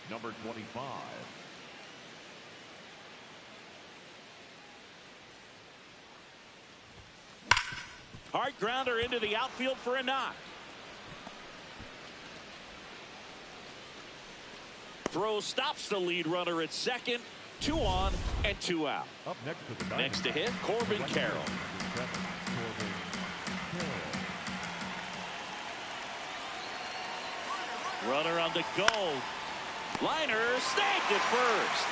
number 25. Hard grounder into the outfield for a knock. Throw stops the lead runner at second. 2 on and 2 out. Up next to hit, Corbin Carroll. Runner on the go. Liner snagged at first.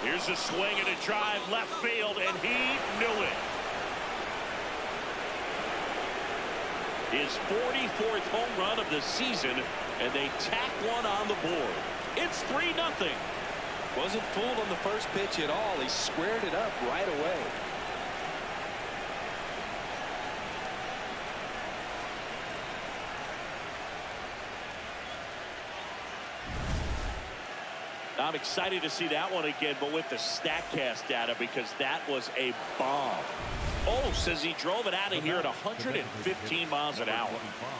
Here's a swing and a drive left field, and he knew it. His 44th home run of the season, and they tack one on the board. It's 3-0. Wasn't fooled on the first pitch at all. He squared it up right away. I'm excited to see that one again, but with the StatCast data, because that was a bomb. Oh, says he drove it out of here at 115 miles an hour.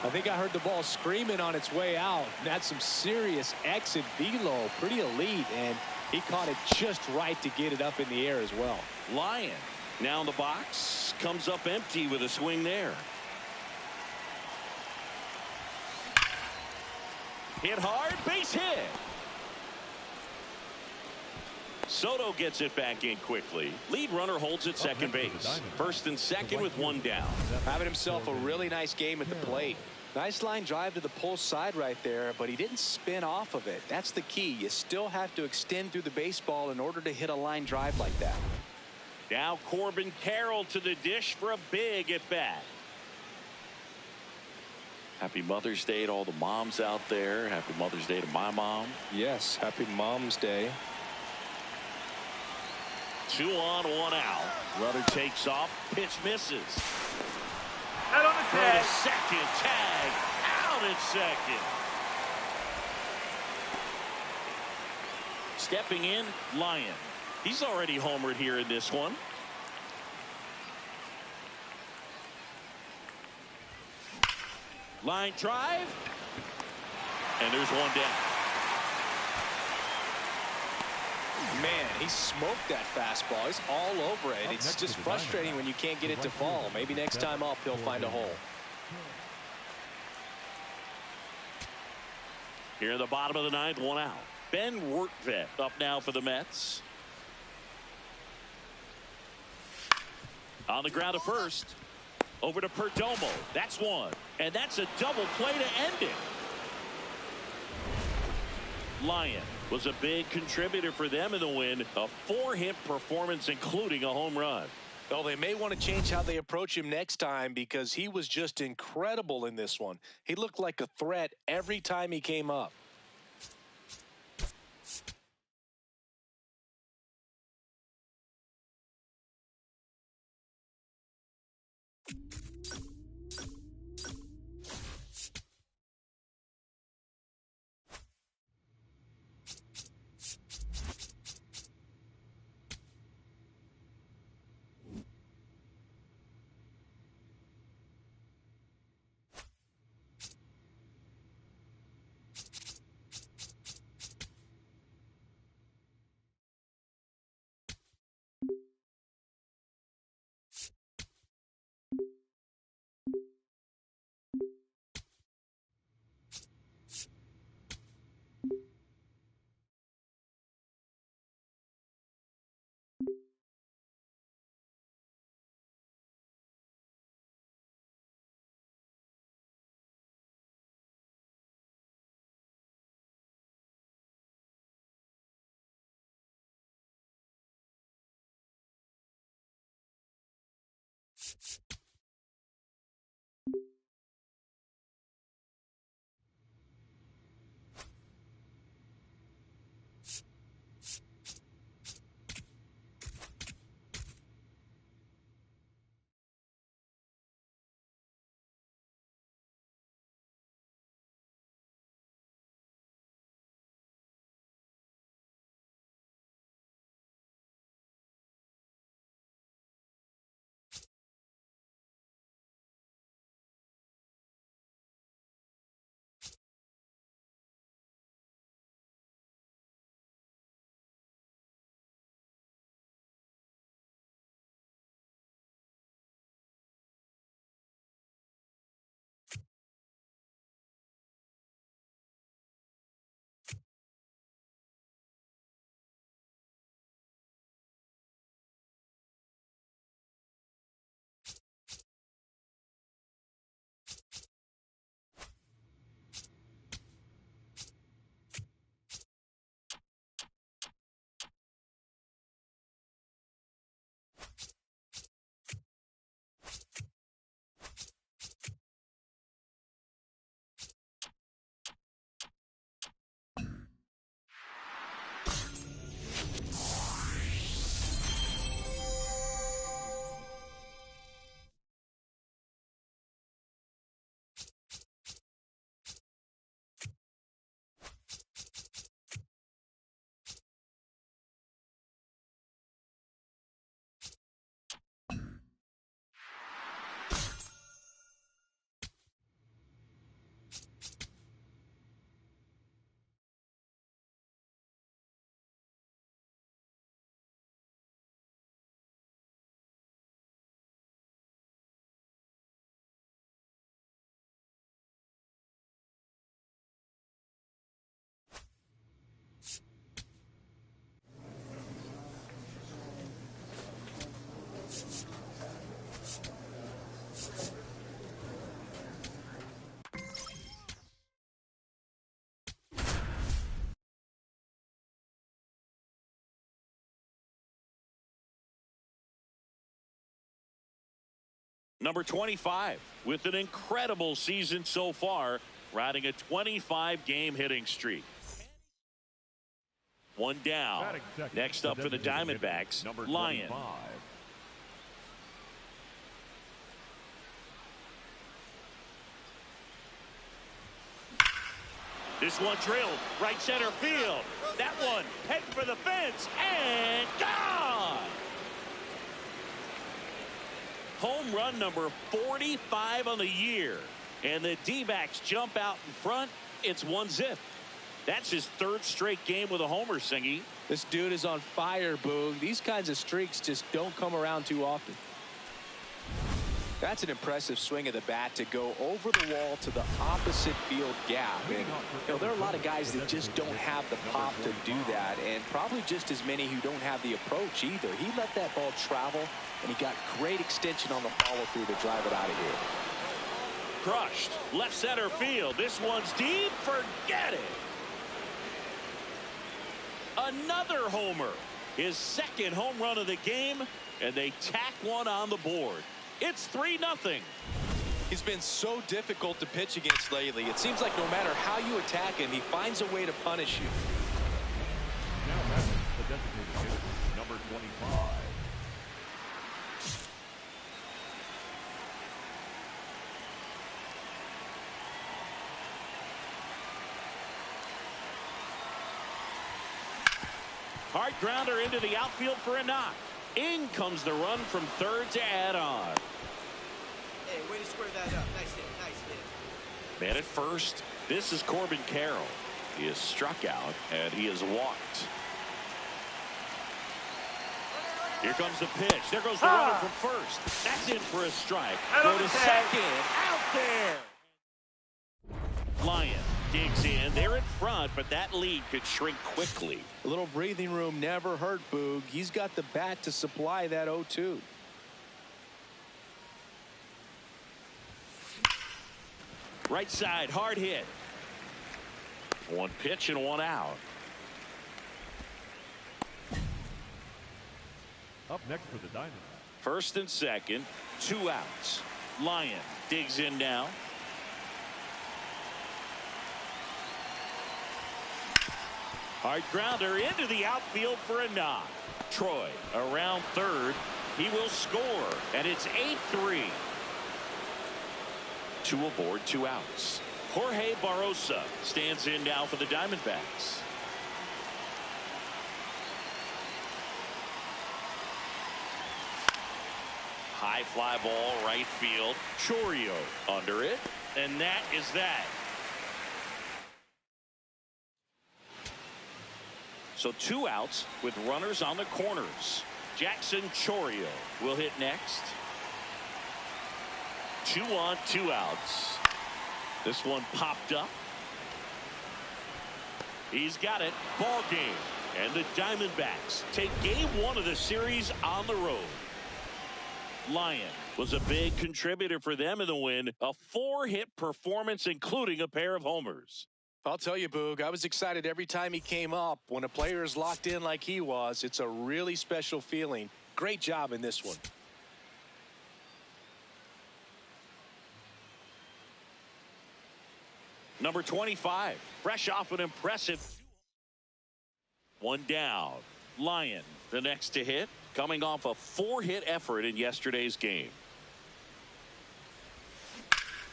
I think I heard the ball screaming on its way out. That's some serious exit velo, pretty elite, and he caught it just right to get it up in the air as well. Lyon now in the box, comes up empty with a swing there. Hit hard, base hit. Soto gets it back in quickly. Lead runner holds at second base. First and second with 1 down. Having himself a really nice game at the plate. Nice line drive to the pull side right there, but he didn't spin off of it. That's the key. You still have to extend through the baseball in order to hit a line drive like that. Now Corbin Carroll to the dish for a big at bat. Happy Mother's Day to all the moms out there. Happy Mother's Day to my mom. Yes, happy Mom's Day. 2 on, 1 out. Runner takes off. Pitch misses. Out on the tag. Second tag. Out at second. Stepping in, Lyon. He's already homered here in this one. Line drive. And there's 1 down. Man, he smoked that fastball. He's all over it. It's just frustrating when you can't get it to fall. Maybe next time up he'll find a hole. Here in the bottom of the 9th, 1 out. Ben Wertvet up now for the Mets. On the ground to first. Over to Perdomo. That's 1. And that's a double play to end it. Lyon was a big contributor for them in the win. A 4-hit performance, including a home run. Well, they may want to change how they approach him next time, because he was just incredible in this one. He looked like a threat every time he came up. Number 25 with an incredible season so far, riding a 25-game hitting streak. One down. Next up for the Diamondbacks, Lyon. This one drilled right center field. That one heading for the fence and gone. Home run number 45 on the year. And the D-backs jump out in front. It's 1-0. That's his third straight game with a homer, Singy. This dude is on fire, Boog. These kinds of streaks just don't come around too often. That's an impressive swing of the bat to go over the wall to the opposite field gap. And, there are a lot of guys that just don't have the pop to do that, and probably just as many who don't have the approach either. He let that ball travel, and he got great extension on the follow-through to drive it out of here. Crushed. Left center field. This one's deep. Forget it. Another homer. His second home run of the game, and they tack one on the board. It's 3-0. He's been so difficult to pitch against lately. It seems like no matter how you attack him, he finds a way to punish you. Now that's the designated hitter, number 25. Hard grounder into the outfield for a knock. In comes the run from third to add on. Hey, way to square that up. Nice hit, nice hit. Man at first, this is Corbin Carroll. He is struck out and he is walked. Here comes the pitch. There goes the runner from first. That's in for a strike. Go to second. Out there. Lyon digs in. They're in front, but that lead could shrink quickly. A little breathing room never hurt Boog. He's got the bat to supply that 0-2. Right side, hard hit. One pitch and one out. Up next for the Diamondbacks. First and second, 2 outs. Lyon digs in now. Hard grounder into the outfield for a knock. Troy around third. He will score, and it's 8-3. 2 aboard, 2 outs. Jorge Barrosa stands in now for the Diamondbacks. High fly ball, right field. Chourio under it, and that is that. So 2 outs with runners on the corners. Jackson Chourio will hit next. 2 on, 2 outs. This one popped up. He's got it. Ball game. And the Diamondbacks take game 1 of the series on the road. Lyon was a big contributor for them in the win. A 4-hit performance, including a pair of homers. I'll tell you, Boog, I was excited every time he came up. When a player is locked in like he was, it's a really special feeling. Great job in this one. Number 25, fresh off an impressive 1 down. Lyon, the next to hit, coming off a 4-hit effort in yesterday's game.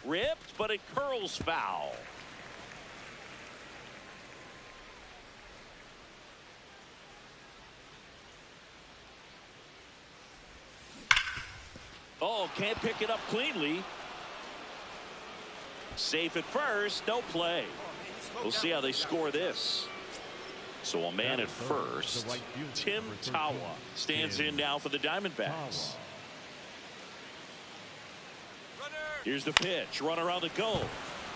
Ripped, but it curls foul. Oh, can't pick it up cleanly. Safe at first, no play. We'll see how they score this. So a man at first. Tim Tawa stands in now for the Diamondbacks. Here's the pitch. Runner on the go.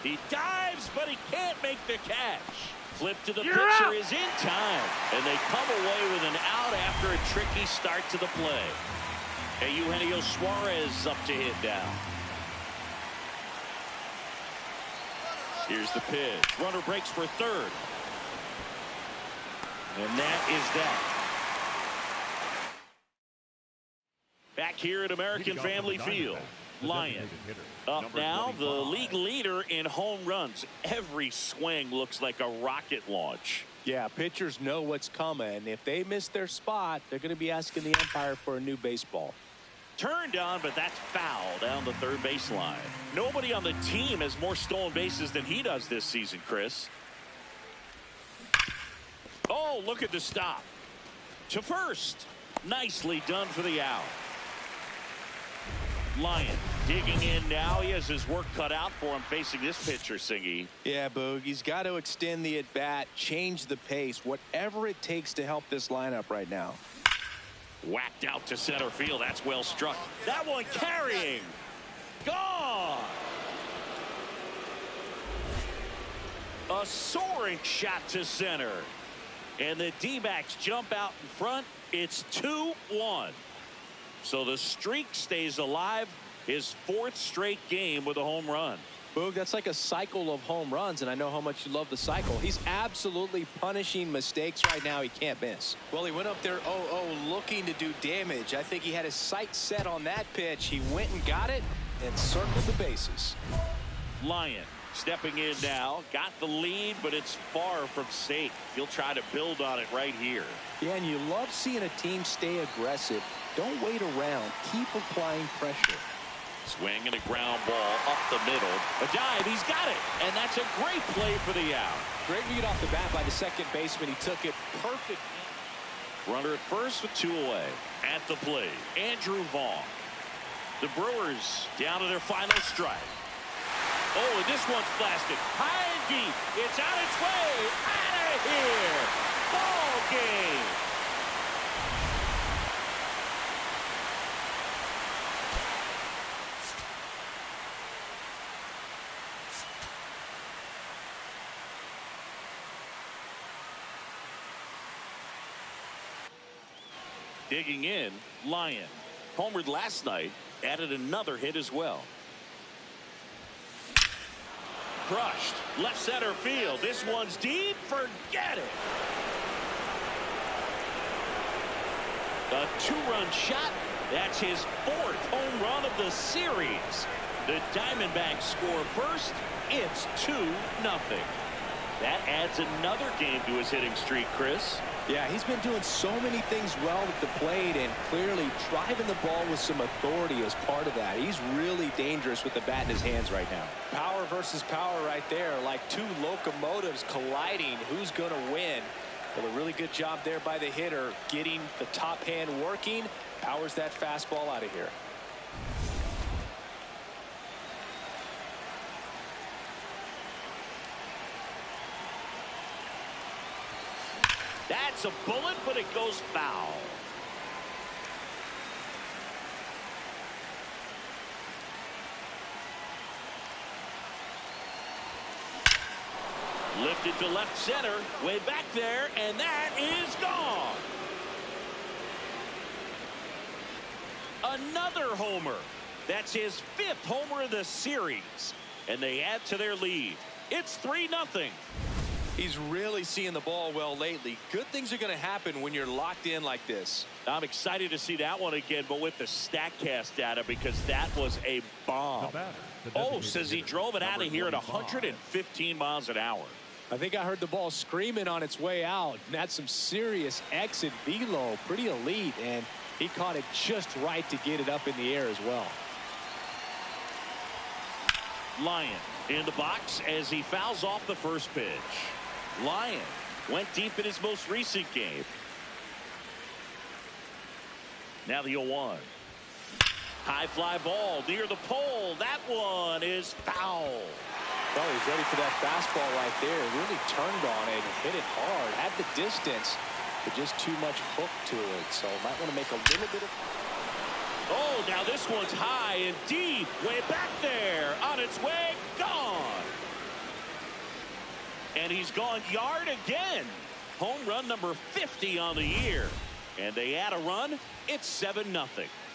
He dives, but he can't make the catch. Flip to the pitcher is in time. And they come away with an out after a tricky start to the play. And Eugenio Suarez up to hit now. Here's the pitch. Runner breaks for third. And that is that. Back here at American Family Field. Lyon up now, the league leader in home runs. Every swing looks like a rocket launch. Yeah, pitchers know what's coming. If they miss their spot, they're going to be asking the umpire for a new baseball. Turned on, but that's foul down the third baseline. Nobody on the team has more stolen bases than he does this season, Chris. Oh, look at the stop. To first. Nicely done for the out. Lyon digging in now. He has his work cut out for him facing this pitcher, Singy. Yeah, Boog. He's got to extend the at-bat, change the pace, whatever it takes to help this lineup right now. Whacked out to center field. That's well struck. That one carrying. Gone. A soaring shot to center. And the D-backs jump out in front. It's 2-1. So the streak stays alive. His fourth straight game with a home run. Boog, that's like a cycle of home runs, and I know how much you love the cycle. He's absolutely punishing mistakes right now he can't miss. Well, he went up there 0-0 looking to do damage. I think he had his sights set on that pitch. He went and got it and circled the bases. Lyon stepping in now. Got the lead, but it's far from safe. He'll try to build on it right here. Yeah, and you love seeing a team stay aggressive. Don't wait around. Keep applying pressure. Swing and a ground ball up the middle. A dive. He's got it. And that's a great play for the out. Great read off the bat by the second baseman. He took it perfect. Runner at first with 2 away. At the plate, Andrew Vaughn. The Brewers down to their final strike. Oh, and this one's blasted. High and deep. It's on its way. Out of here. Ball game. Digging in, Lyon. Homered last night, added another hit as well. Crushed. Left center field. This one's deep. Forget it. A 2-run shot. That's his 4th home run of the series. The Diamondbacks score first. It's 2-0. That adds another game to his hitting streak, Chris. Yeah, he's been doing so many things well at the plate and clearly driving the ball with some authority as part of that. He's really dangerous with the bat in his hands right now. Power versus power right there, like two locomotives colliding. Who's going to win? Well, a really good job there by the hitter, getting the top hand working. Powers that fastball out of here. That's a bullet, but it goes foul. Lifted to left center, way back there, and that is gone. Another homer. That's his 5th homer of the series, and they add to their lead. It's 3-0. He's really seeing the ball well lately. Good things are going to happen when you're locked in like this. I'm excited to see that one again, but with the StatCast data, because that was a bomb. Oh, says he drove it out of here at 115 miles an hour. I think I heard the ball screaming on its way out. And that's some serious exit velo, pretty elite, and he caught it just right to get it up in the air as well. Lyon in the box as he fouls off the first pitch. Lyon went deep in his most recent game. Now the 0-1. High fly ball near the pole. That one is foul. Well, he's ready for that fastball right there. Really turned on it and hit it hard. Had the distance, but just too much hook to it. So might want to make a little bit of... Oh, now this one's high and deep. Way back there. On its way. Gone. And he's gone yard again. Home run number 50 on the year. And they add a run. It's 7-0.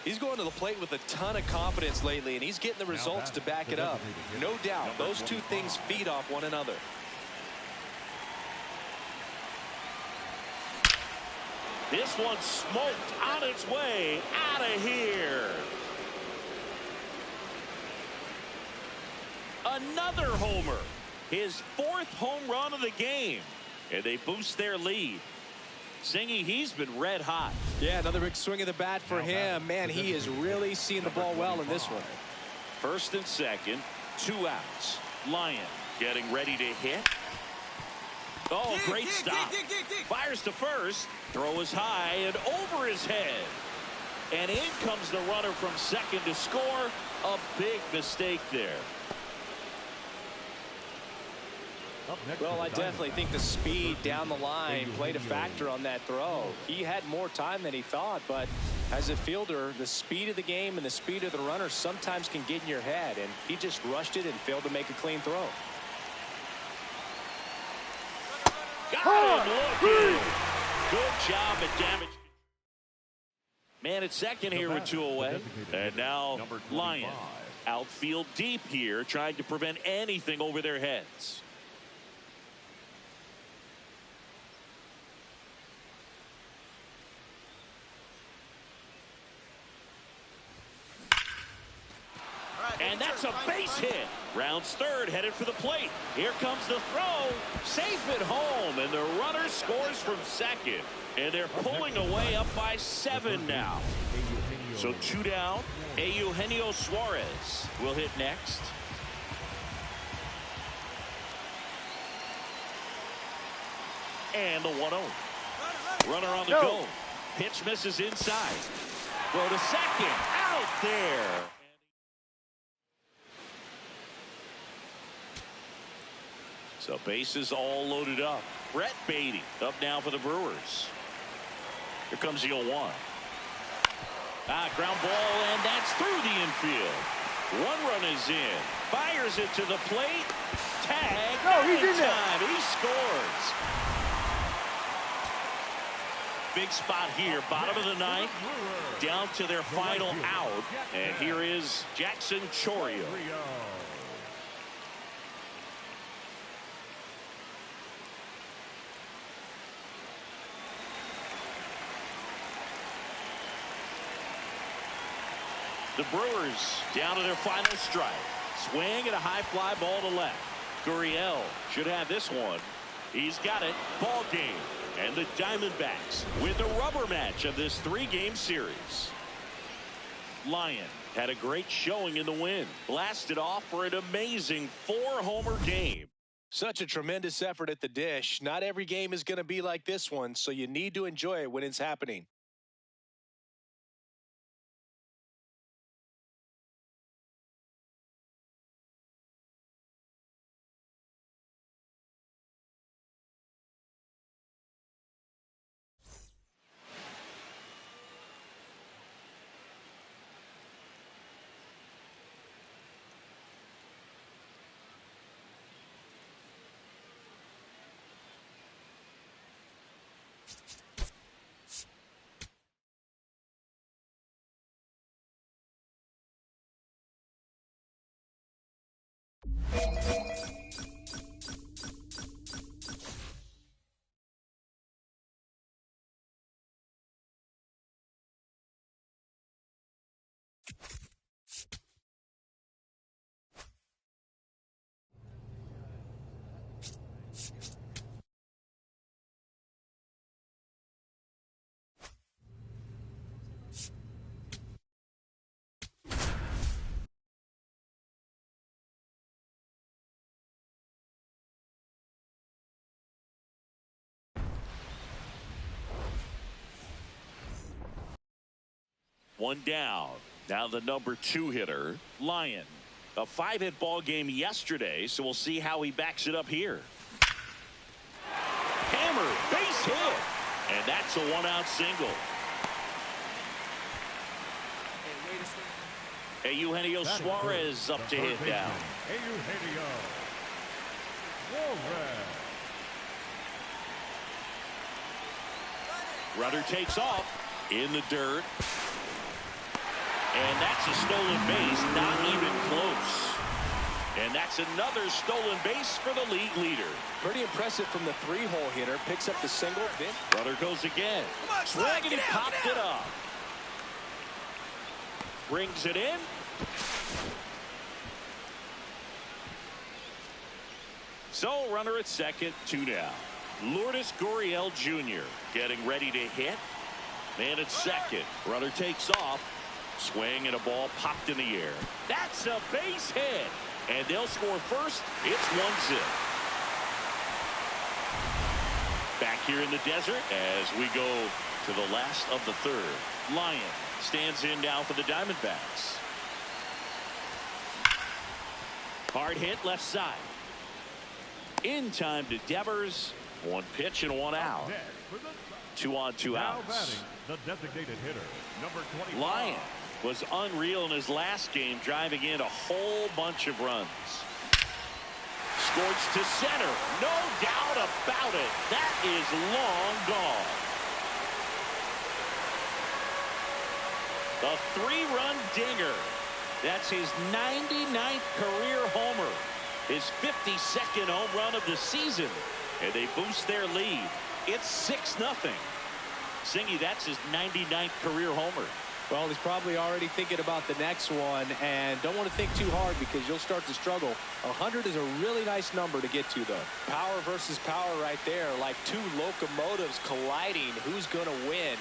He's going to the plate with a ton of confidence lately, and he's getting the results to back it up. No doubt, those two things feed off one another. This one's smoked on its way out of here. Another homer. His 4th home run of the game. And they boost their lead. Zingy, he's been red hot. Yeah, another big swing of the bat for him. Man, he is really seeing the ball well in this one. 1st and 2nd, 2 outs. Lyon getting ready to hit. Oh, great stop. Fires to first. Throw is high and over his head. And in comes the runner from 2nd to score. A big mistake there. Well, I definitely think the speed down the line played a factor on that throw. He had more time than he thought, but as a fielder, the speed of the game and the speed of the runner sometimes can get in your head, and he just rushed it and failed to make a clean throw. Got him looking. Good job at damage. Man at 2nd here with 2 away. And now Lyon outfield deep here, trying to prevent anything over their heads. And that's a base hit. Rounds 3rd, headed for the plate. Here comes the throw. Safe at home, and the runner scores from 2nd. And they're pulling away up by 7 now. So 2 down. Eugenio Suarez will hit next. And the 1-0. Runner on the go. Pitch misses inside. Throw to 2nd. Out there. So bases all loaded up. Brett Beatty up now for the Brewers. Here comes the 0-1. Ground ball, and that's through the infield. 1 run is in. Fires it to the plate. Tag. No, he's in there. Time. He scores. Big spot here. Bottom of the 9th. Down to their final out. And here is Jackson Chourio. The Brewers down to their final strike. Swing and a high fly ball to left. Gurriel should have this one. He's got it. Ball game. And the Diamondbacks win the rubber match of this 3-game series. Lyon had a great showing in the win. Blasted off for an amazing 4-homer game. Such a tremendous effort at the dish. Not every game is going to be like this one, so you need to enjoy it when it's happening. One down. Now the number 2 hitter, Lyon. A 5-hit ball game yesterday, so we'll see how he backs it up here. Hammer, base hit. And that's a 1-out single. Eugenio Suarez up to hit now. Eugenio Suarez. Runner takes off in the dirt. And that's a stolen base, not even close. And that's another stolen base for the league leader. Pretty impressive from the 3-hole hitter. Picks up the single. Then Runner goes again. Swing and he popped it up. Brings it in. So runner at second, 2 down. Lourdes Gurriel Jr. getting ready to hit. Man at second. Runner takes off. Swing and a ball popped in the air. That's a base hit. And they'll score first. It's 1-0. Back here in the desert as we go to the last of the third. Lyon stands in now for the Diamondbacks. Hard hit left side. In time to Devers. 1 pitch and 1 out. 2 on 2 Now outs. batting, the designated hitter, number 25. Lyon was unreal in his last game, driving in a whole bunch of runs. Scorched to center. No doubt about it. That is long gone. A 3-run dinger. That's his 99th career homer. His 52nd home run of the season. And they boost their lead. It's 6-0. Singy, that's his 99th career homer. Well, he's probably already thinking about the next one, and don't want to think too hard because you'll start to struggle. 100 is a really nice number to get to, though. Power versus power right there, like two locomotives colliding. Who's going to win?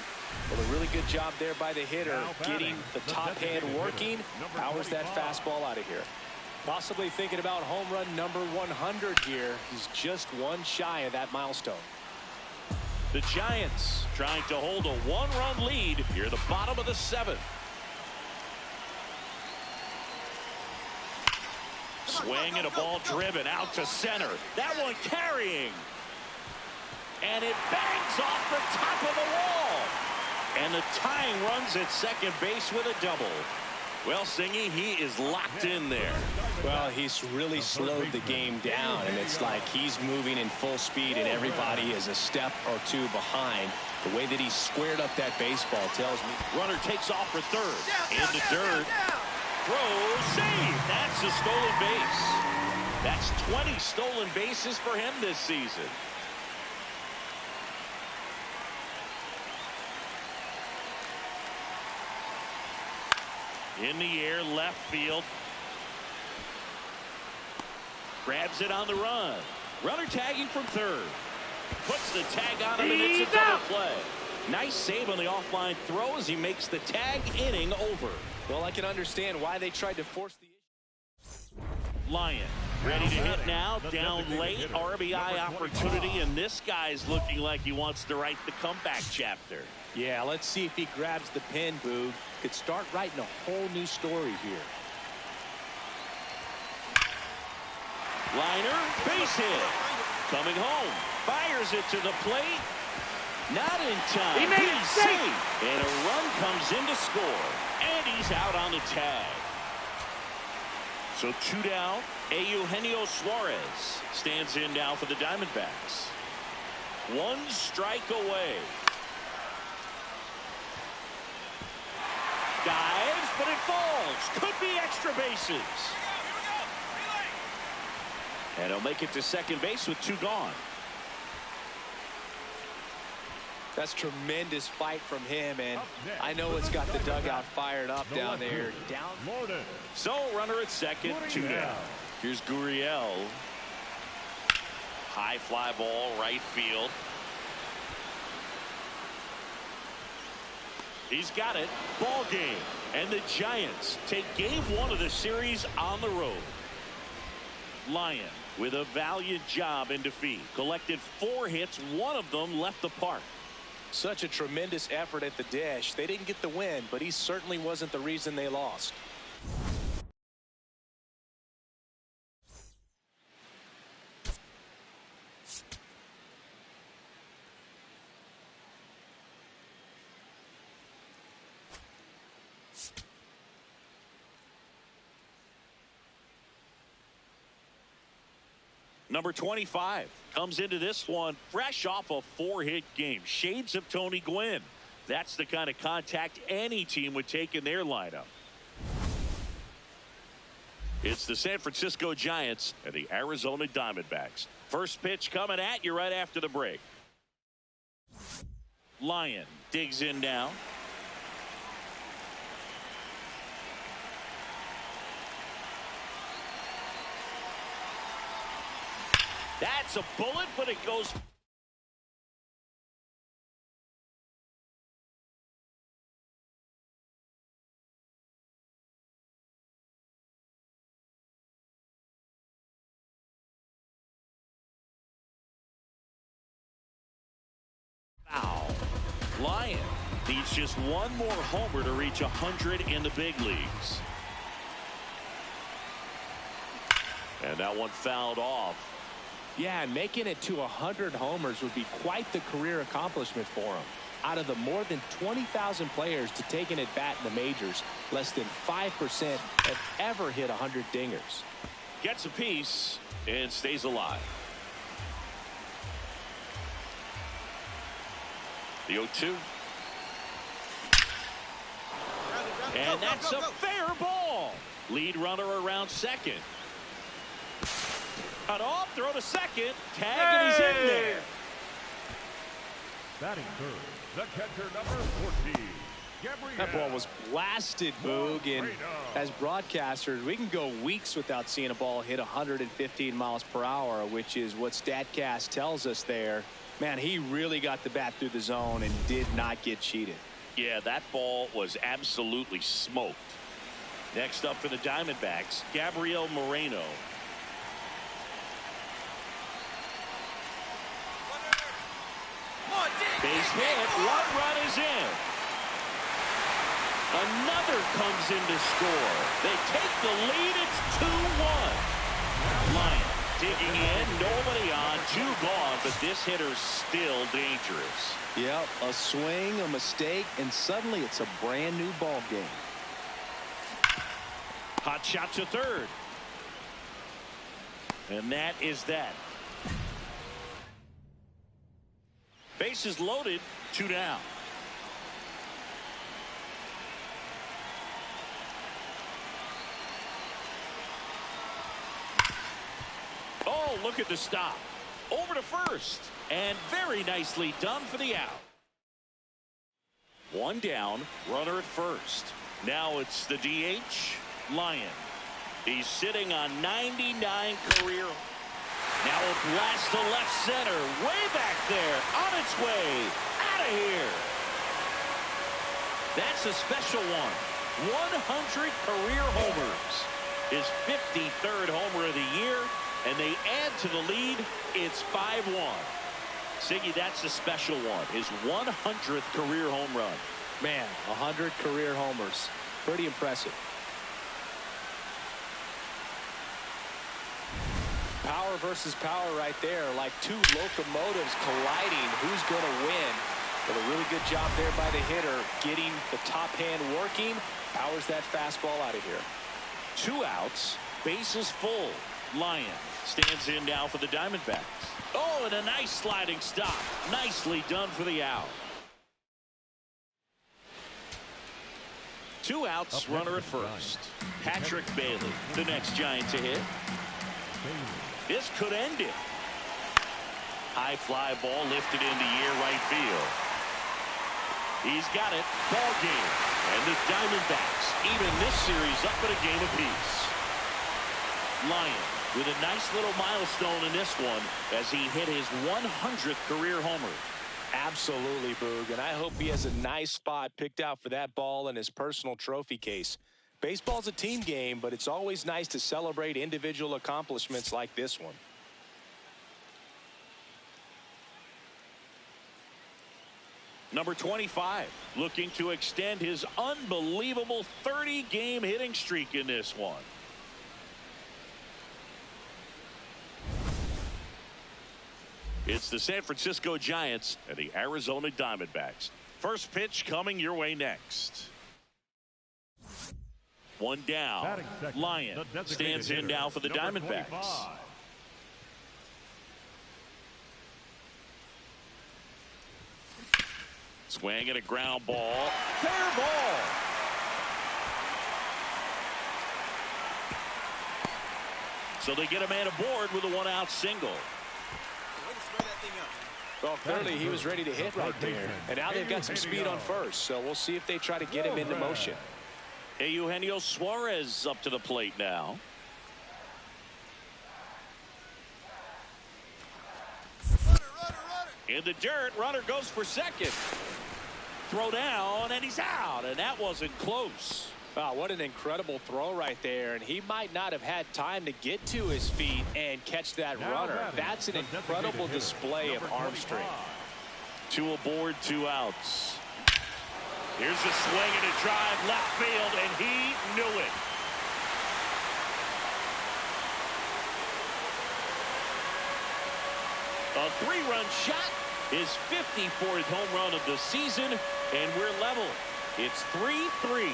Well, a really good job there by the hitter, getting the top hand working. Powers that fastball out of here. Possibly thinking about home run number 100 here. He's just one shy of that milestone. The Giants trying to hold a 1-run lead here at the bottom of the 7th. Swing and a ball driven out to center. That one carrying. And it bangs off the top of the wall. And the tying runs at second base with a double. Well, Singy, he is locked in there. Well, he's really slowed the game down, and it's like he's moving in full speed, and everybody is a step or two behind. The way that he squared up that baseball tells me. Runner takes off for third. In the dirt. Throw, save. That's a stolen base. That's 20 stolen bases for him this season. In the air, left field. Grabs it on the run. Runner tagging from third. Puts the tag on him, and it's a double play. Nice save on the offline throw as he makes the tag inning over. Well, I can understand why they tried to force the issue. Lyon ready to hit now. Down late. RBI opportunity, and this guy's looking like he wants to write the comeback chapter. Yeah, let's see if he grabs the pin, Boog. Could start writing a whole new story here. Liner, base hit. Coming home. Fires it to the plate. Not in time. He made it safe. And a run comes in to score. And he's out on the tag. So 2 down. Eugenio Suarez stands in now for the Diamondbacks. 1 strike away. Dives, but it falls. Could be extra bases. And he'll make it to second base with 2 gone. That's tremendous fight from him, and I know it's got the dugout fired up down there. So runner at second, 2 down. Here's Gurriel. High fly ball, right field. He's got it. Ball game. And the Giants take game 1 of the series on the road. Lyon with a valiant job in defeat. Collected 4 hits. 1 of them left the park. Such a tremendous effort at the dish. They didn't get the win, but he certainly wasn't the reason they lost. Number 25 comes into this one fresh off a 4-hit game. Shades of Tony Gwynn. That's the kind of contact any team would take in their lineup. It's the San Francisco Giants and the Arizona Diamondbacks. First pitch coming at you right after the break. Lyon digs in now. That's a bullet, but it goes. Foul. Lyon needs just one more homer to reach 100 in the big leagues. And that one fouled off. Yeah, and making it to 100 homers would be quite the career accomplishment for him. Out of the more than 20,000 players to take an at-bat in the majors, less than 5% have ever hit 100 dingers. Gets a piece and stays alive. The 0-2. And that's a fair ball. Lead runner around second. Cut off, throw to second. Tag, and he's in there. Batting third, the catcher number 14. Gabriel. That ball was blasted, Boog, and as broadcasters, we can go weeks without seeing a ball hit 115 miles per hour, which is what StatCast tells us there. Man, he really got the bat through the zone and did not get cheated. Yeah, that ball was absolutely smoked. Next up for the Diamondbacks, Gabriel Moreno. Base hit, one run is in. Another comes in to score. They take the lead, it's 2-1. Lyon digging in, nobody on, 2 gone, but this hitter's still dangerous. Yep, a swing, a mistake, and suddenly it's a brand new ball game. Hot shot to third. And that is that. Bases loaded, 2 down. Oh, look at the stop. Over to first. And very nicely done for the out. 1 down, runner at first. Now it's the DH, Lyon. He's sitting on 99 career. Now a blast to left center. Way back there. On its way. Out of here. That's a special one. 100 career homers. His 53rd homer of the year. And they add to the lead. It's 5-1. Siggy, that's a special one. His 100th career home run. Man, 100 career homers. Pretty impressive. Power versus power right there, like 2 locomotives colliding. Who's going to win? But a really good job there by the hitter, getting the top hand working. Powers that fastball out of here. 2 outs, bases full. Lyon stands in now for the Diamondbacks. Oh, and a nice sliding stop. Nicely done for the out. 2 outs, runner at first. Patrick Bailey, the next Giant to hit. This could end it. High fly ball lifted into right field. He's got it. Ball game. And the Diamondbacks even this series up at a game apiece. Lyon with a nice little milestone in this one as he hit his 100th career homer. Absolutely, Boog, and I hope he has a nice spot picked out for that ball in his personal trophy case. Baseball's a team game, but it's always nice to celebrate individual accomplishments like this one. Number 25 looking to extend his unbelievable 30-game hitting streak in this one. It's the San Francisco Giants and the Arizona Diamondbacks. First pitch coming your way next. 1 down. Lyon stands in now for the Diamondbacks. Swing and a ground ball. Fair ball. So they get a man aboard with a 1-out single. Well, clearly he was ready to hit right there. And now they've got some speed on first. So we'll see if they try to get him into motion. Eugenio Suarez up to the plate now. In the dirt, runner goes for second. Throw down, and he's out, and that wasn't close. Wow, what an incredible throw right there, and he might not have had time to get to his feet and catch that runner. That's an incredible display of arm strength. 2 aboard, 2 outs. Here's a swing and a drive left field, and he knew it. A 3-run shot, his 54th home run of the season, and we're level. It's 3-3.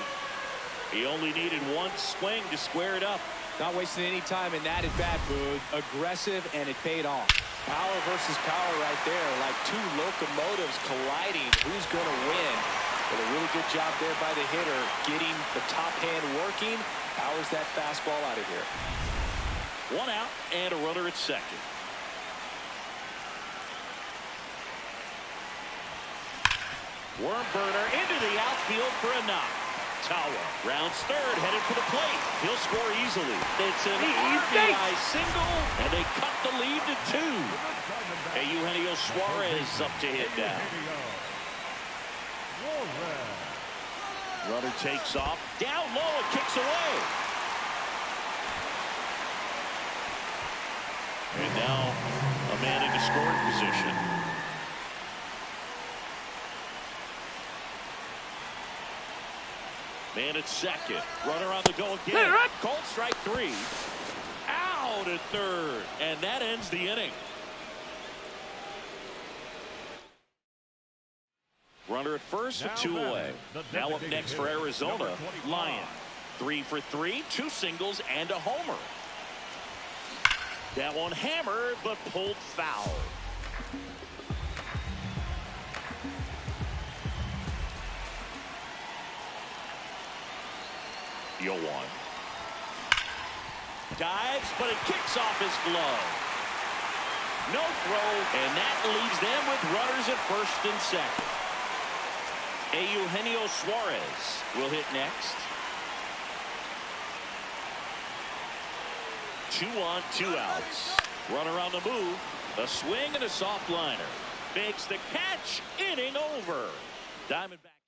He only needed 1 swing to square it up. Not wasting any time in that at-bat, Boog. Aggressive, and it paid off. Power versus power right there, like 2 locomotives colliding. Who's going to win? But a really good job there by the hitter, getting the top hand working. Powers that fastball out of here. 1 out and a runner at second. Worm burner into the outfield for a knock. Tawa rounds third, headed for the plate. He'll score easily. It's an RBI single, and they cut the lead to 2. Eugenio Suarez up to hit now. Runner takes off, down low and kicks away. And now a man into scoring position. Man at second. Runner on the go again. Called strike 3. Out at third. And that ends the inning. Runner at first with 2 away. Now up next for Arizona, Lyon. 3 for 3, 2 singles and a homer. That one hammered but pulled foul. Yoan dives, but it kicks off his glove. No throw, and that leaves them with runners at first and second. Eugenio Suarez will hit next. 2 on, 2 outs. Runner on the move. A swing and a soft liner. Makes the catch. Inning over. Diamondback.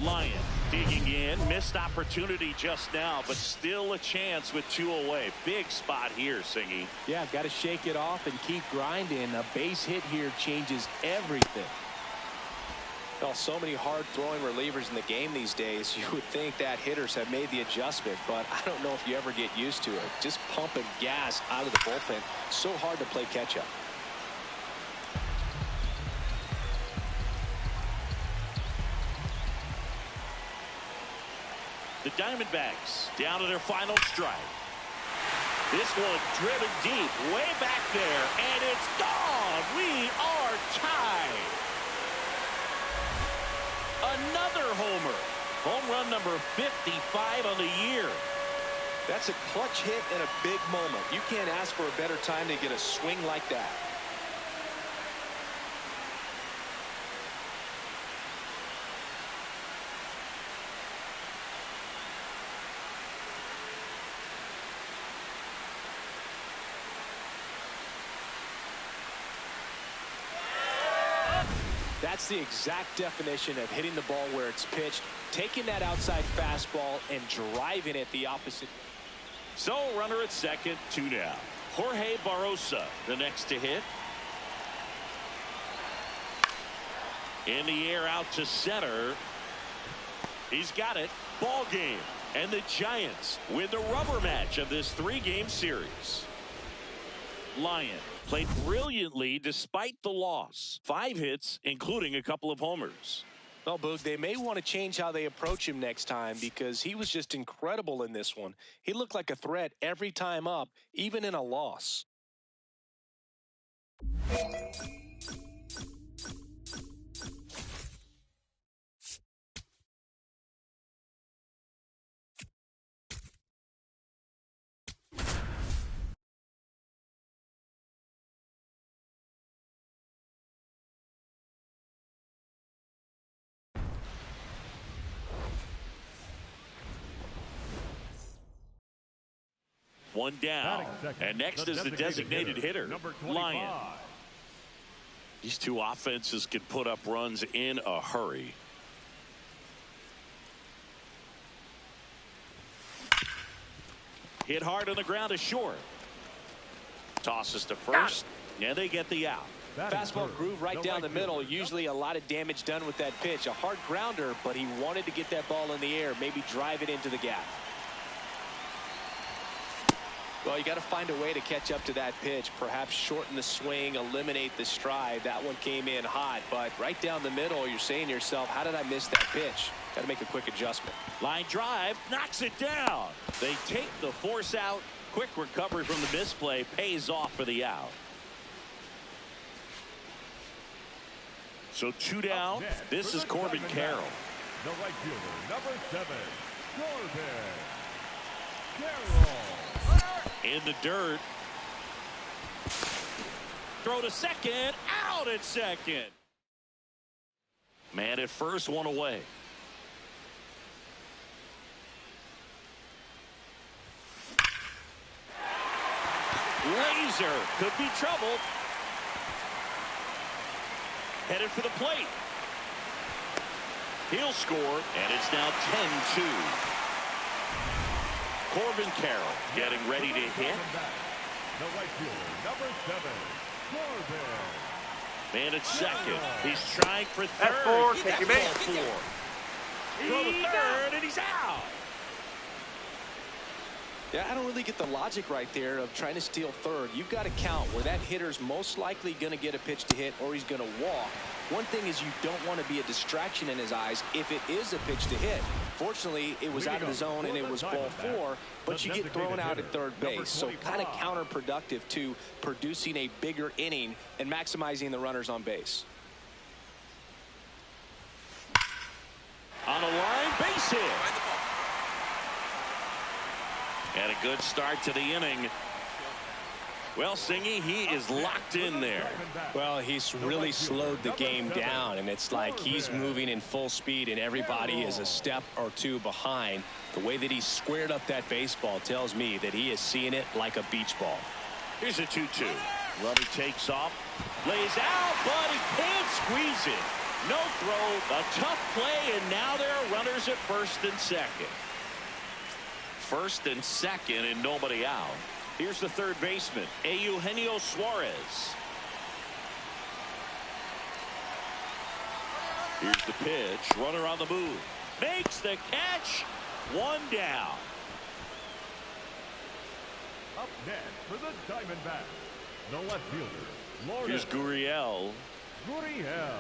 Lyon digging in. Missed opportunity just now, but still a chance with 2 away. Big spot here, Singy. Yeah, got to shake it off and keep grinding. A base hit here changes everything. Well, so many hard-throwing relievers in the game these days. You would think that hitters have made the adjustment, but I don't know if you ever get used to it. Just pumping gas out of the bullpen. So hard to play catch-up. The Diamondbacks down to their final strike. This one driven deep, way back there, and it's gone. We are tied. Another homer. Home run number 55 on the year. That's a clutch hit in a big moment. You can't ask for a better time to get a swing like that. That's the exact definition of hitting the ball where it's pitched, taking that outside fastball and driving it the opposite. So runner at second, 2 down. Jorge Barrosa the next to hit. In the air out to center. He's got it. Ball game. And the Giants win the rubber match of this 3-game series. Lyon played brilliantly despite the loss. 5 hits, including a couple of homers. Well, Boog, they may want to change how they approach him next time because he was just incredible in this one. He looked like a threat every time up, even in a loss. One down. And next is the designated hitter, Lyon. These two offenses can put up runs in a hurry. Hit hard on the ground is short. Tosses to first, and they get the out. Fastball groove right down the middle. Usually a lot of damage done with that pitch. A hard grounder, but he wanted to get that ball in the air, maybe drive it into the gap. Well, you got to find a way to catch up to that pitch. Perhaps shorten the swing, eliminate the stride. That one came in hot, but right down the middle, you're saying to yourself, how did I miss that pitch? Got to make a quick adjustment. Line drive, knocks it down. They take the force out. Quick recovery from the misplay pays off for the out. So 2 down. This is Corbin Carroll. The right fielder, number 7, Corbin Carroll. In the dirt. Throw to second. Out at second. Man at first, one away. Laser could be trouble. Headed for the plate. He'll score, and it's now 10-2. Corbin Carroll getting ready to hit. The right fielder, number 7, Corbin. Man at second. He's trying for third. That's 4. Take your man. Throw to third, and he's out. Yeah, I don't really get the logic right there of trying to steal third. You've got to count where that hitter's most likely going to get a pitch to hit or he's going to walk. One thing is you don't want to be a distraction in his eyes if it is a pitch to hit. Fortunately, it was out of the zone and it was ball 4, but you get thrown out at third base. So kind of counterproductive to producing a bigger inning and maximizing the runners on base. On a line, base hit. And a good start to the inning. Well, Singy, he is locked in there. Well, he's really slowed the game down, and it's like he's moving in full speed, and everybody is a step or two behind. The way that he squared up that baseball tells me that he is seeing it like a beach ball. Here's a 2-2. Runner takes off, lays out, but he can't squeeze it. No throw, a tough play, and now there are runners at first and second. First and second and nobody out. Here's the third baseman, Eugenio Suarez. Here's the pitch. Runner on the move. Makes the catch. 1 down. Up next for the Diamondbacks, the left fielder, Here's Gurriel. Gurriel.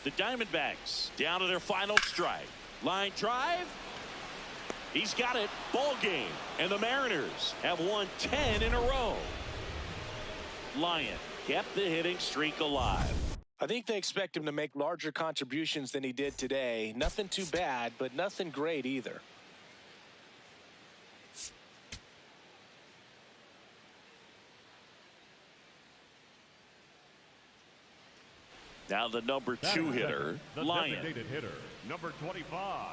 The Diamondbacks down to their final strike. Line drive. He's got it. Ball game. And the Mariners have won 10 in a row. Lyon kept the hitting streak alive. I think they expect him to make larger contributions than he did today. Nothing too bad, but nothing great either. Now the number 2 hitter, the Lyon. designated hitter, number 25.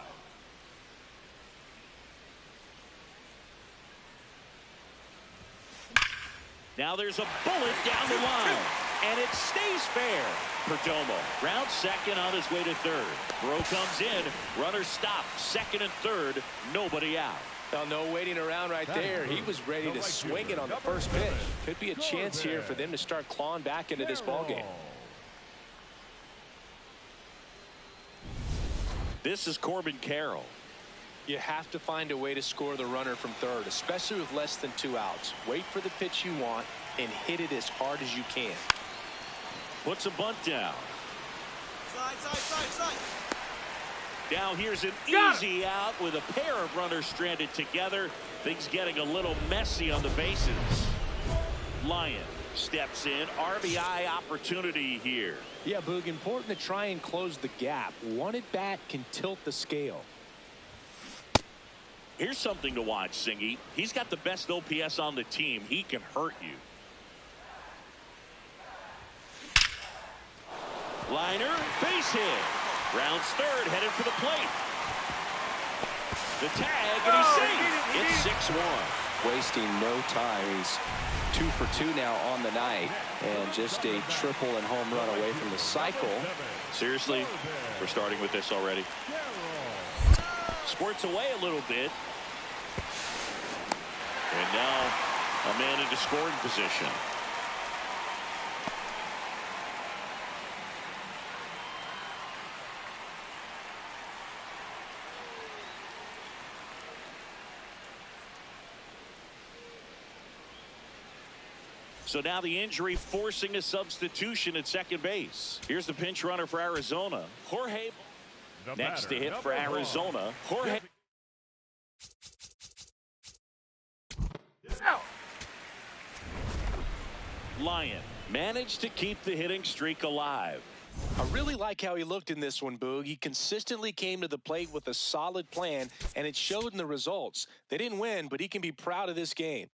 Now there's a bullet down the line, and it stays fair. Perdomo round second on his way to third. Throw comes in. Runner stopped. Second and third. Nobody out. Well, no waiting around right there. He was ready to swing it on the first pitch. Could be a chance here for them to start clawing back into this ball game. This is Corbin Carroll. You have to find a way to score the runner from third, especially with less than 2 outs. Wait for the pitch you want and hit it as hard as you can. Puts a bunt down. Side. Now here's an easy out with a pair of runners stranded together. Things getting a little messy on the bases. Lyon steps in. RBI opportunity here. Yeah, Boog, important to try and close the gap. One at bat can tilt the scale. Here's something to watch, Singy. He's got the best OPS on the team. He can hurt you. Liner, base hit. Rounds third, headed for the plate. The tag, and he's safe. It's 6-1. wasting no time. He's 2 for 2 now on the night, and just a triple and home run away from the cycle. Seriously, we're starting with this already. Squirts away a little bit. And now a man into scoring position. So now the injury forcing a substitution at second base. Here's the pinch runner for Arizona. Jorge. Next to hit for Arizona. Jorge. Lyon managed to keep the hitting streak alive. I really like how he looked in this one, Boog. He consistently came to the plate with a solid plan, and it showed in the results. They didn't win, but he can be proud of this game.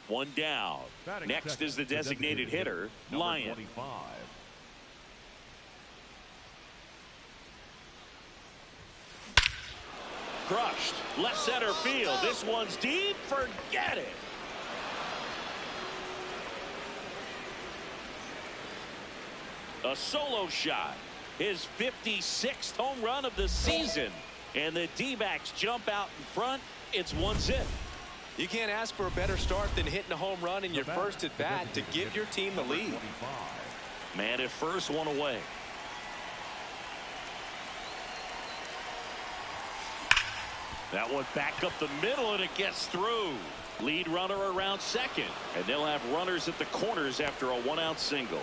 One down. Next is the designated hitter, Lyon. Crushed. Left center field. This one's deep. Forget it. A solo shot. His 56th home run of the season. And the D-backs jump out in front. It's 1-0. You can't ask for a better start than hitting a home run in your first at bat to give your team the lead. Man at first, one away. That one back up the middle, and it gets through. Lead runner around second, and they'll have runners at the corners after a one-out single.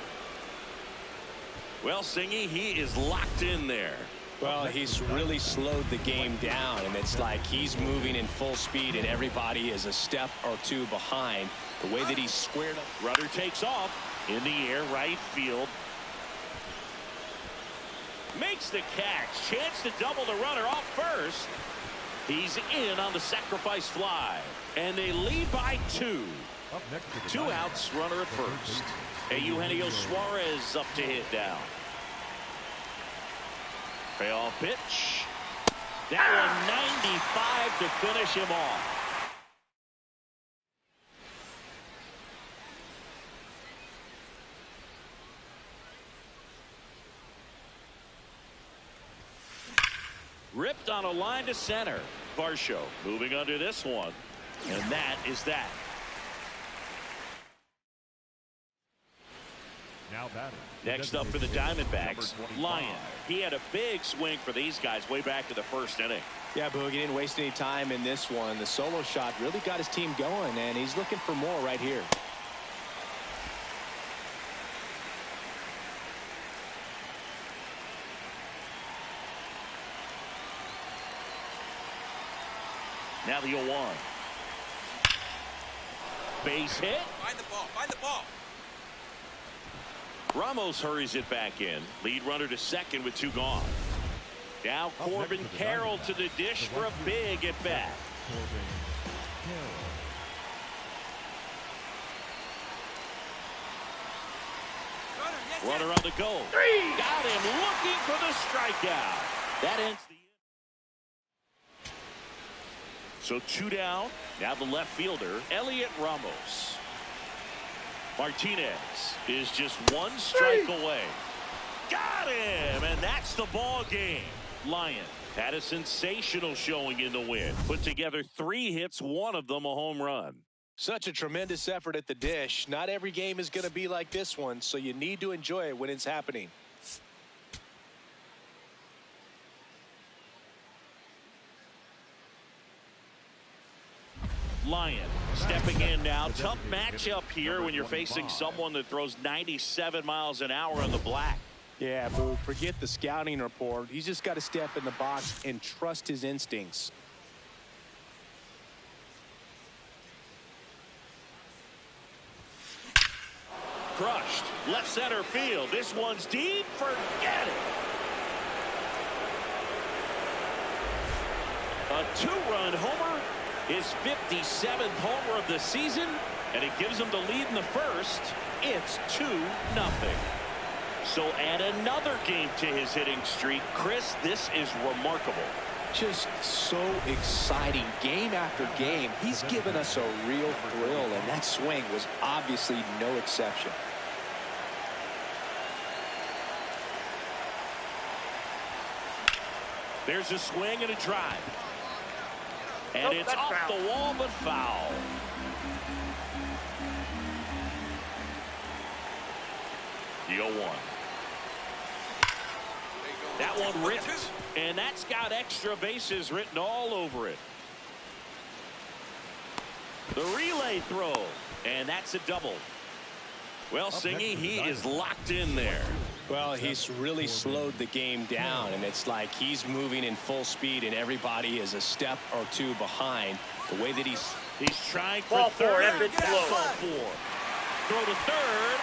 Well, Singy, he is locked in there. Well, he's really slowed the game down, and it's like he's moving in full speed, and everybody is a step or two behind. The way that he's squared up. Runner takes off in the air, right field. Makes the catch. Chance to double the runner off first. He's in on the sacrifice fly, and they lead by 2. Two outs, runner at first. And Eugenio Suarez up to hit down. Payoff pitch. That one 95 to finish him off. Ripped on a line to center. Varsho moving under this one. And that is that. Now batting. Next up for the Diamondbacks, Lyon. He had a big swing for these guys way back to the first inning. Yeah, Boog, he didn't waste any time in this one. The solo shot really got his team going, and he's looking for more right here. Now the 0-1. Base hit. Find the ball. Find the ball. Ramos hurries it back in. Lead runner to second with 2 gone. Now Corbin Carroll to the dish for a big at bat. Runner on the goal. Got him looking for the strikeout. That ends the inning. So 2 down. Now the left fielder, Elliot Ramos. Martinez is just 1 strike away. Got him, and that's the ball game. Lyon had a sensational showing in the win. Put together 3 hits, 1 of them a home run. Such a tremendous effort at the dish. Not every game is going to be like this one, so you need to enjoy it when it's happening. Lyon stepping in now. Tough matchup here when you're facing someone that throws 97 miles an hour on the black. Yeah, Boo, forget the scouting report. He's just got to step in the box and trust his instincts. Crushed. Left center field. This one's deep. Forget it. A 2-run homer. His 57th homer of the season, and it gives him the lead in the first. It's 2-0. So add another game to his hitting streak. Chris, this is remarkable. Just so exciting game after game. He's given us a real thrill, and that swing was obviously no exception. There's a swing and a drive. And it's off the wall, but foul. The 0-1. That one ripped, and that's got extra bases written all over it. The relay throw, and that's a double. Well, Singy, he is locked in there. Well, he's really slowed the game down, and it's like he's moving in full speed, and everybody is a step or 2 behind. The way that he's trying for Ball third. 4, if it's That's low. ball 4. Throw to third,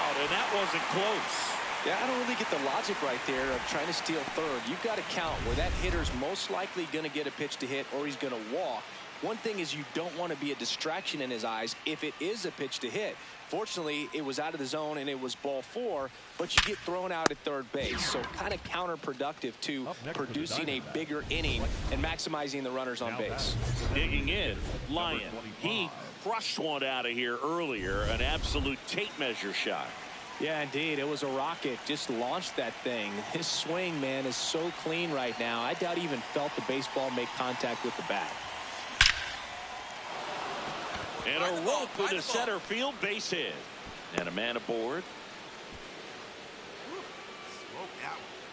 out, and that wasn't close. Yeah, I don't really get the logic right there of trying to steal third. You've got to count where that hitter's most likely going to get a pitch to hit or he's going to walk. One thing is you don't want to be a distraction in his eyes if it is a pitch to hit. Fortunately, it was out of the zone and it was ball 4, but you get thrown out at third base. So kind of counterproductive to producing a bigger inning and maximizing the runners on base. Digging in, Lyon. He crushed one out of here earlier, an absolute tape measure shot. Yeah, indeed. It was a rocket. Just launched that thing. His swing, man, is so clean right now. I doubt he even felt the baseball make contact with the bat. And a rope for the center field base hit. And a man aboard.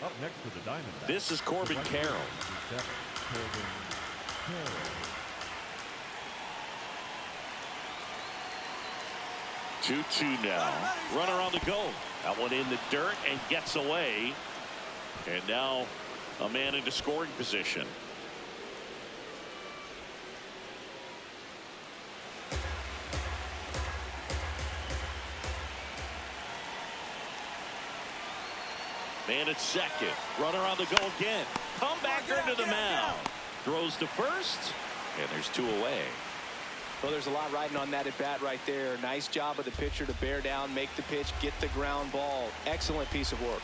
Up next for the Diamondbacks. This is Corbin Carroll. 2-2 now. Runner on the go. That one in the dirt and gets away. And now a man into scoring position. Man at second. Runner on the go again. Comebacker to the mound. Throws to first. And there's 2 away. Well, there's a lot riding on that at bat right there. Nice job of the pitcher to bear down, make the pitch, get the ground ball. Excellent piece of work.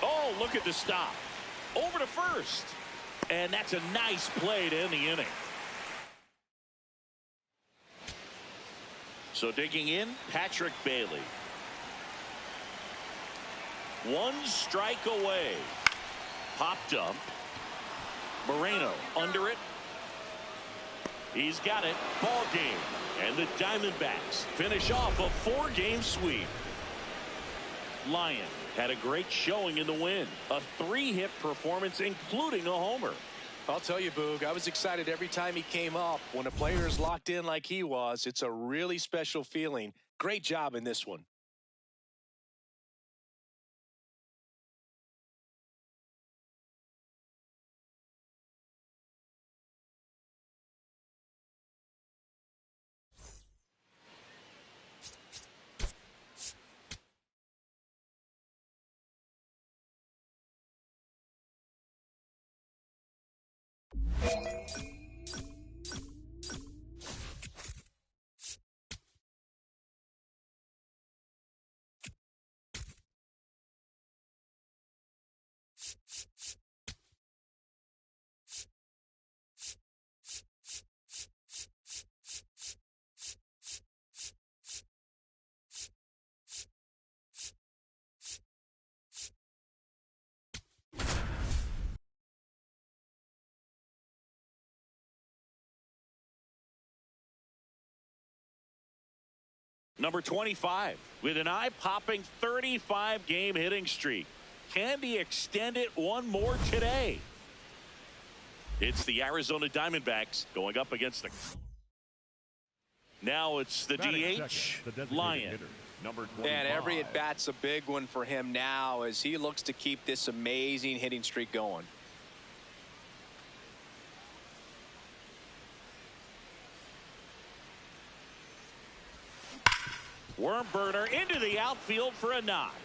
Oh, look at the stop. Over to first. And that's a nice play to end the inning. So digging in, Patrick Bailey. One strike away. Popped up. Moreno under it. He's got it. Ball game. And the Diamondbacks finish off a 4-game sweep. Lyon had a great showing in the win. A 3-hit performance, including a homer. I'll tell you, Boog, I was excited every time he came up. When a player is locked in like he was, it's a really special feeling. Great job in this one. Number 25 with an eye-popping 35-game hitting streak. Can he extend it one more today? It's the Arizona Diamondbacks going up against the... Now it's the DH, Lyon. Number 25. And every at-bat's a big one for him now as he looks to keep this amazing hitting streak going. Worm burner into the outfield for a knock.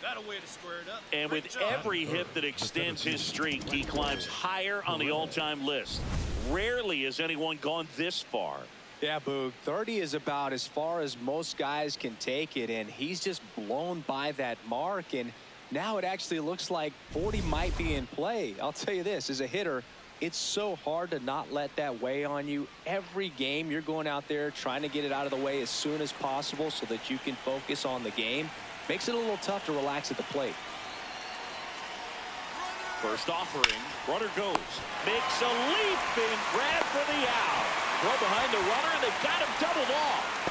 Got a way to square it up. And Great with job. every hit that extends his streak, he climbs higher on the all-time list. Rarely has anyone gone this far. Yeah, Boog, 30 is about as far as most guys can take it, and he's just blown by that mark, and now it actually looks like 40 might be in play. I'll tell you this, as a hitter, it's so hard to not let that weigh on you. Every game you're going out there trying to get it out of the way as soon as possible so that you can focus on the game. Makes it a little tough to relax at the plate. First offering, runner goes, makes a leaping grab for the out. Throw behind the runner, and they've got him doubled off.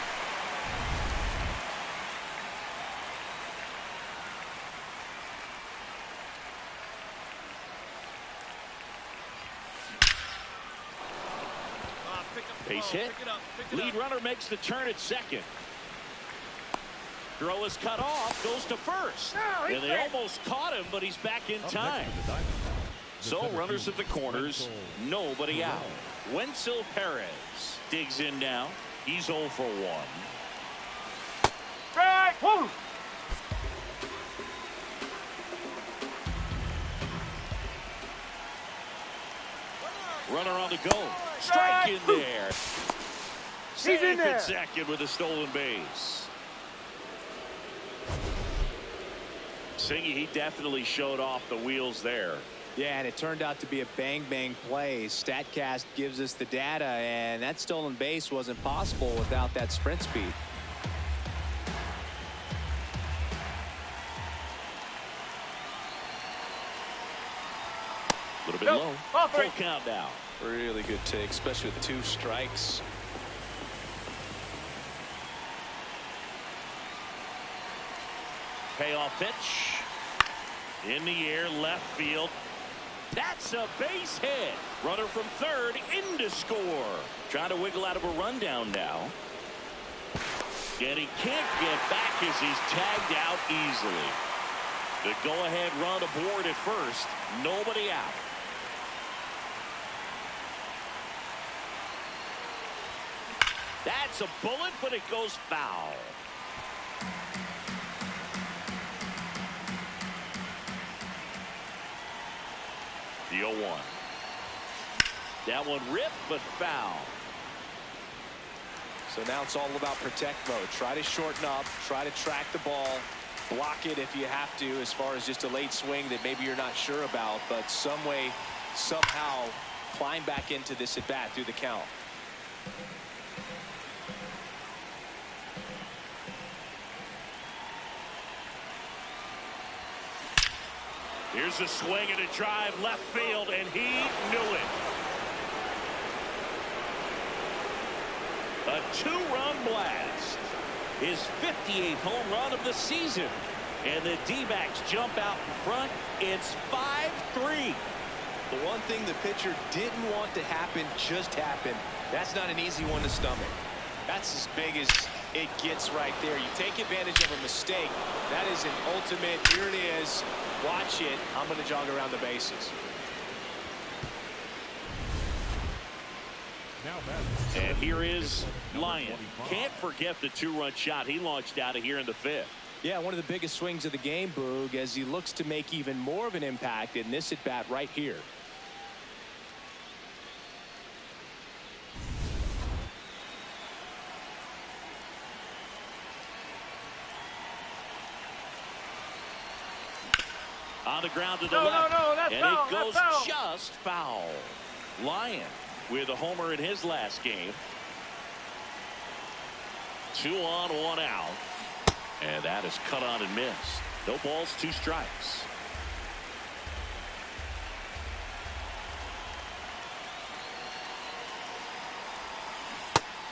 Base hit. Lead runner makes the turn at second. Throw is cut off, goes to first. And they almost caught him, but he's back in time. So runners at the corners, nobody out. Wenzel Perez digs in now. He's 0 for 1. Strike! Woo! Runner on the go. Strike in there. Safe in there. at second with a stolen base. Singy, he definitely showed off the wheels there. Yeah, and it turned out to be a bang-bang play. StatCast gives us the data, and that stolen base wasn't possible without that sprint speed. A little bit Nope. low. Ball Full three. count now. Really good take, especially with 2 strikes. Payoff pitch. In the air, left field. That's a base hit. Runner from third in to score. Trying to wiggle out of a rundown now. And he can't get back as he's tagged out easily. The go-ahead run aboard at first. Nobody out. That's a bullet, but it goes foul. The 0-1. That one ripped, but foul. So now it's all about protect mode. Try to shorten up, try to track the ball, block it if you have to, as far as just a late swing that maybe you're not sure about, but some way, somehow climb back into this at bat through the count. Here's a swing and a drive left field, and he knew it. A two-run blast. His 58th home run of the season. And the D-backs jump out in front. It's 5-3. The one thing the pitcher didn't want to happen just happened. That's not an easy one to stomach. That's as big as it gets right there. You take advantage of a mistake. That is an ultimate. Here it is. Watch it. I'm going to jog around the bases. And here is Lyon. Can't forget the two-run shot he launched out of here in the fifth. Yeah, one of the biggest swings of the game, Boog, as he looks to make even more of an impact in this at-bat right here. On the ground to the No, left. that's and foul, it goes that's foul. just foul. Lyon with a homer in his last game. 2 on, 1 out. And that is cut on and missed. No balls, 2 strikes.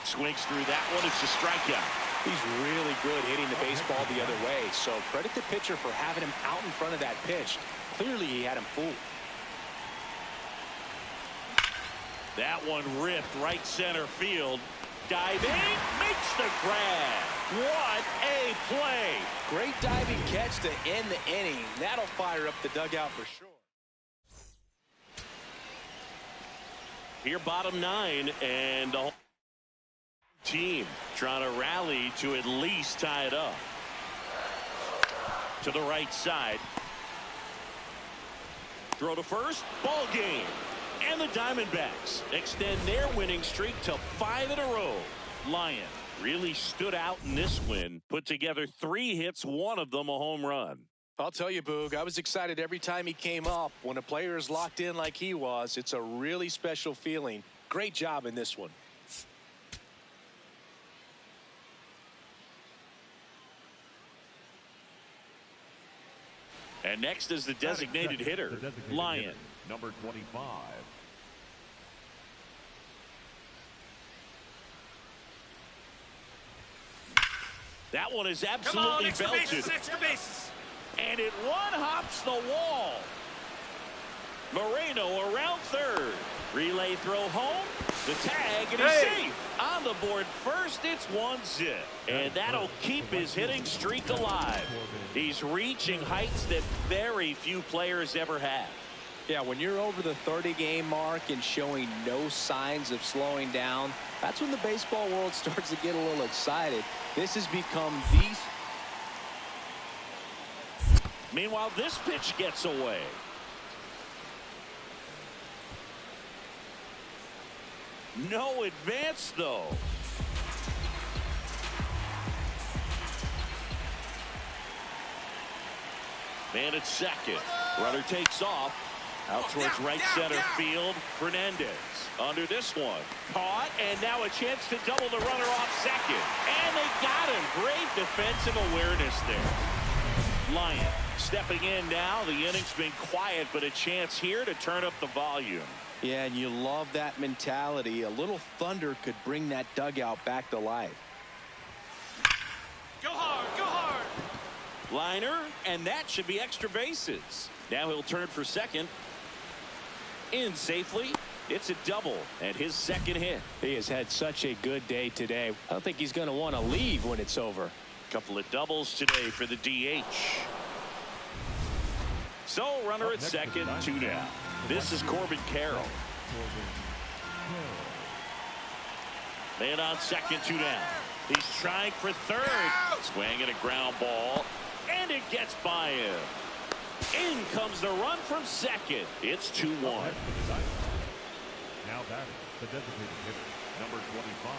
Swings through that one. It's a strikeout. He's really good hitting the baseball the other way. So credit the pitcher for having him out in front of that pitch. Clearly he had him fooled. That one ripped right center field. Diving, makes the grab. What a play. Great diving catch to end the inning. That'll fire up the dugout for sure. Here, bottom 9, and the whole team trying to rally to at least tie it up. To the right side. Throw to first. Ball game. And the Diamondbacks extend their winning streak to 5 in a row. Lyon really stood out in this win. Put together 3 hits, one of them a home run. I'll tell you, Boog, I was excited every time he came up. When a player is locked in like he was, it's a really special feeling. Great job in this one. And next is the designated hitter, Lyon. Number 25. That one is Come on, absolutely extra belted. bases, extra bases. And it one-hops the wall. Moreno around third. Relay throw home. The tag, and he's safe. On the board first, it's 1-0. And that'll keep his hitting streak alive. He's reaching heights that very few players ever have. Yeah, when you're over the 30-game mark and showing no signs of slowing down, that's when the baseball world starts to get a little excited. This has become the... Meanwhile, this pitch gets away. No advance, though. Man at second. Runner takes off. Out towards right center field. Fernandez under this one. Caught, and now a chance to double the runner off second. And they got him. Great defensive awareness there. Lyon stepping in now. The inning's been quiet, but a chance here to turn up the volume. Yeah, and you love that mentality. A little thunder could bring that dugout back to life. Go hard, go hard. Liner, and that should be extra bases. Now he'll turn for second. In safely. It's a double and his second hit. He has had such a good day today. I don't think he's going to want to leave when it's over. Couple of doubles today for the DH. So runner at second, 2 down. This is Corbin Carroll. Man on second, 2 down. He's trying for third. Swinging a ground ball, and it gets by him. In comes the run from second. It's 2-1. Now batting, the designated hitter, number 25.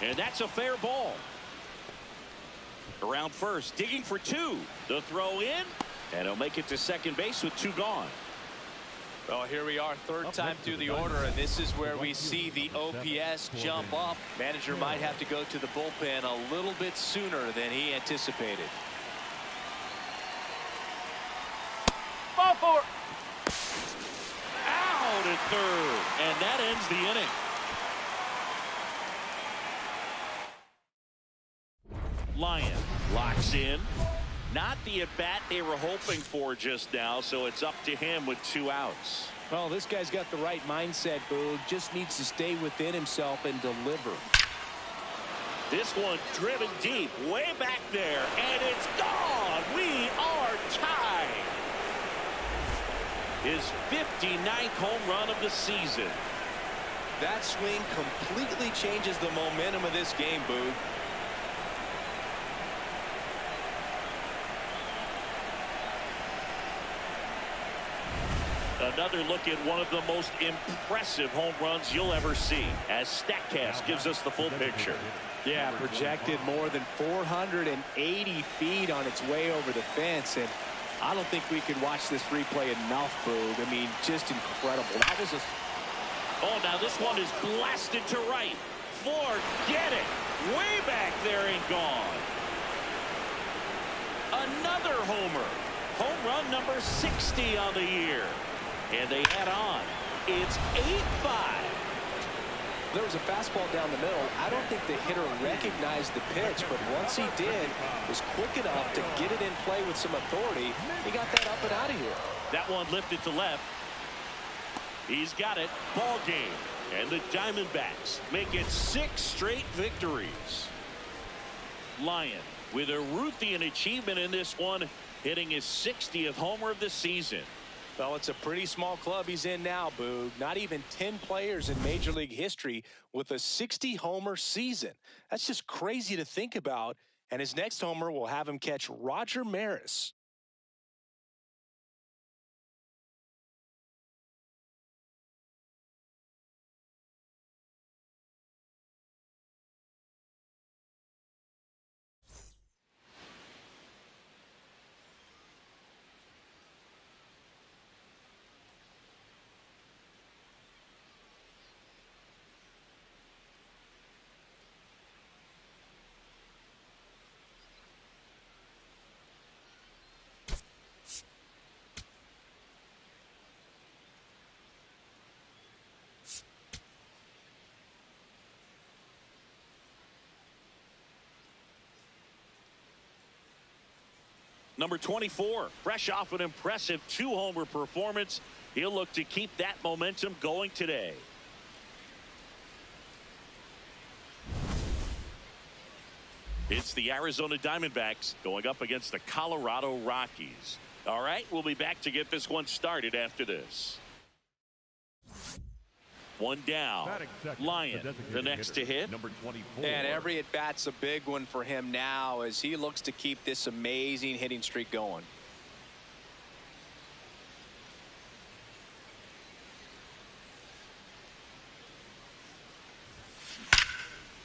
And that's a fair ball. Around first, digging for two. The throw in, and he'll make it to second base with two gone. Well, here we are, third time through the order, and this is where we see the OPS jump up. Manager might have to go to the bullpen a little bit sooner than he anticipated. Ball four. Out at third, and that ends the inning. Lyon locks in. Not the at-bat they were hoping for just now, so it's up to him with two outs. Well, this guy's got the right mindset, Boog. Just needs to stay within himself and deliver. This one driven deep, way back there, and it's gone. We are tied. His 59th home run of the season. That swing completely changes the momentum of this game, Boog. Another look at one of the most impressive home runs you'll ever see, as StatCast gives us the full picture. Yeah, projected more than 480 feet on its way over the fence, and I don't think we could watch this replay enough, Boog. I mean, just incredible. That was a... Oh, now this one is blasted to right. Forget it. Way back there and gone. Another homer. Home run number 60 on the year. And they head on. It's 8-5. There was a fastball down the middle. I don't think the hitter recognized the pitch, but once he did, was quick enough to get it in play with some authority. He got that up and out of here. That one lifted to left. He's got it. Ball game. And the Diamondbacks make it 6 straight victories. Lyon with a Ruthian achievement in this one, hitting his 60th homer of the season. Well, it's a pretty small club he's in now, Boog. Not even 10 players in Major League history with a 60-homer season. That's just crazy to think about. And his next homer will have him catch Roger Maris. Number 24, fresh off an impressive 2-homer performance. He'll look to keep that momentum going today. It's the Arizona Diamondbacks going up against the Colorado Rockies. All right, we'll be back to get this one started after this. One down. Lyon, the next to hit. Number 24. And every at-bat's a big one for him now as he looks to keep this amazing hitting streak going.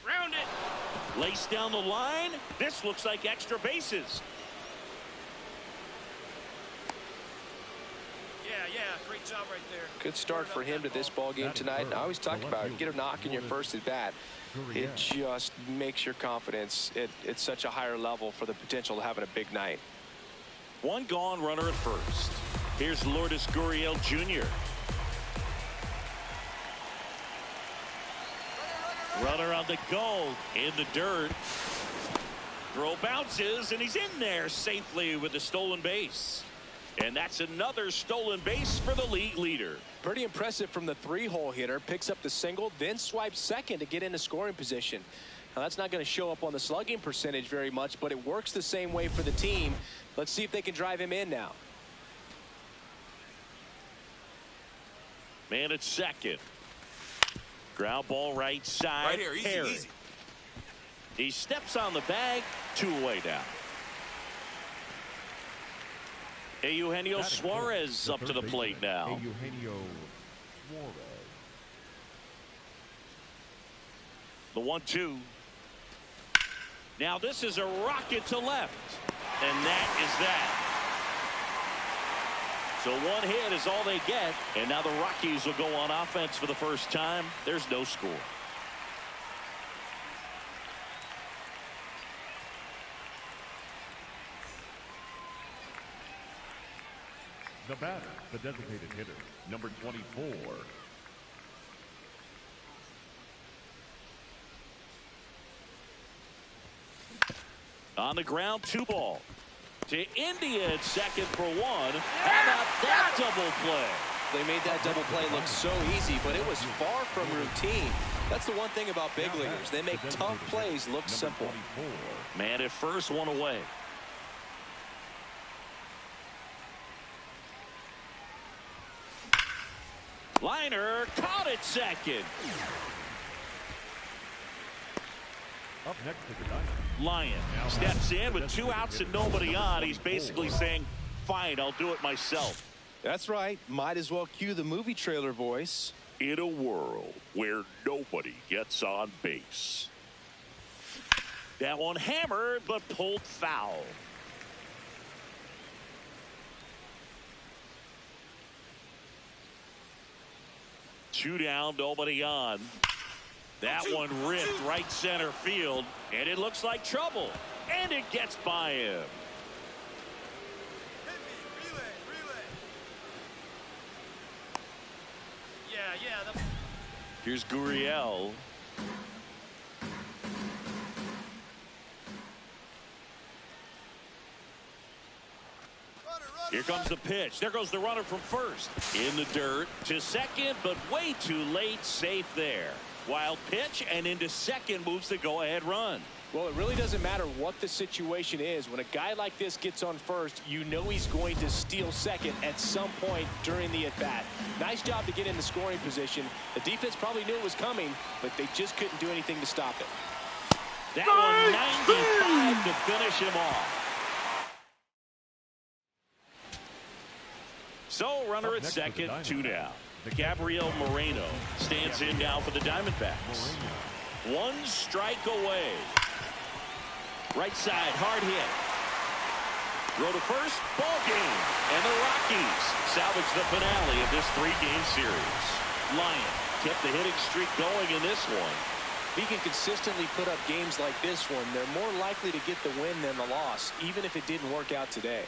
Round it. Lace down the line. This looks like extra bases. Yeah, great job right there. Good start for him to this ball game tonight. I always talk about it. Get a knock in your first at bat. It just makes your confidence at such a higher level for the potential of having a big night. One gone runner at first. Here's Lourdes Gurriel Jr. Runner on the go in the dirt. Throw bounces and he's in there safely with a stolen base. And that's another stolen base for the league leader. Pretty impressive from the 3-hole hitter. Picks up the single, then swipes second to get into scoring position. Now, that's not going to show up on the slugging percentage very much, but it works the same way for the team. Let's see if they can drive him in now. Man at second. Ground ball right side. Right here, easy. He steps on the bag, 2 away now. Eugenio Suarez up to the plate now. Eugenio Suarez. The 1-2. Now this is a rocket to left. And that is that. So one hit is all they get. And now the Rockies will go on offense for the first time. There's no score. The batter, the designated hitter, number 24. On the ground, 2 ball. To India at second for 1. How about that double play? They made that double play look so easy, but it was far from routine. That's the one thing about big leaguers. They make tough plays look simple. Man at first, 1 away. Liner caught it second. Up next to the Dynamo. Lyon steps in with 2 outs and nobody on. He's basically saying, fine, I'll do it myself. That's right. Might as well cue the movie trailer voice. In a world where nobody gets on base. That one hammered but pulled foul. Two down, nobody on. That one ripped right center field, and it looks like trouble. And it gets by him. Here's Gurriel. Here comes the pitch. There goes the runner from first. In the dirt to second, but way too late. Safe there. Wild pitch, and into second moves the go-ahead run. Well, it really doesn't matter what the situation is. When a guy like this gets on first, you know he's going to steal second at some point during the at-bat. Nice job to get in the scoring position. The defense probably knew it was coming, but they just couldn't do anything to stop it. That one 95 to finish him off. So runner at second, 2 down. Gabriel Moreno stands in now for the Diamondbacks. 1 strike away. Right side, hard hit. Throw to first, ball game. And the Rockies salvage the finale of this 3-game series. Lyon kept the hitting streak going in this one. If he can consistently put up games like this one, they're more likely to get the win than the loss, even if it didn't work out today.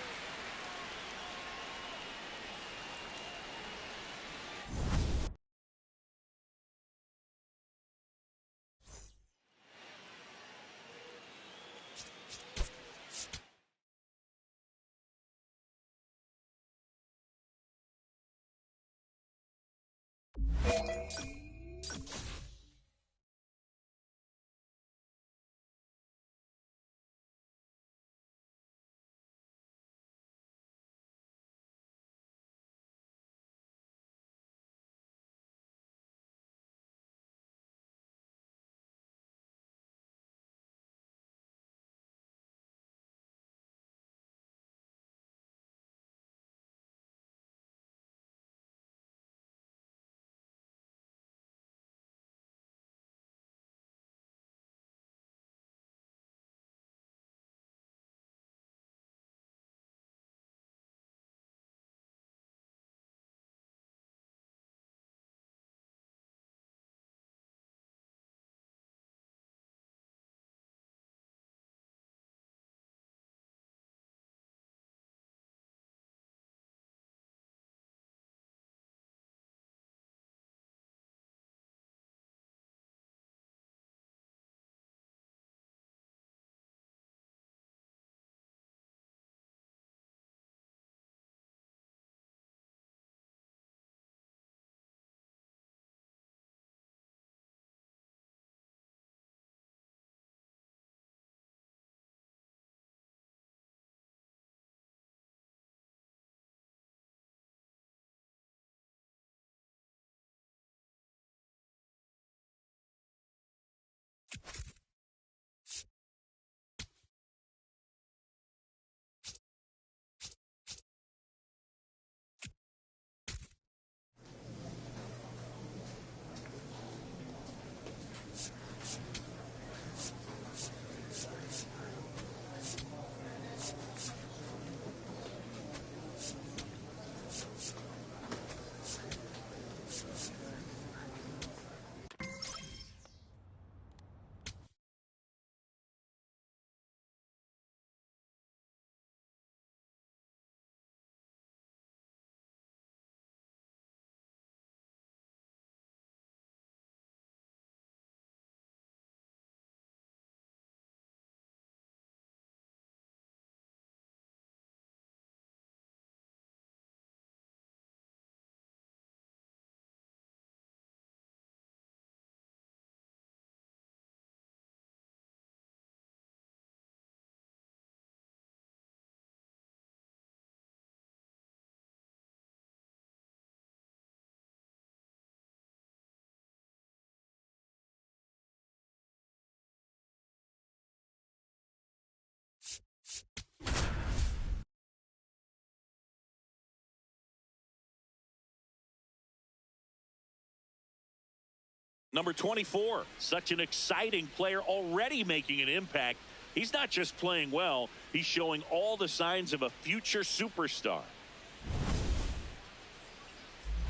Number 24, such an exciting player already making an impact. He's not just playing well, he's showing all the signs of a future superstar.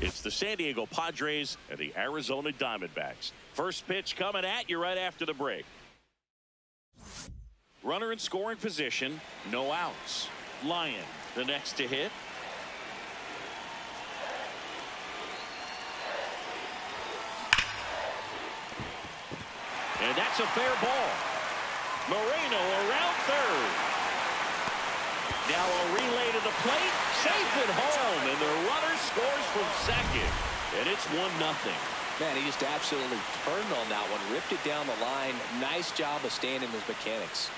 It's the San Diego Padres and the Arizona Diamondbacks. First pitch coming at you right after the break. Runner in scoring position, no outs. Lyon, the next to hit. And that's a fair ball. Moreno around third. Now a relay to the plate, safe at home, and the runner scores from second, and it's 1-0. Man, he just absolutely turned on that one, ripped it down the line. Nice job of staying in his mechanics.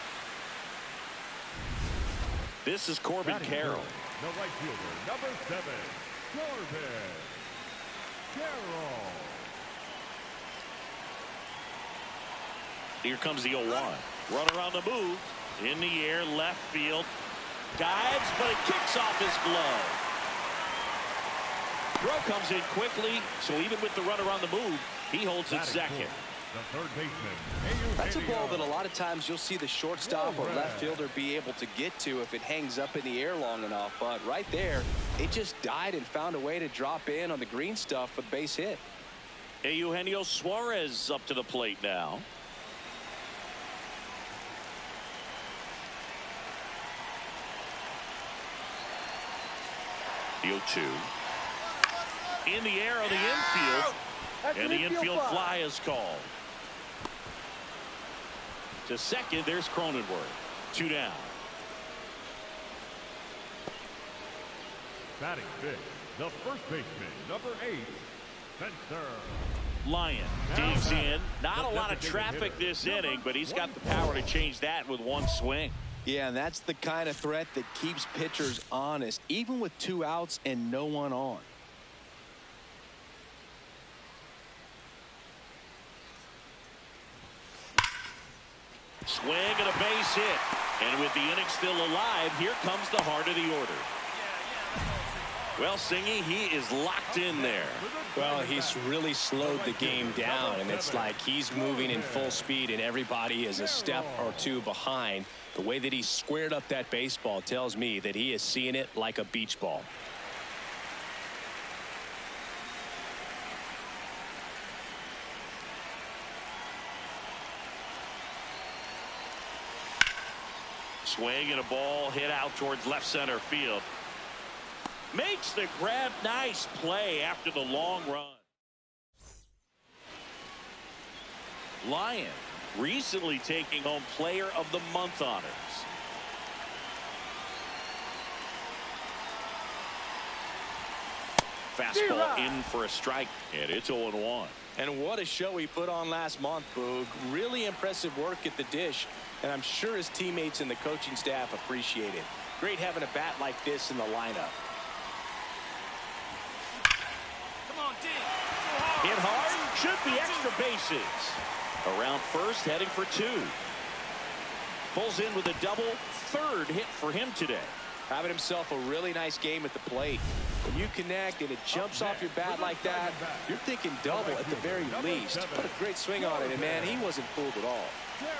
This is Corbin Carroll. The right fielder, number 7, Corbin Carroll. Here comes the 0-1. Runner on the move. In the air, left field. Dives, but it kicks off his glove. Throw comes in quickly, so even with the runner on the move, he holds it second. The third baseman. That's a ball that a lot of times you'll see the shortstop or left fielder be able to get to if it hangs up in the air long enough. But right there, it just died and found a way to drop in on the green stuff for the base hit. Eugenio Suarez up to the plate now. The 0-2. In the air on the infield. And the infield fly is called. To second, there's Cronenworth. 2 down. Batting fifth, the first baseman, number 8, Spencer Lyon digs in. Not a lot of traffic this inning, but he's got the power to change that with one swing. Yeah, and that's the kind of threat that keeps pitchers honest, even with 2 outs and no one on. Swing and a base hit. And with the inning still alive, here comes the heart of the order. Well, Singy, he is locked in there. Well, he's really slowed the game down, and it's like he's moving in full speed, and everybody is a step or 2 behind. The way that he squared up that baseball tells me that he is seeing it like a beach ball. Swing and a ball hit out towards left center field. Makes the grab. Nice play after the long run. Lyon recently taking home Player of the Month honors. Fastball in for a strike, and it's 0-1. And what a show he put on last month, Boog. Really impressive work at the dish, and I'm sure his teammates and the coaching staff appreciate it. Great having a bat like this in the lineup. Come on, D. Hit hard, should be extra bases. Around first, heading for 2. Pulls in with a double, 3rd hit for him today. Having himself a really nice game at the plate. When you connect and it jumps off your bat like that, you're thinking double at the very least. Put a great swing on it, and man, he wasn't fooled at all.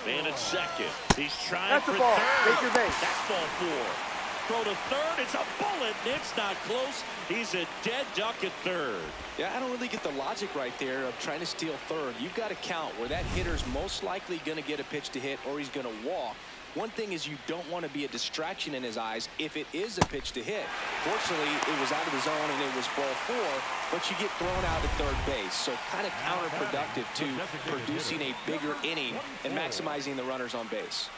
Man at second. He's trying That's for the ball. third. Take your base. That's ball 4. Throw to third. It's a bullet. It's not close. He's a dead duck at third. Yeah, I don't really get the logic right there of trying to steal third. You've got to count where that hitter's most likely going to get a pitch to hit or he's going to walk. One thing is you don't want to be a distraction in his eyes if it is a pitch to hit. Fortunately, it was out of the zone and it was ball 4, but you get thrown out at third base. So kind of counterproductive to producing a bigger inning and maximizing the runners on base.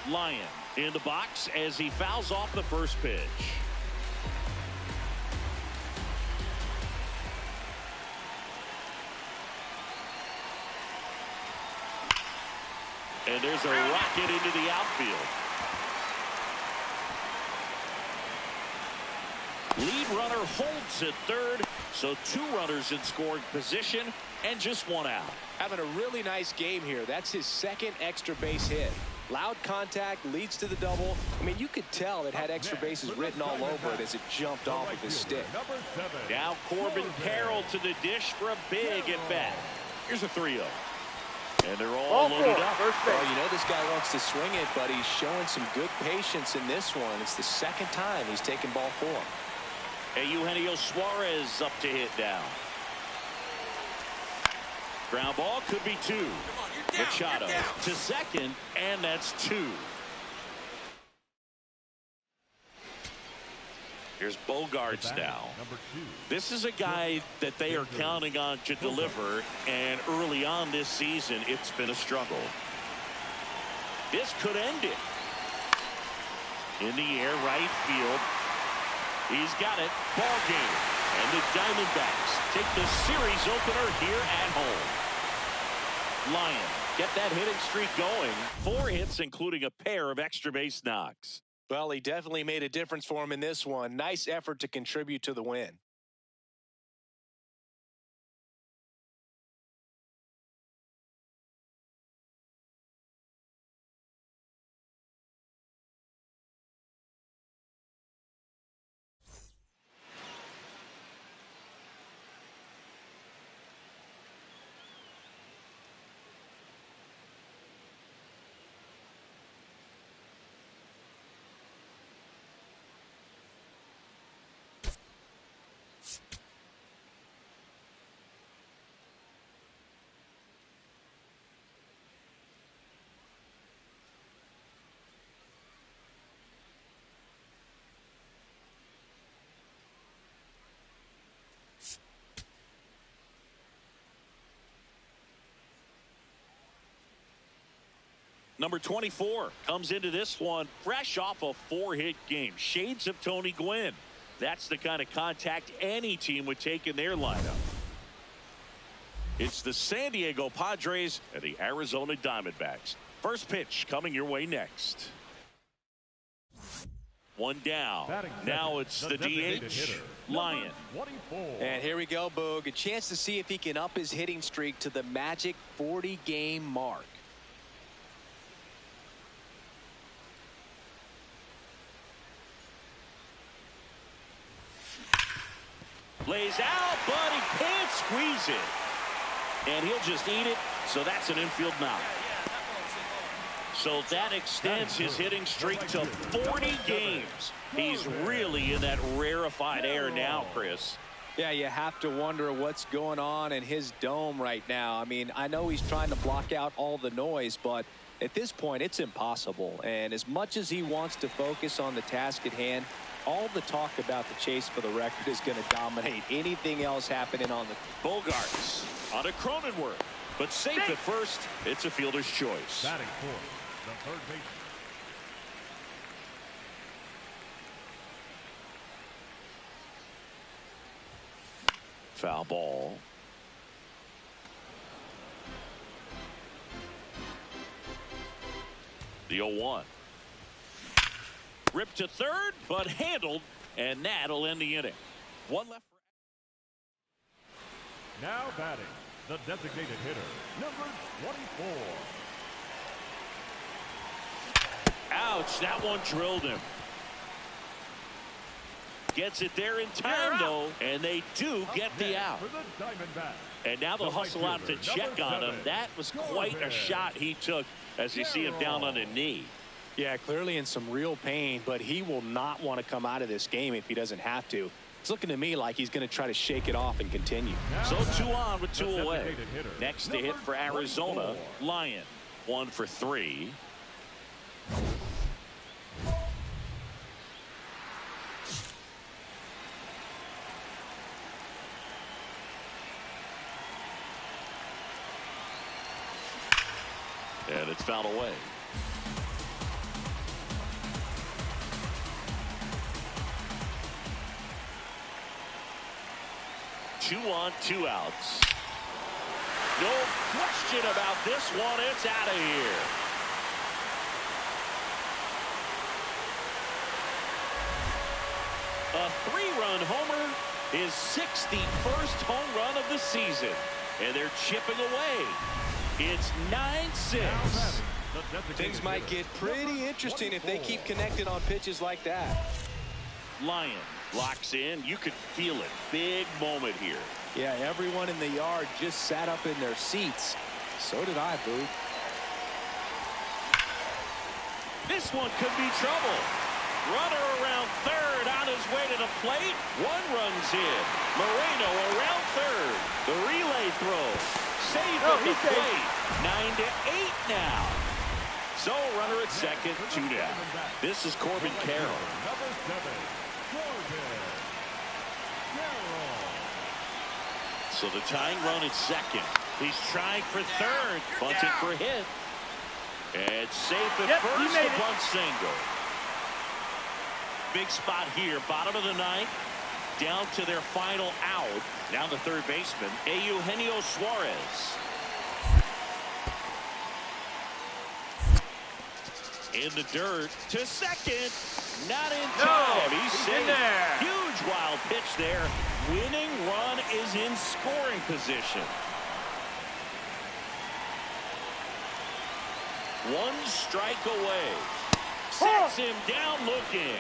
Lyon in the box as he fouls off the first pitch. And there's a rocket into the outfield. Lead runner holds at third, so 2 runners in scoring position and just 1 out. Having a really nice game here. That's his 2nd extra base hit. Loud contact leads to the double. I mean, you could tell it had extra bases written all over it as it jumped off of his stick. Now Corbin Carroll to the dish for a big at bat. Here's a 3-0. And they're all loaded up. Well, you know this guy wants to swing it, but he's showing some good patience in this one. It's the 2nd time he's taken ball 4. And Eugenio Suarez up to hit down. Ground ball could be 2. Machado to second, and that's 2. Here's Bogarts now. This is a guy that they are counting on to deliver, and early on this season, it's been a struggle. This could end it. In the air, right field. He's got it. Ball game. And the Diamondbacks take the series opener here at home. Lyon get that hitting streak going. 4 hits, including a pair of extra base knocks. Well, he definitely made a difference for him in this one. Nice effort to contribute to the win. Number 24 comes into this one fresh off a 4-hit game. Shades of Tony Gwynn. That's the kind of contact any team would take in their lineup. It's the San Diego Padres and the Arizona Diamondbacks. First pitch coming your way next. 1 down. Now it's the DH, Lyon. And here we go, Boog. A chance to see if he can up his hitting streak to the magic 40-game mark. Lays out, but he can't squeeze it. And he'll just eat it, so that's an infield knock. So that extends his hitting streak to 40 games. He's really in that rarefied air now, Chris. Yeah, you have to wonder what's going on in his dome right now. I mean, I know he's trying to block out all the noise, but at this point, it's impossible. And as much as he wants to focus on the task at hand, all the talk about the chase for the record is going to dominate anything else happening on the... Bogarts on a Cronenworth, but safe at first. It's a fielder's choice. Batting fourth, the third baseman. Foul ball. The 0-1. Ripped to third, but handled, and that'll end the inning. 1 left. Now batting, the designated hitter, number 24. Ouch, that one drilled him. Gets it there in time, though, and they do get the out. And now they'll hustle out to check on him. That was quite a shot he took as you see him down on a knee. Yeah, clearly in some real pain, but he will not want to come out of this game if he doesn't have to. It's looking to me like he's going to try to shake it off and continue. So 2 on with 2 away. Next to hit for Arizona, Lyon. 1 for 3. And it's fouled away. 2 on, 2 outs. No question about this one. It's out of here. A 3-run homer, his 61st home run of the season. And they're chipping away. It's 9-6. Things might get pretty interesting if they keep connected on pitches like that. Lyon locks in. You could feel it. Big moment here. Yeah, everyone in the yard just sat up in their seats. So did I, Boo. This one could be trouble. Runner around third on his way to the plate. 1 run's in. Moreno around third. The relay throw. Save at the plate. 9-8 now. So runner at second, 2 down. This is Corbin Carroll. Number 7, Corbin Carroll. So the tying run at second. He's trying for third. Bunted for a hit. And safe at first. The bunt single. Big spot here. Bottom of the 9th. Down to their final out. Now the third baseman, Eugenio Suarez. In the dirt to second. Not in time. He's safe. in there. Huge wild pitch there. Winning run is in scoring position. 1 strike away. Sets him down looking.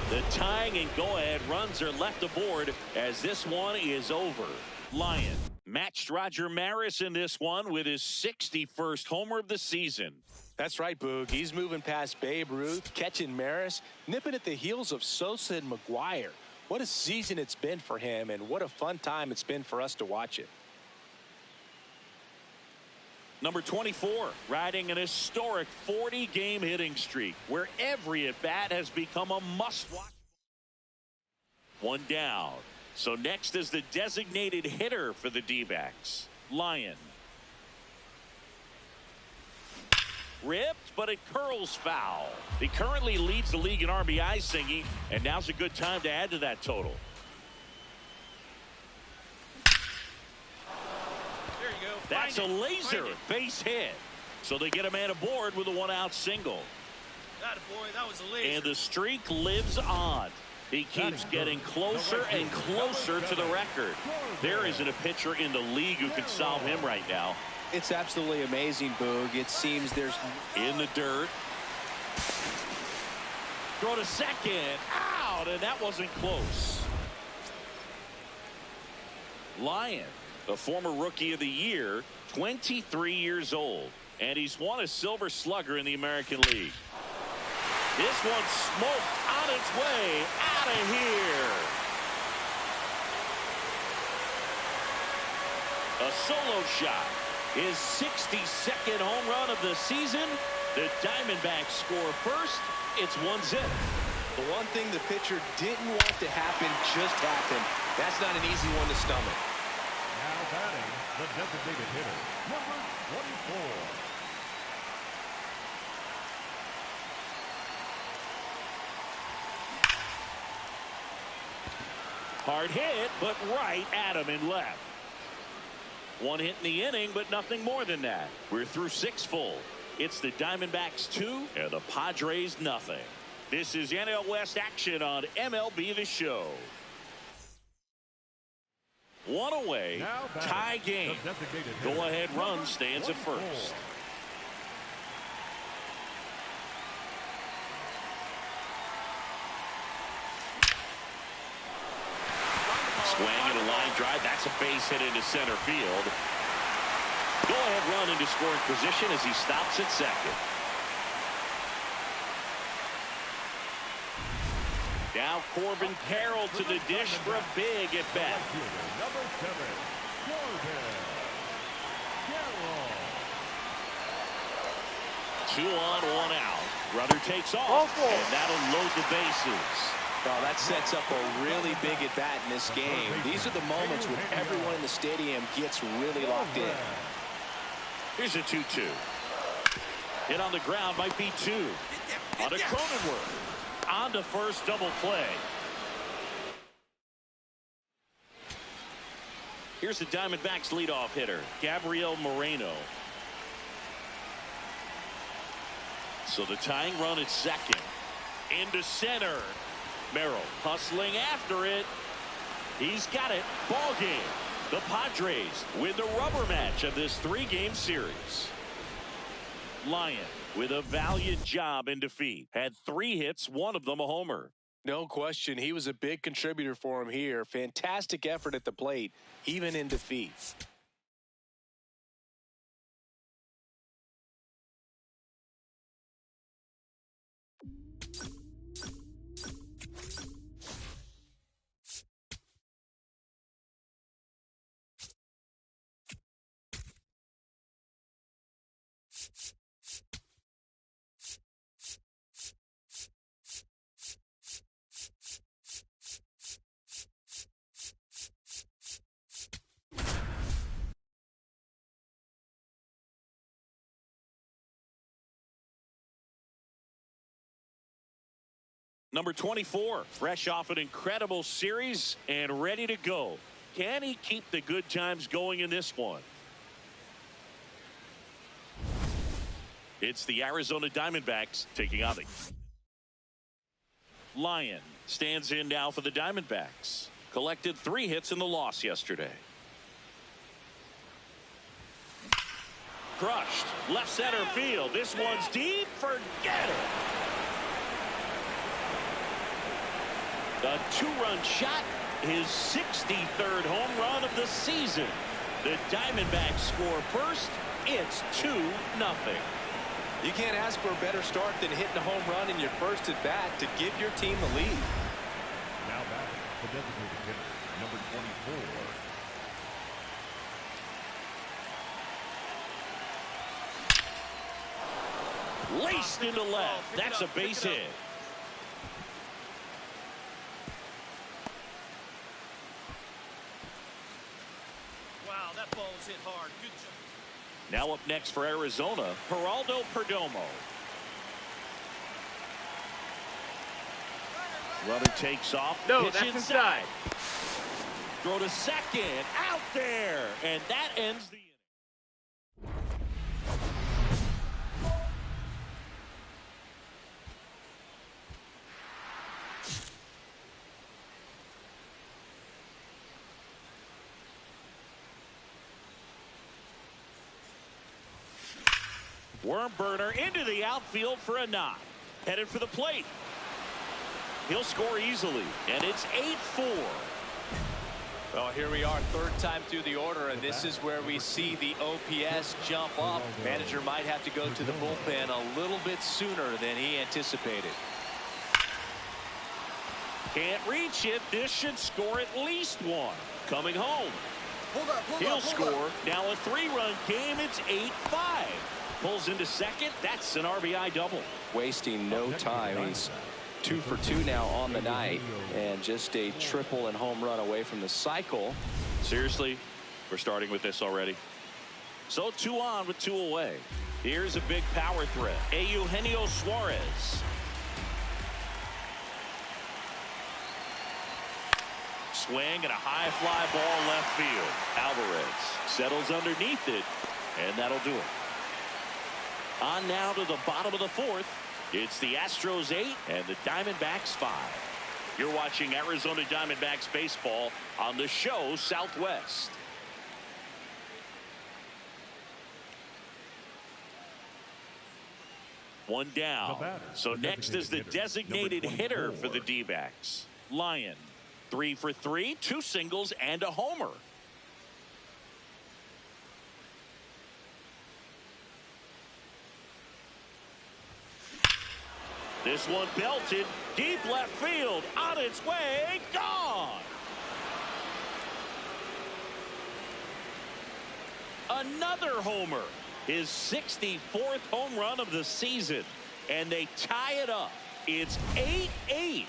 The tying and go-ahead runs are left aboard as this one is over. Lyon matched Roger Maris in this one with his 61st homer of the season. That's right, Boog. He's moving past Babe Ruth, catching Maris, nipping at the heels of Sosa and McGuire. What a season it's been for him, and what a fun time it's been for us to watch it. Number 24, riding an historic 40-game hitting streak where every at-bat has become a must-watch. 1 down. So next is the designated hitter for the D-backs, Lyon. Ripped, but it curls foul. He currently leads the league in RBI singing, and now's a good time to add to that total. That's a laser base hit. So they get a man aboard with a 1-out single. Attaboy, that was a laser. And the streak lives on. He keeps getting closer and closer to the record. There isn't a pitcher in the league who can solve him right now. It's absolutely amazing, Boog. It seems there's... In the dirt. Throw to second. Out, and that wasn't close. Lyon, a former Rookie of the Year, 23 years old, and he's won a Silver Slugger in the American League. This one smoked on its way out of here. A solo shot. His 62nd home run of the season. The Diamondbacks score first. It's 1-0. The one thing the pitcher didn't want to happen just happened. That's not an easy one to stomach. Now batting, the designated hitter, number 24. Hard hit, but right at him in left. 1 hit in the inning, but nothing more than that. We're through 6 full. It's the Diamondbacks 2 and the Padres nothing. This is NL West action on MLB The Show. 1 away, tie game. Go-ahead run stands at first. Swing and a line drive. That's a base hit into center field. Go-ahead run into scoring position as he stops at second. Now Corbin Carroll to the dish for a big at bat. Number 7, Corbin Carroll. 2 on, 1 out. Runner takes off, and that'll load the bases. Well, that sets up a really big at bat in this game. These are the moments when everyone in the stadium gets really locked in. Here's a 2-2. Hit on the ground might be 2. On a Cronenworth. On to first, double play. Here's the Diamondbacks leadoff hitter, Gabriel Moreno. So the tying run at second. Into center. Merrill hustling after it. He's got it. Ball game. The Padres win the rubber match of this 3-game series. Lyon with a valiant job in defeat. Had 3 hits, one of them a homer. No question, he was a big contributor for him here. Fantastic effort at the plate, even in defeat. Number 24, fresh off an incredible series and ready to go. Can he keep the good times going in this one? It's the Arizona Diamondbacks taking on the Lyon. Stands in now for the Diamondbacks. Collected 3 hits in the loss yesterday. Crushed. Left center field. This one's deep. Forget it. A 2-run shot. His 63rd home run of the season. The Diamondbacks score first. It's 2-0. You can't ask for a better start than hitting a home run in your first at bat to give your team the lead. Now back, the designated hitter, number 24. Laced into left. That's a base hit. Wow, that ball was hit hard. Good job. Now up next for Arizona, Geraldo Perdomo. Runner takes off. No, pitch that's inside. Throw to second. Out there. And that ends the inning. Worm burner into the outfield for a knock. Headed for the plate. He'll score easily, and it's 8-4. Well, here we are, 3rd time through the order, and this is where we see the OPS jump up. Manager might have to go to the bullpen a little bit sooner than he anticipated. Can't reach it. This should score at least 1. Coming home. He'll score. Now a 3-run game. It's 8-5. Pulls into second. That's an RBI double. Wasting no time. He's 2 for 2 now on the night, and just a triple and home run away from the cycle. Seriously, we're starting with this already. So 2 on with 2 away. Here's a big power threat. Eugenio Suarez. Swing and a high fly ball left field. Alvarez settles underneath it, and that'll do it. On now to the bottom of the 4th. It's the Astros 8 and the Diamondbacks 5. You're watching Arizona Diamondbacks baseball on the show Southwest. One down. So next is the designated hitter for the D-backs. Lyon. 3 for 3, 2 singles and a homer. This one belted deep left field, on its way, gone. Another homer, his 64th home run of the season, and they tie it up. It's 8-8.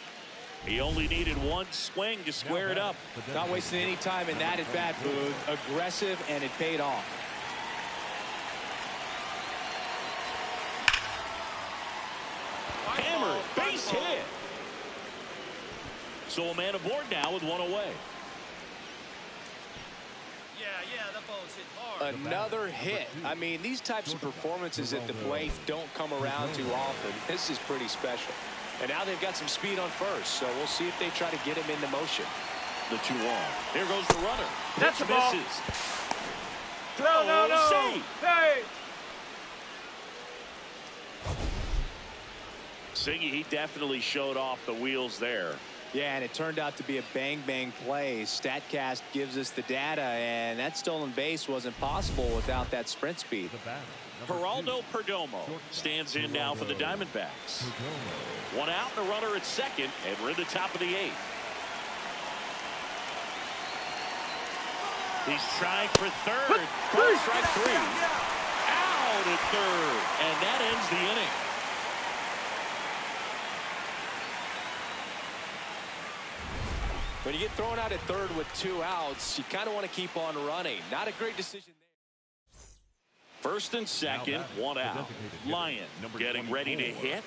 He only needed 1 swing to square it up. Not wasting any time in that at bat, Boog. Aggressive, and it paid off. Hammered, base hit. So a man aboard now with 1 away. that ball was hit hard. Another hit. I mean, these types of performances at the plate don't come around too often. This is pretty special. And now they've got some speed on first, so we'll see if they try to get him into motion. The 2-1. Here goes the runner. That's Pitch the ball. misses. No. Save. Hey. Siggy, he definitely showed off the wheels there. Yeah, and it turned out to be a bang-bang play. StatCast gives us the data, and that stolen base wasn't possible without that sprint speed. Geraldo Perdomo stands in now for the Diamondbacks. One out and a runner at second, and we're in the top of the 8th. He's trying for third. Ball strike 3. Out at third, and that ends the inning. When you get thrown out at third with 2 outs, you kind of want to keep on running. Not a great decision there. First and second, 1 out. Lyon getting ready to hit.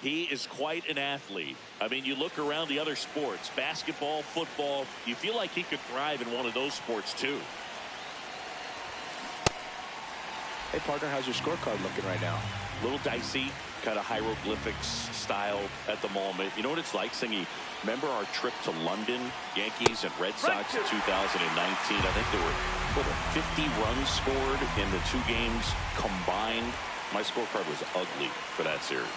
He is quite an athlete. I mean, you look around the other sports, basketball, football, you feel like he could thrive in one of those sports too. Hey, partner, how's your scorecard looking right now? A little dicey, kind of hieroglyphics style at the moment. You know what it's like, Singy? Remember our trip to London, Yankees and Red Sox in 2019? I think there were 50 runs scored in the 2 games combined. My scorecard was ugly for that series.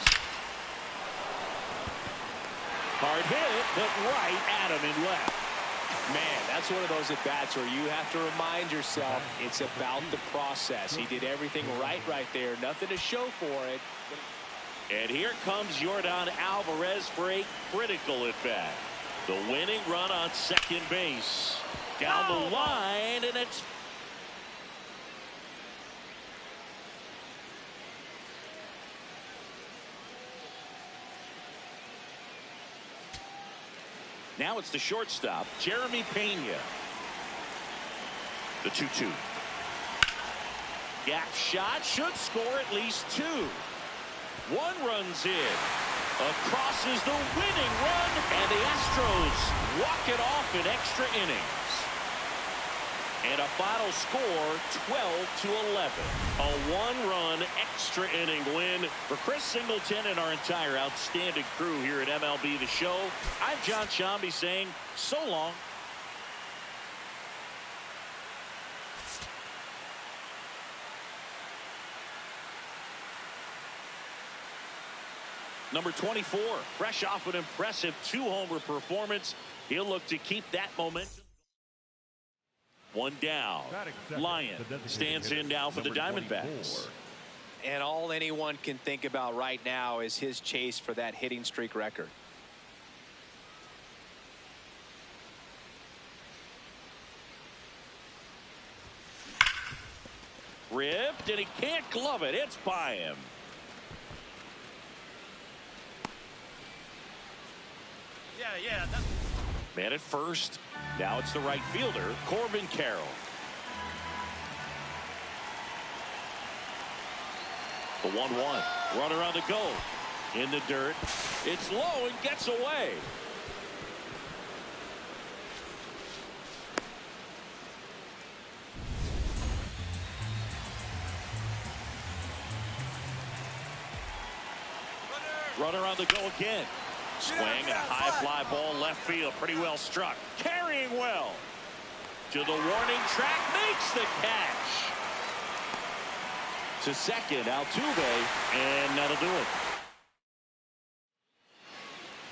Hard hit, but right at him in left. Man, that's one of those at-bats where you have to remind yourself it's about the process. He did everything right there. Nothing to show for it. And here comes Yordan Alvarez for a critical at-bat. The winning run on second base. Down the line, and it's... Now it's the shortstop, Jeremy Pena. The 2-2. Gap shot should score at least 2. 1 runs in. Across is the winning run, and the Astros walk it off in extra innings. And a final score, 12-11. A 1-run extra inning win for Chris Singleton and our entire outstanding crew here at MLB The Show. I'm John Shambi saying so long. Number 24, fresh off an impressive 2-homer performance. He'll look to keep that momentum. 1 down. Lyon stands in now for the Diamondbacks. And all anyone can think about right now is his chase for that hitting streak record. Ripped, and he can't glove it. It's by him. Yeah. Man at first. Now it's the right fielder, Corbin Carroll. The 1-1. Runner on the go. In the dirt. It's low and gets away. Runner on the go again. Swing and a high fly ball left field. Pretty well struck. Carrying well. To the warning track. Makes the catch. To second, Altuve. And that'll do it.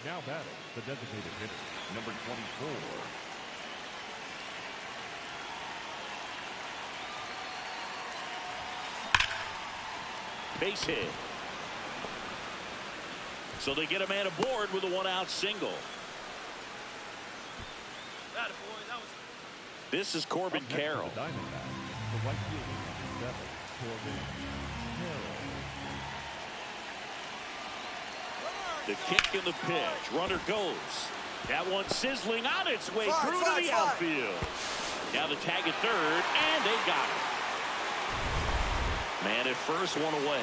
Now batting, the designated hitter, number 24. Base hit. So they get a man aboard with a 1-out single. This is Corbin Carroll. The right fielder, number 7, Corbin Carroll. The kick and the pitch. Runner goes. That one sizzling on its way through to the outfield. Now the tag at third, and they got it. Man at first, 1 away.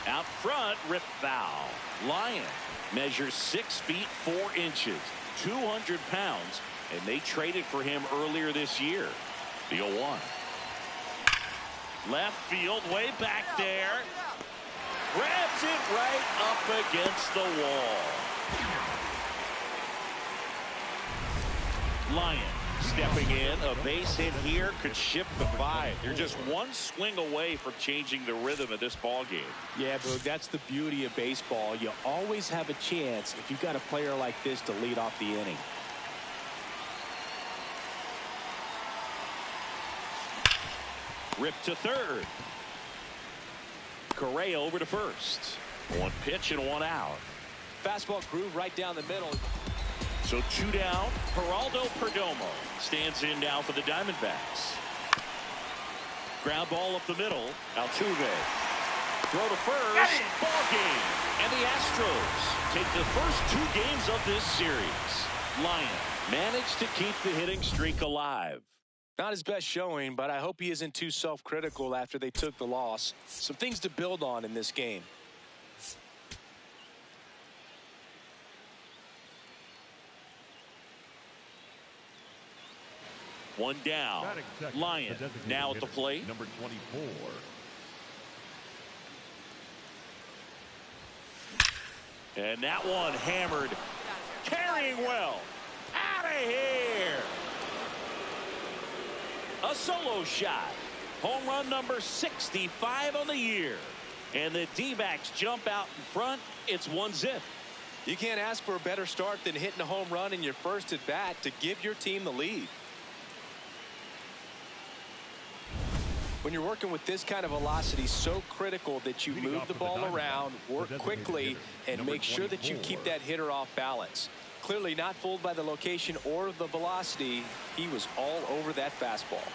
Out front, rip foul. Lyon measures 6 feet 4 inches, 200 pounds, and they traded for him earlier this year. The 0-1. Left field, way back there. Grabs it right up against the wall. Lyon stepping in. A base hit here could shift the 5. They're just one swing away from changing the rhythm of this ball game. Yeah, Boog, that's the beauty of baseball. You always have a chance if you've got a player like this to lead off the inning. Rip to third. Correa over to first. One pitch and one out. Fastball groove right down the middle. So 2 down. Geraldo Perdomo stands in now for the Diamondbacks. Ground ball up the middle. Altuve. Throw to first. Ball game. And the Astros take the first 2 games of this series. Lyon managed to keep the hitting streak alive. Not his best showing, but I hope he isn't too self-critical after they took the loss. Some things to build on in this game. One down. Lyon now at the plate. Number 24. And that one hammered. Carrying well. Out of here. A solo shot. Home run number 65 on the year. And the D-backs jump out in front. It's 1-0. You can't ask for a better start than hitting a home run in your first at bat to give your team the lead. When you're working with this kind of velocity, so critical that you move the ball around, work quickly, and make sure that you keep that hitter off balance. Clearly not fooled by the location or the velocity. He was all over that fastball.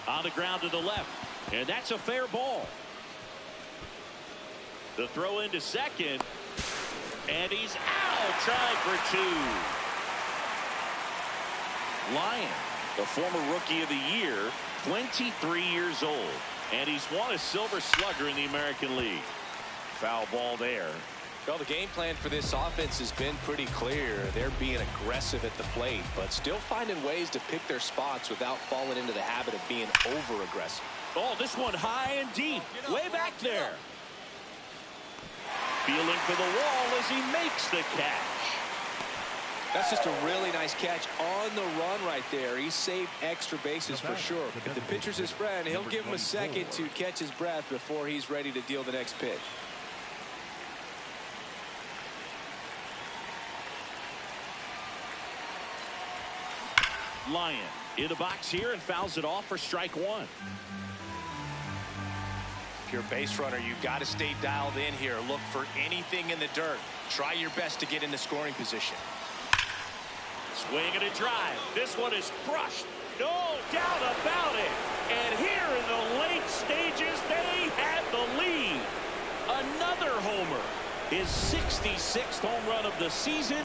On the ground to the left. And that's a fair ball. The throw into second. And he's out. Trying for 2. Lyon, the former rookie of the year, 23 years old. And he's won a Silver Slugger in the American League. Foul ball there. Well, the game plan for this offense has been pretty clear. They're being aggressive at the plate, but still finding ways to pick their spots without falling into the habit of being over-aggressive. Oh, this one high and deep. Way back there. Feeling for the wall as he makes the catch. That's just a really nice catch on the run right there. He saved extra bases for sure. If the pitcher's his friend, he'll give him a second to catch his breath before he's ready to deal the next pitch. Lyon in the box here and fouls it off for strike 1. If you're a base runner, you've got to stay dialed in here. Look for anything in the dirt. Try your best to get into scoring position. Swing and a drive. This one is crushed. No doubt about it. And here in the late stages, they have the lead. Another homer. His 66th home run of the season.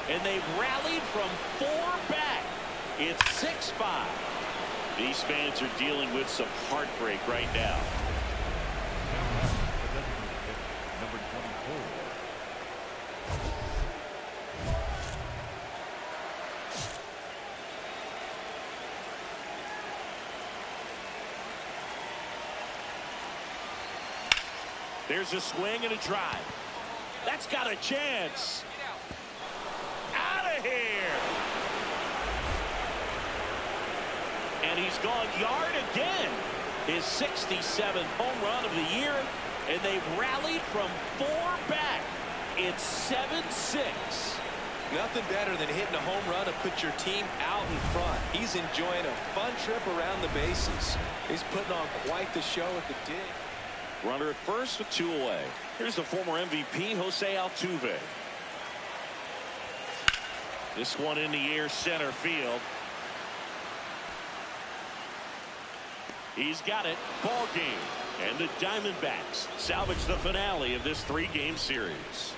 And they've rallied from 4 back. It's 6-5. These fans are dealing with some heartbreak right now. Number 24. There's a swing and a drive. That's got a chance. Out of here. And he's gone yard again. His 67th home run of the year. And they've rallied from 4 back. It's 7-6. Nothing better than hitting a home run to put your team out in front. He's enjoying a fun trip around the bases. He's putting on quite the show at the dig. Runner at first with 2 away. Here's the former MVP, Jose Altuve. This one in the air, center field. He's got it. Ball game. And the Diamondbacks salvage the finale of this 3-game series.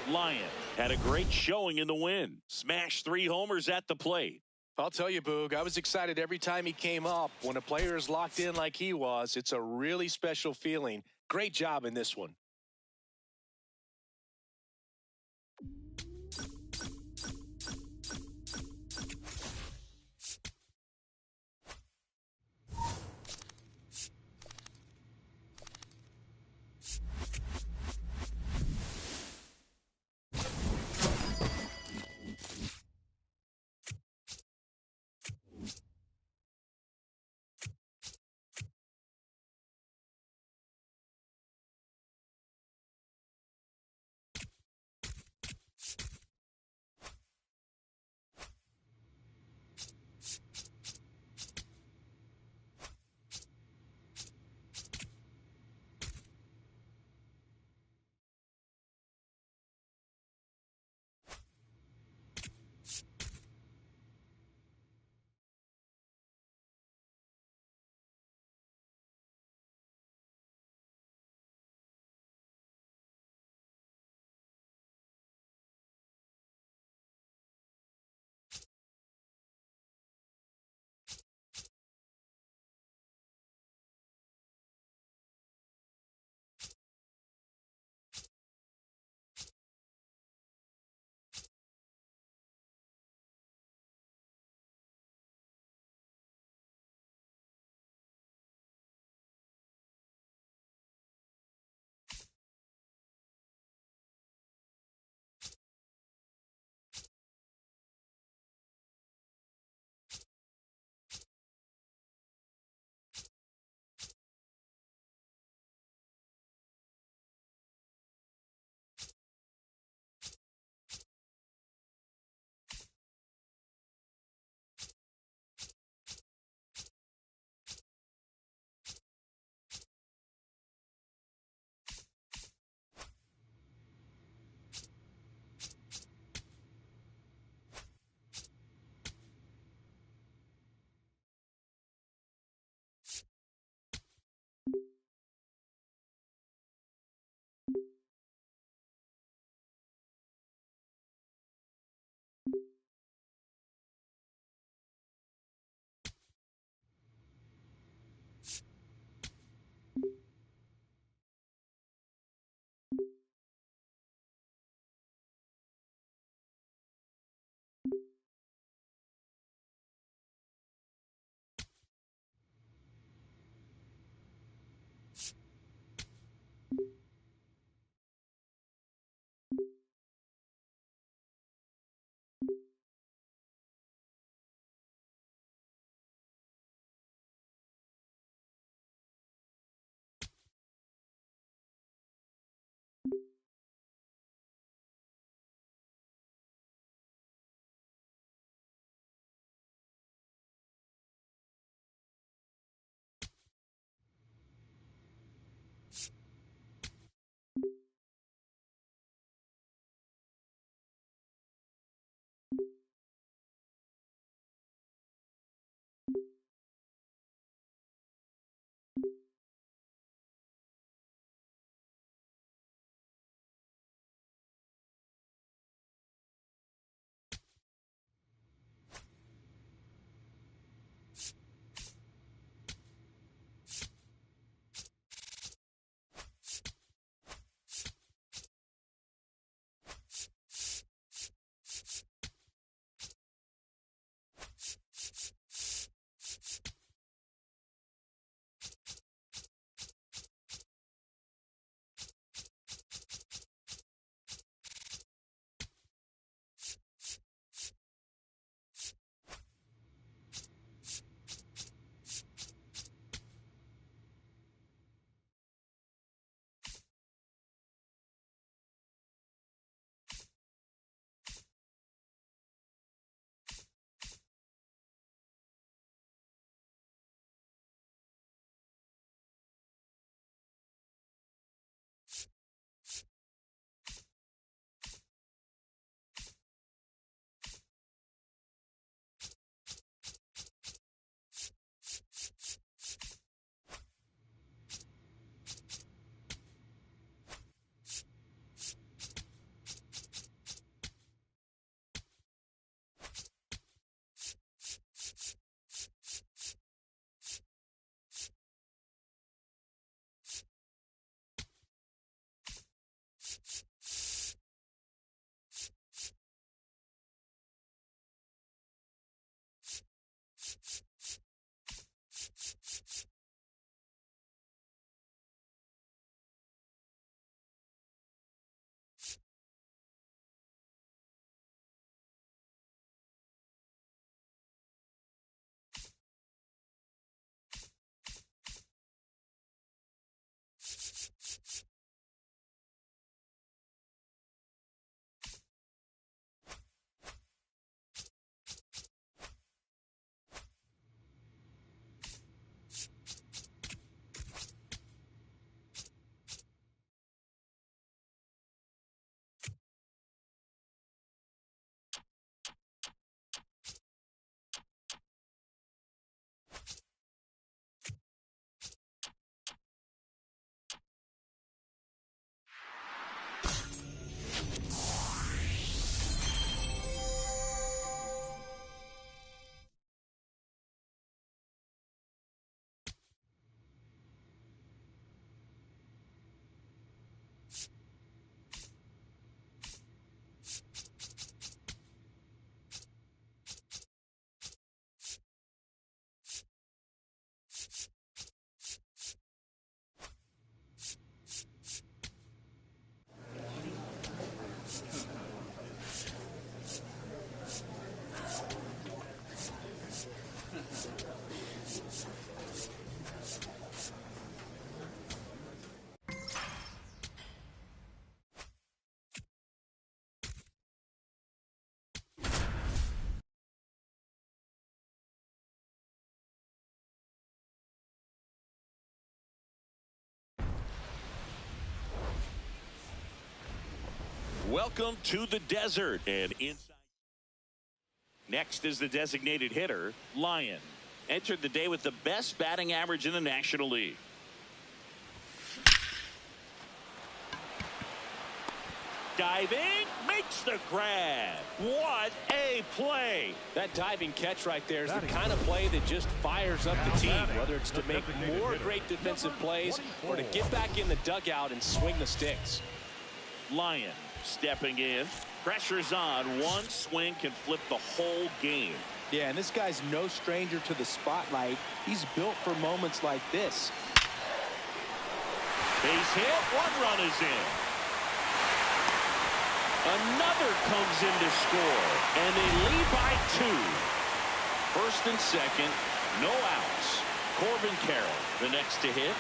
Lyon had a great showing in the win. Smashed 3 homers at the plate. I'll tell you, Boog, I was excited every time he came up. When a player is locked in like he was, it's a really special feeling. Great job in this one. Welcome to the desert. And inside. Next is the designated hitter, Lyon. Entered the day with the best batting average in the National League. Diving, makes the grab. What a play. That diving catch right there is the kind of play that just fires up the team, whether it's to make more great defensive plays or to get back in the dugout and swing the sticks. Lyon stepping in. Pressure's on. One swing can flip the whole game. Yeah, and this guy's no stranger to the spotlight. He's built for moments like this. Base hit. One run is in. Another comes in to score, and they lead by 2. First and second, no outs. Corbin Carroll, the next to hit.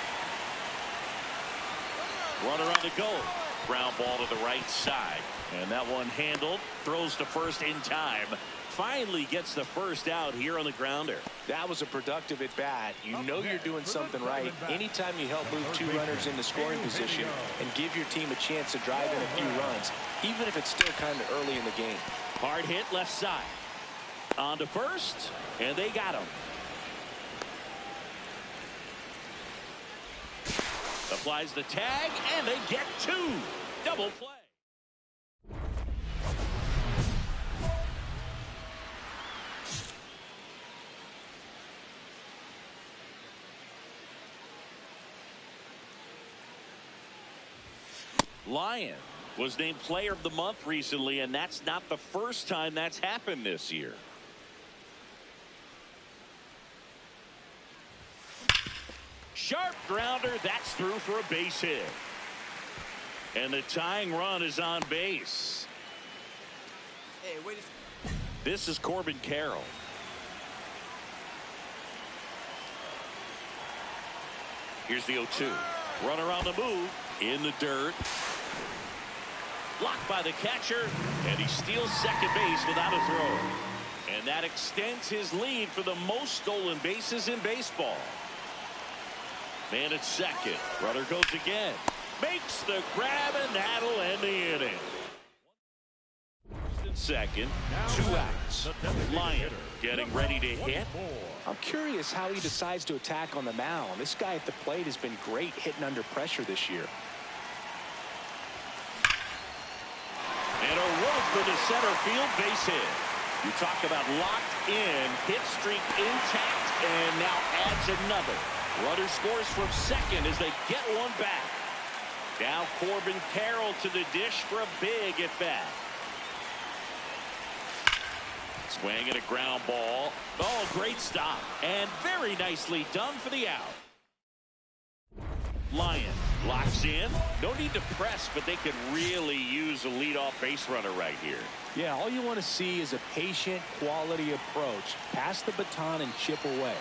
Runner on the goal. Ground ball to the right side, and that one handled. Throws to first in time. Finally gets the first out here on the grounder. That was a productive at bat. You know you're doing something right anytime you help move 2 runners into scoring position and give your team a chance to drive in a few runs, even if it's still kind of early in the game. Hard hit left side. On to first, and they got him. Applies the tag, and they get 2. Double play. Lyon was named Player of the Month recently, and that's not the first time that's happened this year. Sharp grounder, that's through for a base hit. And the tying run is on base. Hey, wait a second. This is Corbin Carroll. Here's the 0-2. Runner on the move, in the dirt. Blocked by the catcher, and he steals second base without a throw. And that extends his lead for the most stolen bases in baseball. Man at second. Runner goes again. Makes the grab, and that'll end the inning. First and second, 2 outs. Lyon getting ready to hit. I'm curious how he decides to attack on the mound. This guy at the plate has been great hitting under pressure this year. And a run for the center field base hit. You talk about locked in, hit streak intact, and now adds another. Runner scores from second as they get one back. Now Corbin Carroll to the dish for a big at bat. Swing and a ground ball. Oh, great stop. And very nicely done for the out. Lyon locks in. No need to press, but they could really use a leadoff base runner right here. Yeah, all you want to see is a patient, quality approach. Pass the baton and chip away.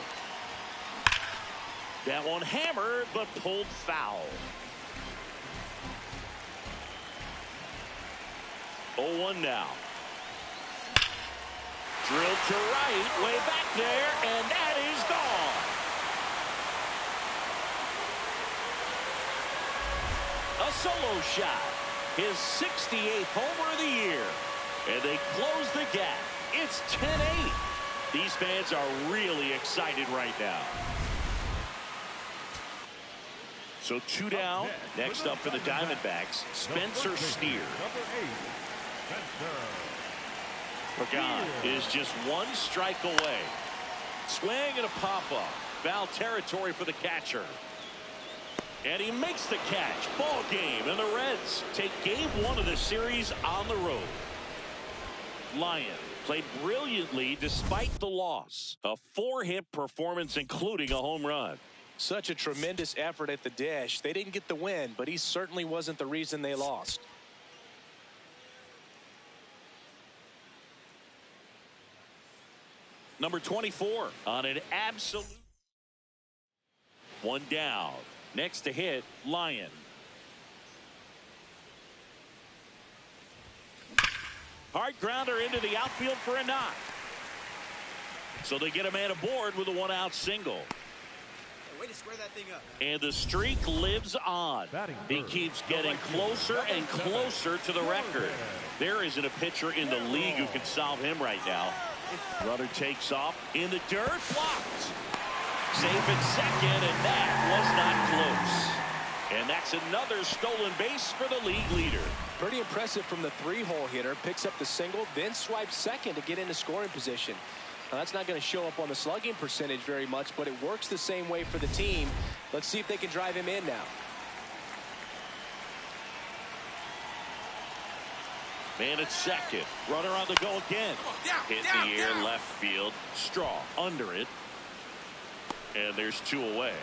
That one hammered, but pulled foul. 0-1 now. Drilled to right, way back there, and that is gone. A solo shot. His 68th homer of the year. And they close the gap. It's 10-8. These fans are really excited right now. So 2 down. Next up for the Diamondbacks, Spencer Steer. Pagan is just 1 strike away. Swing and a pop-up. Foul territory for the catcher. And he makes the catch. Ball game, and the Reds take game 1 of the series on the road. Lyon played brilliantly despite the loss. A 4-hit performance, including a home run. Such a tremendous effort at the dish. They didn't get the win, but he certainly wasn't the reason they lost. Number 24 on an absolute. 1 down. Next to hit, Lyon. Hard grounder into the outfield for a knock. So they get a man aboard with a 1-out single. Way to square that thing up. And the streak lives on. He keeps getting closer and closer to the record. There isn't a pitcher in the league who can solve him right now. Runner takes off in the dirt, blocked. Safe at second, and that was not close. And that's another stolen base for the league leader. Pretty impressive from the three-hole hitter. Picks up the single, then swipes second to get into scoring position. Now, that's not going to show up on the slugging percentage very much, but it works the same way for the team. Let's see if they can drive him in now. Man at second. Runner on the go again. Hit the air left field. Straw under it. And there's two away.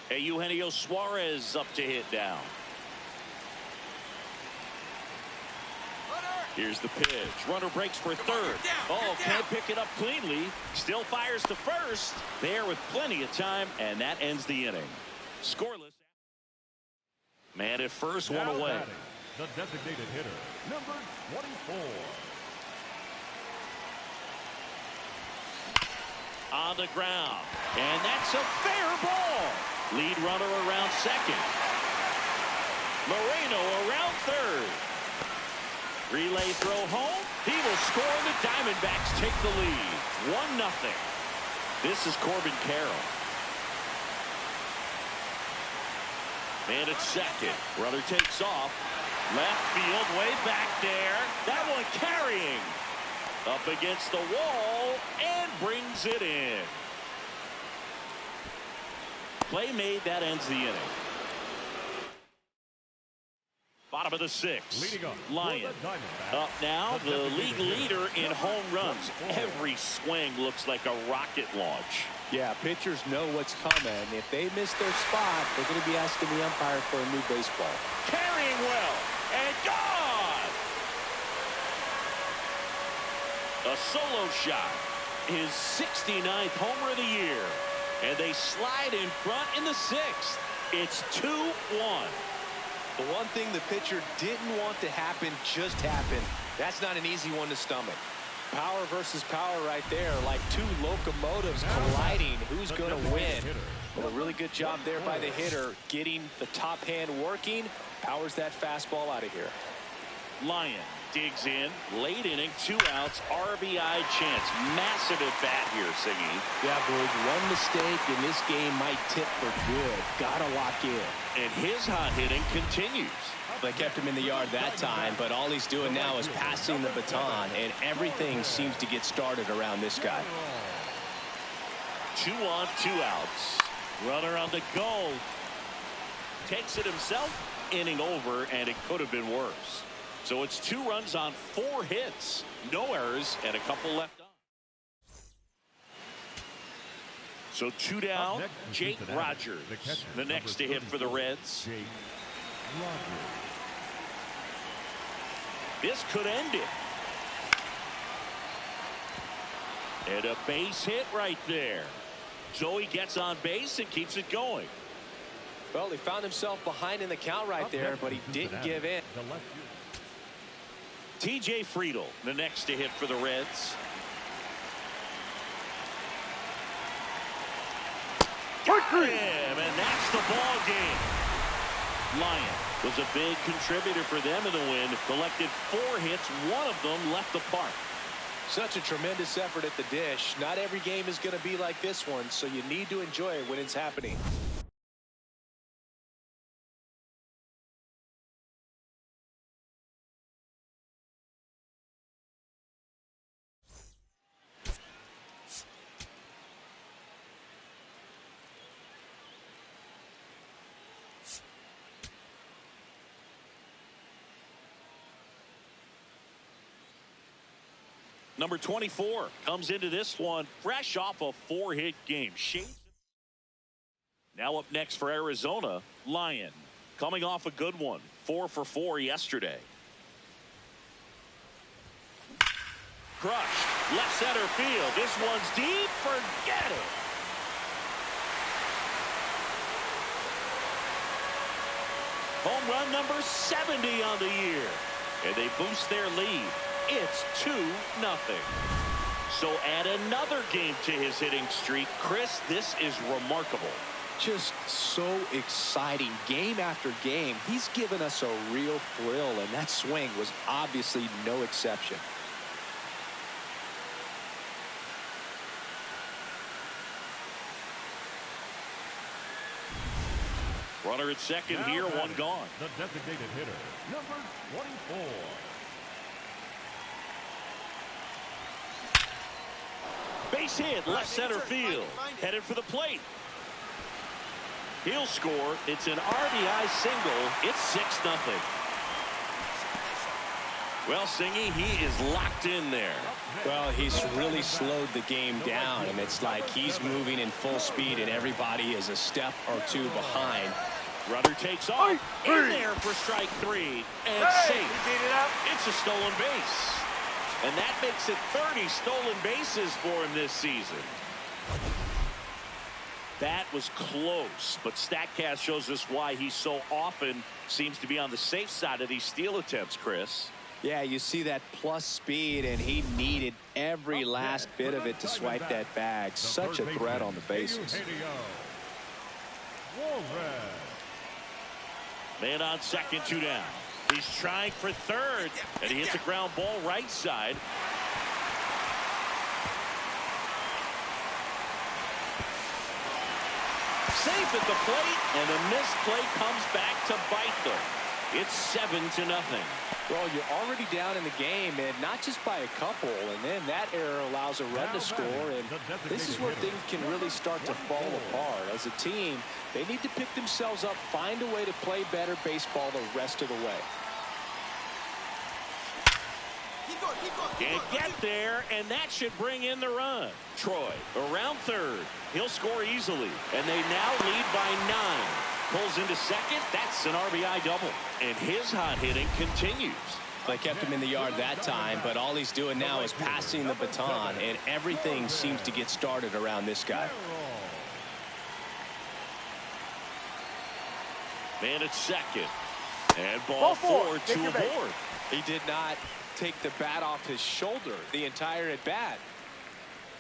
Hey, Eugenio Suarez up to hit down. Here's the pitch. Runner breaks for third. Oh, can't pick it up cleanly. Still fires to first. There with plenty of time, and that ends the inning. Scoreless. Man at first, one away. The designated hitter, number 24. On the ground. And that's a fair ball. Lead runner around second. Moreno around third. Relay throw home. He will score. The Diamondbacks take the lead. 1-0. This is Corbin Carroll. Man at second. Runner takes off. Left field way back there. That one carrying. Up against the wall and brings it in. Play made. That ends the inning. Bottom of the sixth. Lyon up now. The league leader in home runs. Every swing looks like a rocket launch. Yeah, pitchers know what's coming. If they miss their spot, they're going to be asking the umpire for a new baseball. Carrying well and gone. A solo shot. His 69th homer of the year. And they slide in front in the sixth. It's 2-1. The one thing the pitcher didn't want to happen just happened. That's not an easy one to stomach. Power versus power right there, like two locomotives colliding. Who's going to win? Well, a really good job there by the hitter, getting the top hand working. Powers that fastball out of here. Lyon digs in, late inning, 2 outs, RBI chance. Massive at bat here, Siggy. Yeah, boys, one mistake and this game might tip for good. Gotta lock in. And his hot hitting continues. They kept him in the yard that time, but all he's doing now is passing the baton, and everything seems to get started around this guy. 2 on, 2 outs. Runner on the go. Takes it himself. Inning over, and it could have been worse. So it's 2 runs on 4 hits. No errors, and a couple left on. So 2 down. Jake Rogers, the next to hit for the Reds. This could end it. And a base hit right there. Joey gets on base and keeps it going. Well, he found himself behind in the count right there, but he didn't give in. TJ Friedl, the next to hit for the Reds. Him, and that's the ball game. Lyon was a big contributor for them in the win. Collected 4 hits. 1 of them left the park. Such a tremendous effort at the dish. Not every game is going to be like this one, so you need to enjoy it when it's happening. Number 24 comes into this one fresh off a 4-hit game. Now up next for Arizona, Lyon. Coming off a good one. 4 for 4 yesterday. Crushed. Left center field. This one's deep. Forget it. Home run number 70 on the year. And they boost their lead. It's 2-0. So add another game to his hitting streak. Chris, this is remarkable. Just so exciting. Game after game, he's given us a real thrill, and that swing was obviously no exception. Runner at second here, one gone. The designated hitter, number 24. Base hit, left center field. Headed for the plate. He'll score. It's an RBI single. It's 6-0. Well, Singy, he is locked in there. Well, he's really slowed the game down, and it's like he's moving in full speed, and everybody is a step or two behind. Runner takes off. In there for strike 3. And safe. It's a stolen base. And that makes it 30 stolen bases for him this season. That was close, but StatCast shows us why he so often seems to be on the safe side of these steal attempts, Chris. Yeah, you see that plus speed, and he needed every last bit of it to swipe that bag. Such a threat on the bases. Man on second, 2 down. He's trying for third, and he hits a ground ball right side. Safe at the plate, and a missed play comes back to bite them. It's 7-0. Well, you're already down in the game, and not just by a couple, and then that error allows a run to score, and this is where things can really start to fall apart. As a team, they need to pick themselves up, find a way to play better baseball the rest of the way. Can't get there, and that should bring in the run. Troy around third. He'll score easily, and they now lead by 9. Pulls into second. That's an RBI double, and his hot hitting continues. They kept him in the yard that time, but all he's doing now is passing the baton, and everything seems to get started around this guy. Man at second, and ball 4, 2 aboard. He did not take the bat off his shoulder the entire at bat.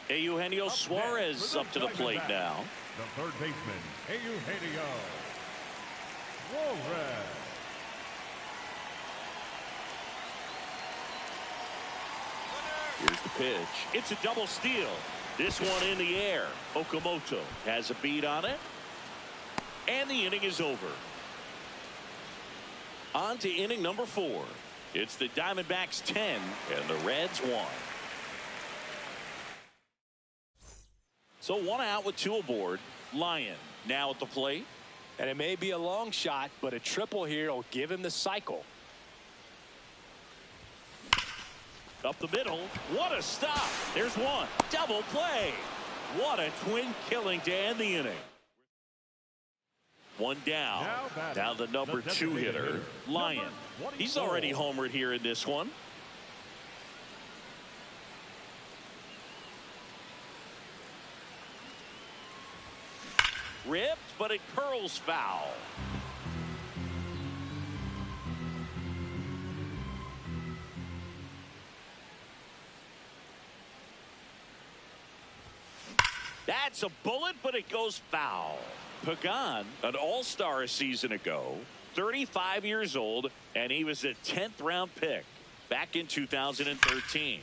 Eugenio Suarez up to the plate now. The third baseman, Eugenio Suarez. Here's the pitch. It's a double steal. This one in the air. Okamoto has a beat on it. And the inning is over. On to inning number 4. It's the Diamondbacks 10 and the Reds 1. So 1 out with 2 aboard. Lyon now at the plate. And it may be a long shot, but a triple here will give him the cycle. Up the middle. What a stop. There's one. Double play. What a twin killing to end the inning. 1 down. Now the number 2 hitter, Lyon. He's already homered here in this one. Ripped, but it curls foul. That's a bullet, but it goes foul. Pagan, an all-star a season ago, 35 years old, and he was a 10th round pick back in 2013.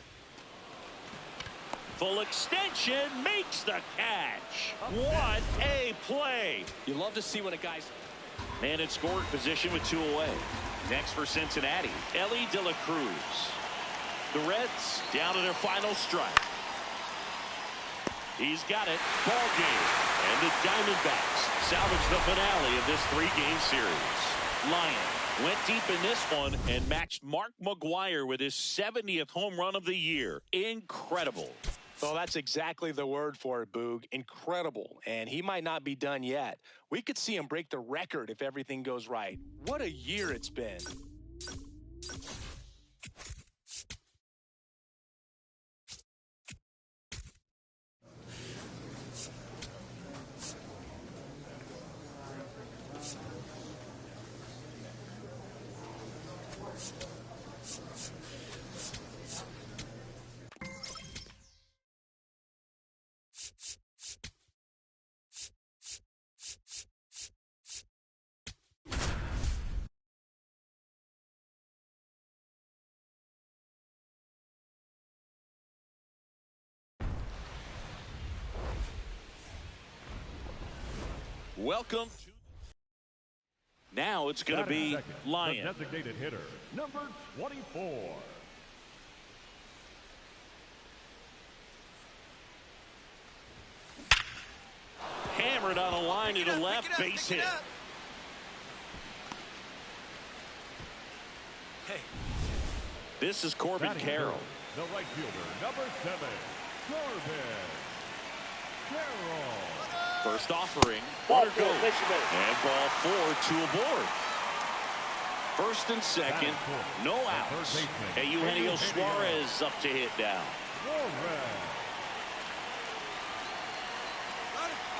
Full extension makes the catch. What a play. You love to see when a guy's man in scoring position with 2 away. Next for Cincinnati, Ellie De La Cruz. The Reds down to their final strike. He's got it. Ball game. And the Diamondbacks salvage the finale of this 3-game series. Lyon went deep in this one and matched Mark McGwire with his 70th home run of the year. Incredible. Well, that's exactly the word for it, Boog. Incredible. And he might not be done yet. We could see him break the record if everything goes right. What a year it's been. Welcome to... Now it's going to be Lyon. The designated hitter, number 24. Hammered on a line to the left, base hit. Hey. This is Corbin Carroll. The right fielder, number 7, Corbin Carroll. First offering, runner goes, and ball 4, 2 aboard. First and second, no outs. And Eugenio Suarez up to hit down.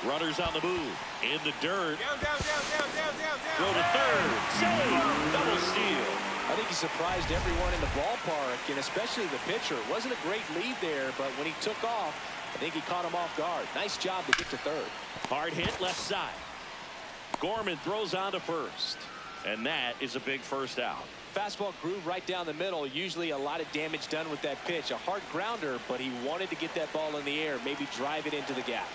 Runners on the move, in the dirt. Down. Throw to third, save, double steal. I think he surprised everyone in the ballpark, and especially the pitcher. It wasn't a great lead there, but when he took off, I think he caught him off guard. Nice job to get to third. Hard hit left side. Gorman throws on to first, and that is a big first out. Fastball groove right down the middle. Usually a lot of damage done with that pitch. A hard grounder, but he wanted to get that ball in the air, maybe drive it into the gap.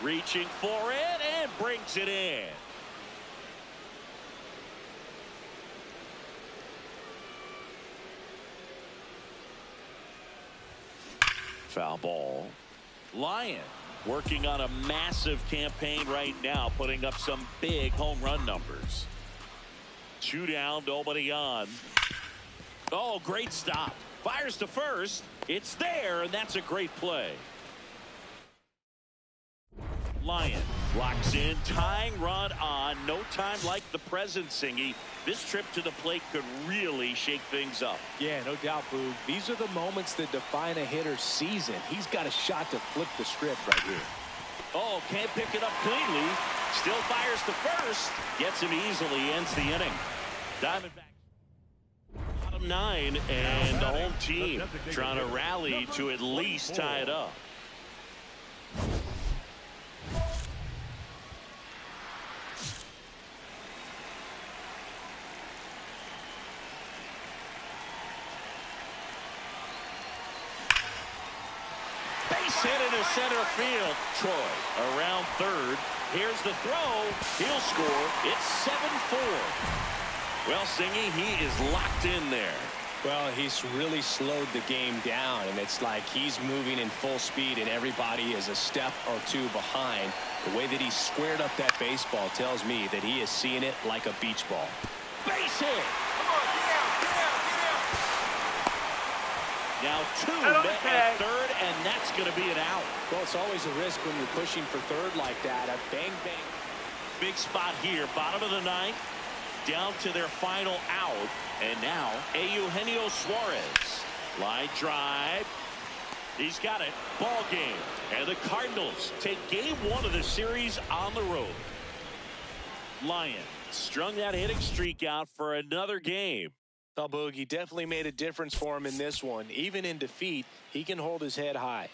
Reaching for it and brings it in. Foul ball. Lyon working on a massive campaign right now, putting up some big home run numbers. 2 down, nobody on. Oh, great stop. Fires to first. It's there, and that's a great play. Lyon locks in, tying run on. No time like the present, Singy. This trip to the plate could really shake things up. Yeah, no doubt, Boog. These are the moments that define a hitter's season. He's got a shot to flip the script right here. Oh, can't pick it up cleanly. Still fires to first. Gets him easily, ends the inning. Diamondbacks bottom 9, and the home team trying to rally to at least tie it up. Hit into center field. Troy around third. Here's the throw. He'll score. It's 7-4. Well, Singy, he is locked in there. Well, he's really slowed the game down, and it's like he's moving in full speed, and everybody is a step or 2 behind. The way that he squared up that baseball tells me that he is seeing it like a beach ball. Base hit. Come on, get out. Now 2 met at third, and that's going to be an out. Well, it's always a risk when you're pushing for third like that. A bang. Big spot here, bottom of the 9th, down to their final out. And now, Eugenio Suarez. Line drive. He's got it. Ball game. And the Cardinals take game 1 of the series on the road. Lyon strung that hitting streak out for another game. Well, Boog, he definitely made a difference for him in this one. Even in defeat, he can hold his head high.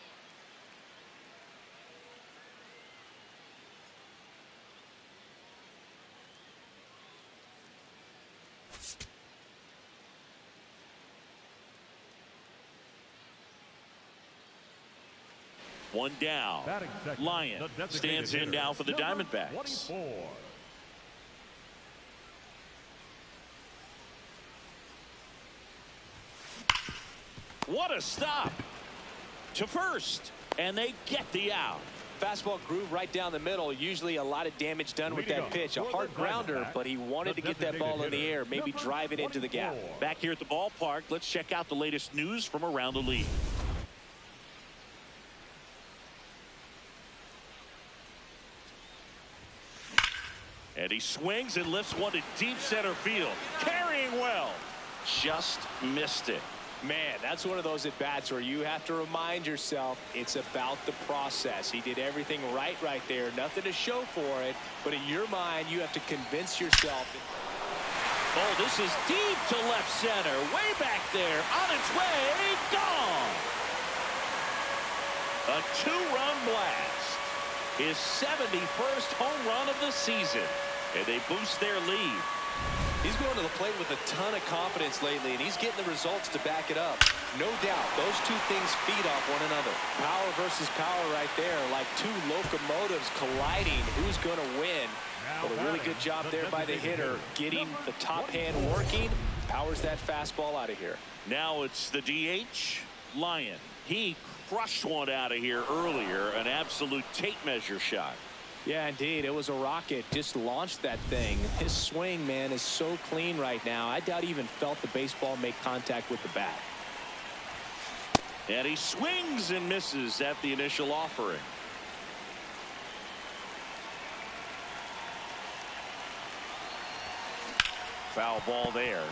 One down. Lyon stands in now for the Diamondbacks. 24. What a stop to first, and they get the out. Fastball groove right down the middle. Usually a lot of damage done with that pitch. A hard grounder, but he wanted to get that ball in the air, maybe drive it into the gap. Back here at the ballpark, let's check out the latest news from around the league. And he swings and lifts one to deep center field. Carrying well. Just missed it. Man, that's one of those at-bats where you have to remind yourself it's about the process. He did everything right there. Nothing to show for it, but in your mind, you have to convince yourself. Oh, this is deep to left center. Way back there. On its way. Gone. A 2-run blast. His 71st home run of the season. And they boost their lead. He's going to the plate with a ton of confidence lately, and he's getting the results to back it up. No doubt, those two things feed off one another. Power versus power right there, like two locomotives colliding. Who's going to win? But a really good job there by the hitter, getting the top hand working. Powers that fastball out of here. Now it's the DH, Lyon. He crushed one out of here earlier, an absolute tape measure shot. Yeah, indeed. It was a rocket. Just launched that thing. His swing, man, is so clean right now. I doubt he even felt the baseball make contact with the bat. And he swings and misses at the initial offering. Foul ball there.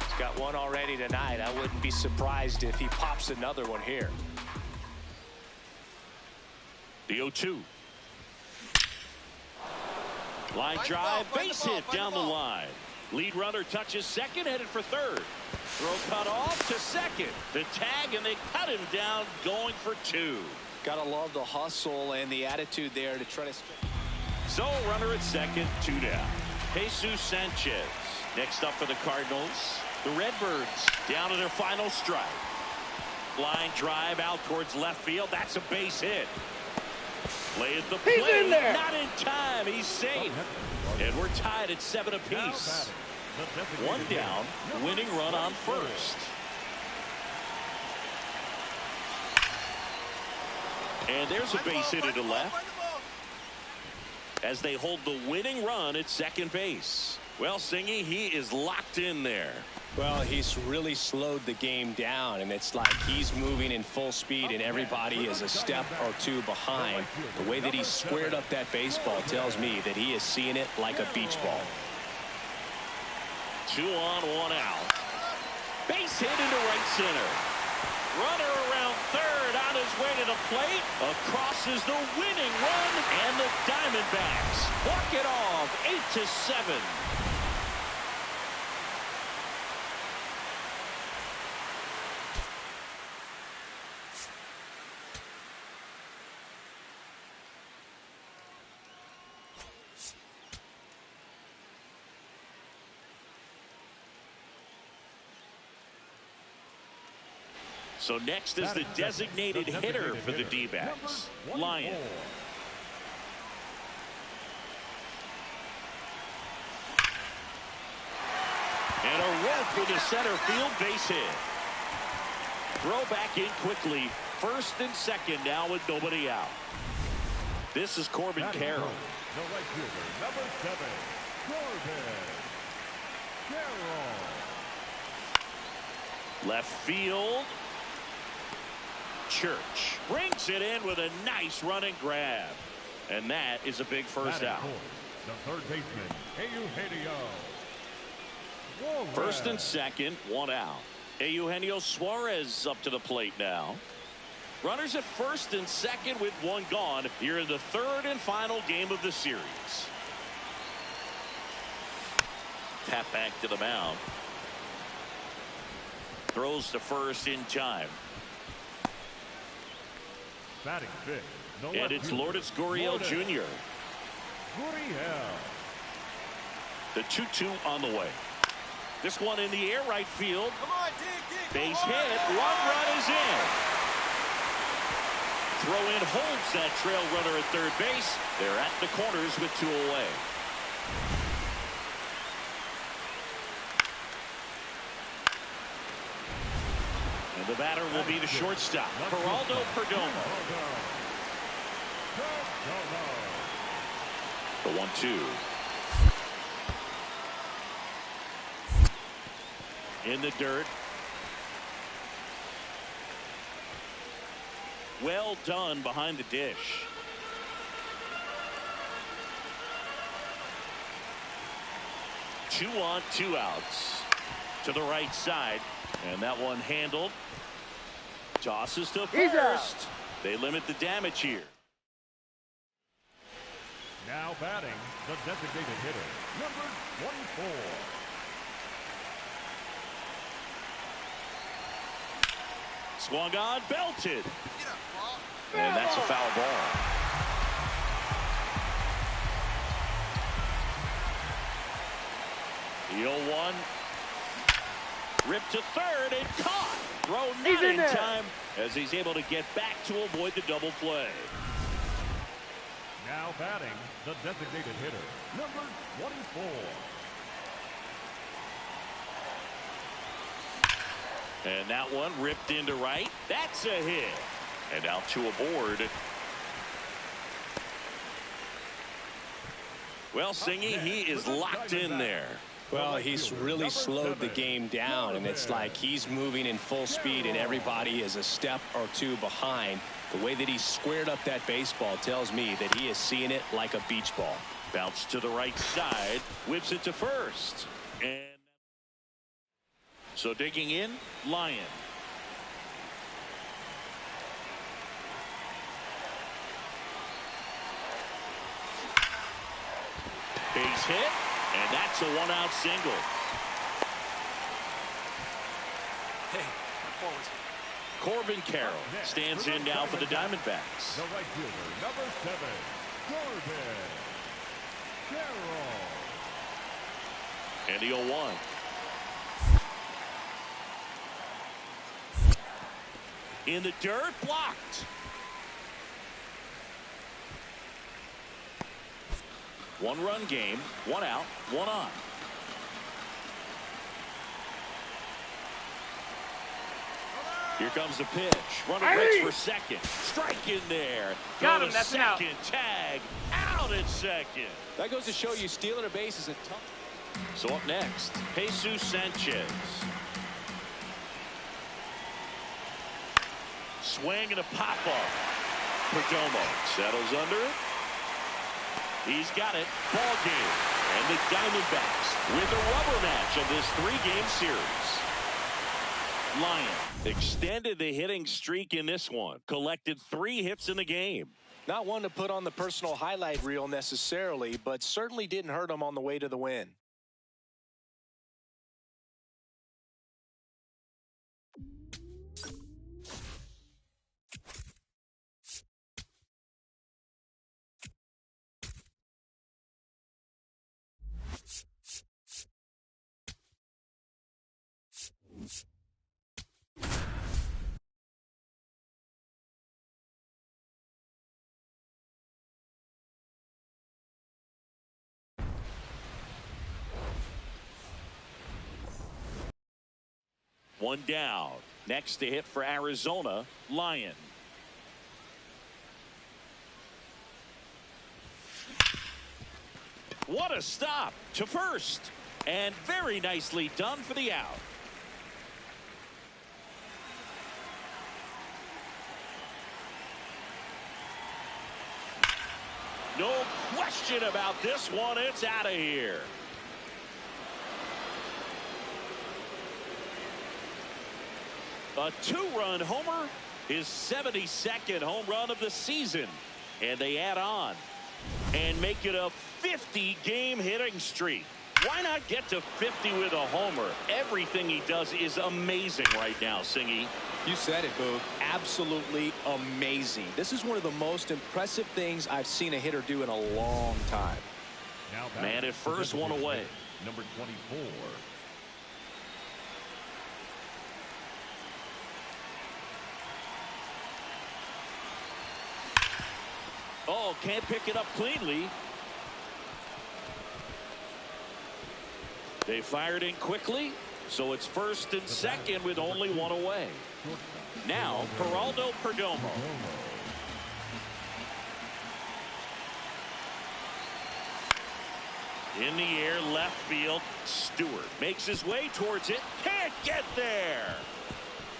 He's got one already tonight. I wouldn't be surprised if he pops another one here. The 0-2. Line drive, base hit down the line. Lead runner touches second, headed for third. Throw cut off to second. The tag, and they cut him down, going for two. Gotta love the hustle and the attitude there to try to... So, runner at second, two down. Jesus Sanchez. Next up for the Cardinals, the Redbirds, down to their final strike. Line drive out towards left field. That's a base hit. Play at the plate. He's in there. Not in time. He's safe. And we're tied at 7 apiece. One down, winning run on first. And there's a base hit to left as they hold the winning run at second base. Well, Singy, he is locked in there. Well, he's really slowed the game down, and it's like he's moving in full speed and everybody is a step or two behind. The way that he squared up that baseball tells me that he is seeing it like a beach ball. 2 on, 1 out. Base hit into right center. Runner around third, on his way to the plate. Across is the winning run, and the Diamondbacks walk it off 8-7. So next is the designated hitter for the D-backs, Lyon. And a rope with a center field base hit. Throw back in quickly. First and second now with nobody out. This is Corbin Carroll. The right fielder, number 7, Corbin Carroll. Left field. Church brings it in with a nice running grab. And that is a big first out. The third baseman, Eugenio. First and second, 1 out. Eugenio Suarez up to the plate now. Runners at first and second with 1 gone here in the third and final game of the series. Tap back to the mound. Throws to first in time. Batting fifth, And it's Lourdes Gurriel Jr. Gurriel. The 2-2 on the way. This one in the air, right field. Come on, dig. Base hit. 1 run is in. Throw in holds that trail runner at third base. They're at the corners with 2 away. And the batter will be the shortstop, Geraldo Perdomo. The 1-2. In the dirt. Well done behind the dish. Two on, 2 outs. To the right side. And that one handled. Tosses to first. They limit the damage here. Now batting, the designated hitter, number 24. Swung on, belted. And that's a foul ball. The 0-1. Ripped to third and caught. Throw He's not in in there. time as he's able to get back to avoid the double play. Now batting, the designated hitter, number 24. And that one ripped into right. That's a hit. And out to a board. Well, Singy, he is locked in there. Well, he's really slowed the game down, and it's like he's moving in full speed, and everybody is a step or two behind. The way that he squared up that baseball tells me that he is seeing it like a beach ball. Bounce to the right side, whips it to first. And so digging in, Lyon. Base hit, and that's a one-out single. Hey, forward. Corbin Carroll stands in now for the Diamondbacks. The right fielder, number 7, Corbin Carroll. And the 0-1. In the dirt, blocked. One-run game, 1 out, 1 on. Here comes the pitch. Runner breaks for second. Strike in there. Got Throw him, to that's an out. second. Tag. Out at second. That goes to show you stealing a base is a tough. So up next, Jesus Sanchez. Swing and a pop-off. Perdomo settles under it. He's got it. Ball game. And the Diamondbacks with a rubber match of this 3-game series. Lyon extended the hitting streak in this one. Collected 3 hits in the game. Not one to put on the personal highlight reel necessarily, but certainly didn't hurt him on the way to the win. One down. Next to hit for Arizona, Lyon. What a stop to first. And very nicely done for the out. No question about this one. It's out of here. A 2-run homer, his 72nd home run of the season. And they add on and make it a 50-game hitting streak. Why not get to 50 with a homer? Everything he does is amazing right now, Singy. You said it, Boog. Absolutely amazing. This is one of the most impressive things I've seen a hitter do in a long time. Now Man at first, one away. Number 24. Oh, can't pick it up cleanly. They fired in quickly, so it's first and second with only 1 away. Now, Geraldo Perdomo. In the air, left field. Stewart makes his way towards it. Can't get there.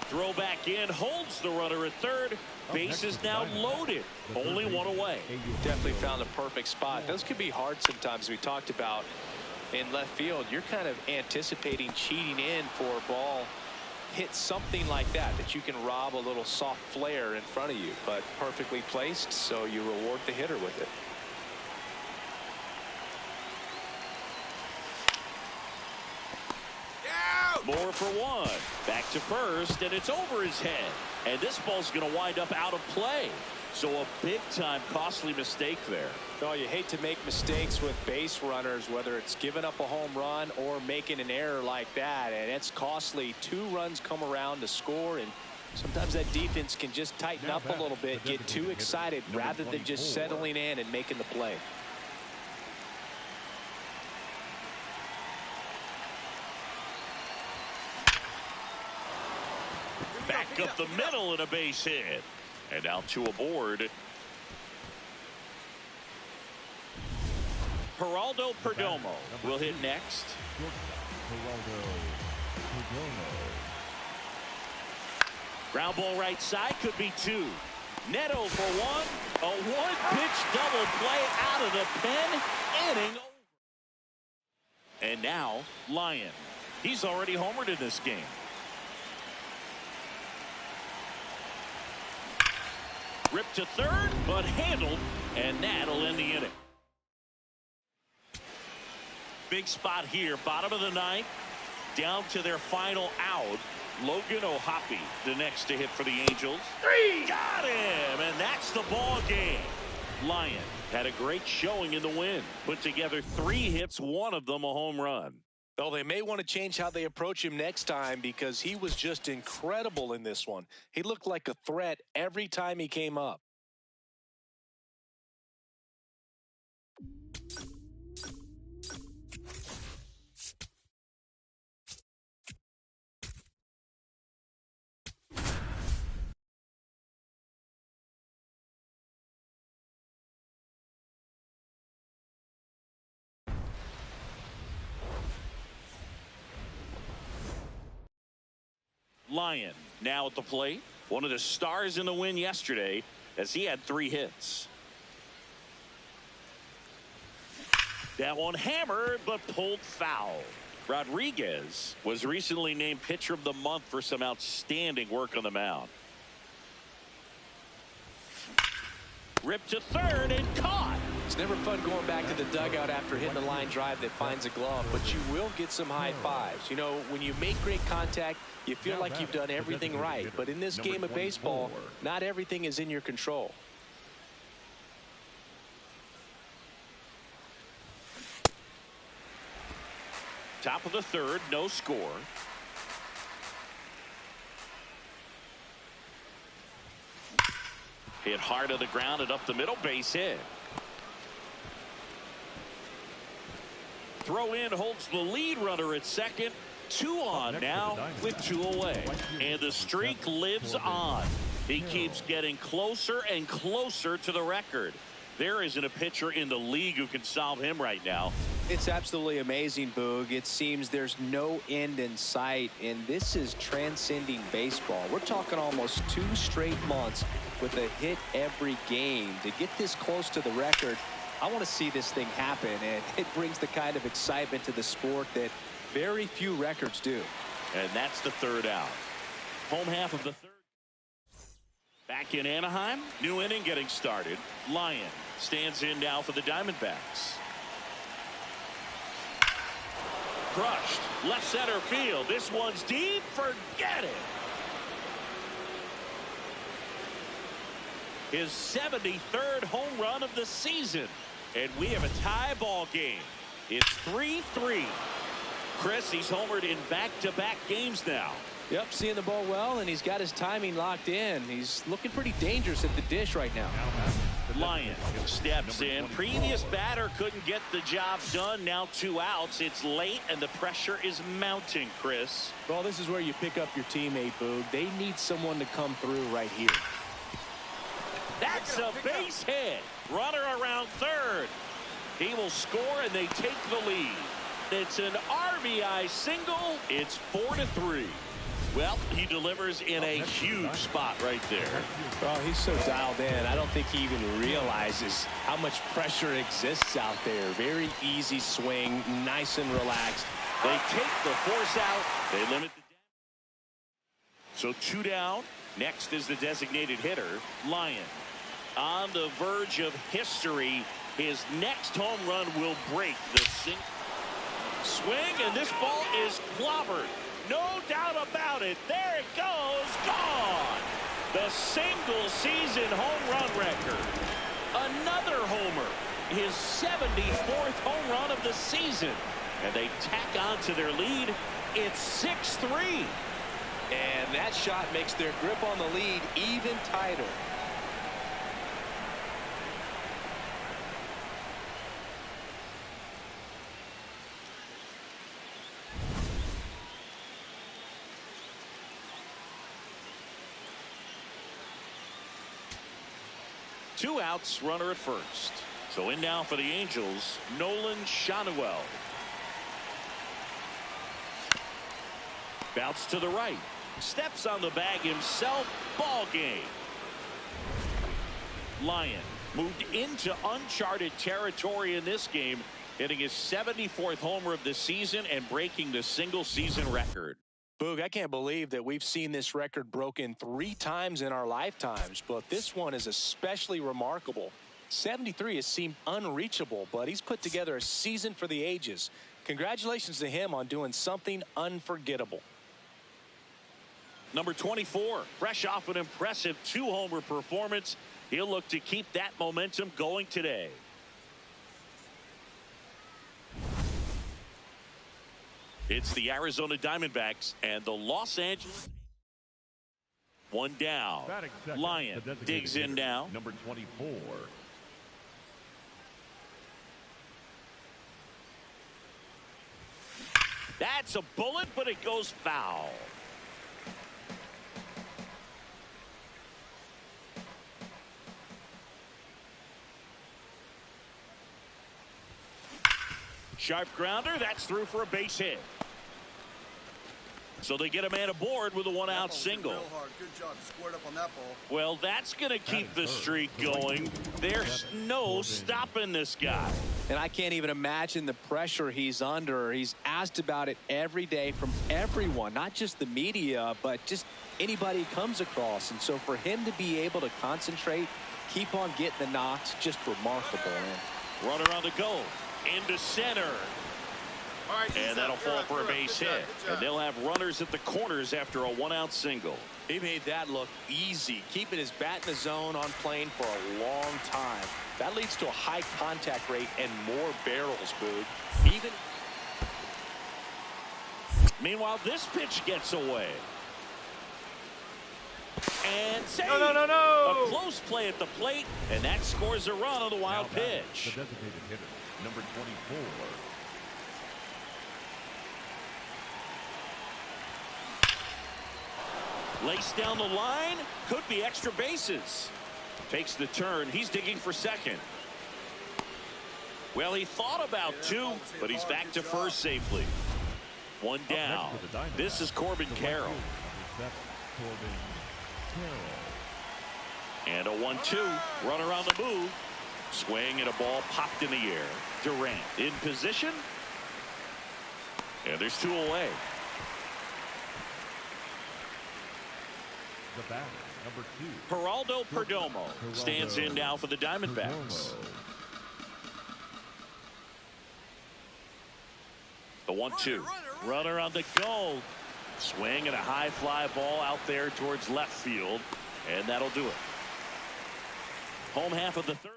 Throw back in, holds the runner at third. Base is now loaded. Only 1 away. Definitely found a perfect spot. Those could be hard sometimes. We talked about in left field. You're kind of anticipating cheating in for a ball hit something like that you can rob a little soft flare in front of you, but perfectly placed, so you reward the hitter with it. 4 for 1. Back to first, and it's over his head. And this ball's going to wind up out of play. So a big-time costly mistake there. Oh, you hate to make mistakes with base runners, whether it's giving up a home run or making an error like that, and it's costly. 2 runs come around to score, and sometimes that defense can just tighten up a little bit, get too excited rather than just settling in and making the play. Back up the middle and a base hit. And now 2 aboard. Geraldo Perdomo will hit next. Ground ball right side, could be 2. Neto for 1. A 1-pitch double play out of the pen. Inning over. And now Lyon. He's already homered in this game. Ripped to third, but handled, and that'll end the inning. Big spot here, bottom of the 9th, down to their final out. Logan O'Hoppe, the next to hit for the Angels. 3! Got him, and that's the ball game. Lyon had a great showing in the win. Put together 3 hits, 1 of them a home run. Well, they may want to change how they approach him next time because he was just incredible in this one. He looked like a threat every time he came up. Lyon now at the plate. One of the stars in the win yesterday as he had 3 hits. That one hammered but pulled foul. Rodriguez was recently named pitcher of the month for some outstanding work on the mound. Ripped to third and caught. It's never fun going back to the dugout after hitting a line drive that finds a glove, but you will get some high fives. You know, when you make great contact, you feel like you've done everything right. But in this game of baseball, not everything is in your control. Top of the 3rd, no score. Hit hard to the ground and up the middle, base hit. Throw in holds the lead runner at second. 2 on now with 2 away. And the streak lives on. He keeps getting closer and closer to the record. There isn't a pitcher in the league who can solve him right now. It's absolutely amazing, Boog. It seems there's no end in sight, and this is transcending baseball. We're talking almost 2 straight months with a hit every game. To get this close to the record, I want to see this thing happen, and it brings the kind of excitement to the sport that very few records do. And that's the 3rd out. Home half of the 3rd. Back in Anaheim, new inning getting started. Lyon stands in now for the Diamondbacks. Crushed left center field. This one's deep. Forget it. His 73rd home run of the season. And we have a tie ball game. It's 3-3. Chris, he's homered in back-to-back games now. Yep, seeing the ball well, and he's got his timing locked in. He's looking pretty dangerous at the dish right now. Lyon steps in. Previous batter couldn't get the job done. Now 2 outs. It's late, and the pressure is mounting, Chris. Well, this is where you pick up your teammate, Boog. They need someone to come through right here. That's a base hit. Runner around third. He will score, and they take the lead. It's an RBI single. It's 4-3. Well, he delivers in a huge spot right there. Well, he's so dialed in. I don't think he even realizes how much pressure exists out there. Very easy swing, nice and relaxed. They take the force out. They limit the damage. So 2 down. Next is the designated hitter, Lyon. On the verge of history, his next home run will break the swing, and this ball is clobbered. No doubt about it. There it goes. Gone. The single-season home run record. Another homer. His 74th home run of the season. And they tack on to their lead. It's 6-3. And that shot makes their grip on the lead even tighter. Two outs, runner at first. So in now for the Angels, Nolan Shanuel. Bounce to the right. Steps on the bag himself. Ball game. Lyon moved into uncharted territory in this game, hitting his 74th homer of the season and breaking the single-season record. Boog, I can't believe that we've seen this record broken 3 times in our lifetimes, but this one is especially remarkable. 73 has seemed unreachable, but he's put together a season for the ages. Congratulations to him on doing something unforgettable. Number 24, fresh off an impressive 2-homer performance. He'll look to keep that momentum going today. It's the Arizona Diamondbacks and the Los Angeles. One down. Lyon digs in now. Number 24. That's a bullet, but it goes foul. Sharp grounder. That's through for a base hit. So they get a man aboard with a 1-out single. Real hard. Good job. Squared up on that ball. Well, that's going to keep the streak going. There's no stopping this guy. And I can't even imagine the pressure he's under. He's asked about it every day from everyone, not just the media, but just anybody he comes across. And so for him to be able to concentrate, keep on getting the knocks, just remarkable. Runner on the go. Into center. And that'll fall for a base hit. And they'll have runners at the corners after a 1-out single. He made that look easy, keeping his bat in the zone on plane for a long time. That leads to a high contact rate and more barrels, Boog. Even. Meanwhile, this pitch gets away. And save. No. A close play at the plate, and that scores a run on the wild The pitch. designated hitter, number 24. Laced down the line. Could be extra bases. Takes the turn. He's digging for second. Well, he thought about 2, but he's back to first safely. One down. This is Corbin Carroll. And a 1-2. Runner on the move. Swing and a ball popped in the air. Durant in position. And there's 2 away. The batter, number 2. Geraldo Perdomo stands in now for the Diamondbacks. The 1-2. Runner on the go. Swing and a high fly ball out there towards left field. And that'll do it. Home half of the third.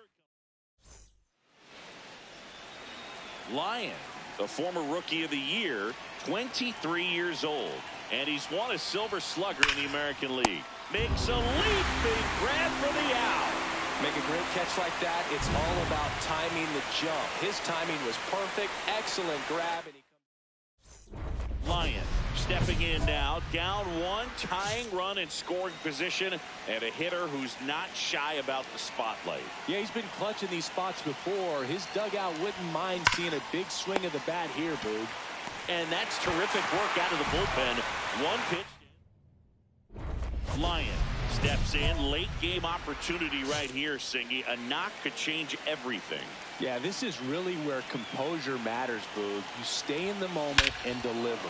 Lyon, the former Rookie of the Year, 23 years old. And he's won a Silver Slugger in the American League. Makes a leaping grab for the out. Make a great catch like that. It's all about timing the jump. His timing was perfect. Excellent grab. And Lyon stepping in now. Down 1, tying run in scoring position. And a hitter who's not shy about the spotlight. yeah, he's been clutch in these spots before. His dugout wouldn't mind seeing a big swing of the bat here, Boog. And that's terrific work out of the bullpen. 1 pitch. Lyon steps in. Late game opportunity right here, Singy. A knock could change everything. Yeah, this is really where composure matters, Boog. You stay in the moment and deliver.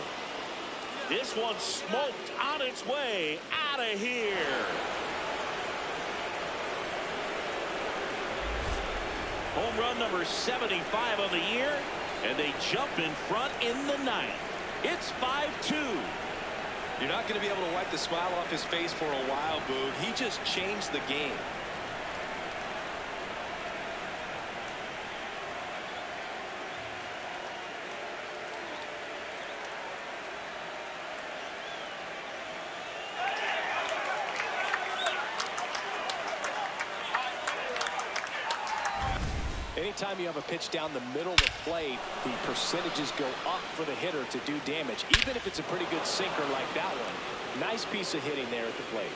This one smoked on its way out of here. Home run number 75 on the year. And they jump in front in the 9th. It's 5-2. You're not going to be able to wipe the smile off his face for a while, Boog. He just changed the game. Anytime you have a pitch down the middle of the plate, the percentages go up for the hitter to do damage, even if it's a pretty good sinker like that one. Nice piece of hitting there at the plate.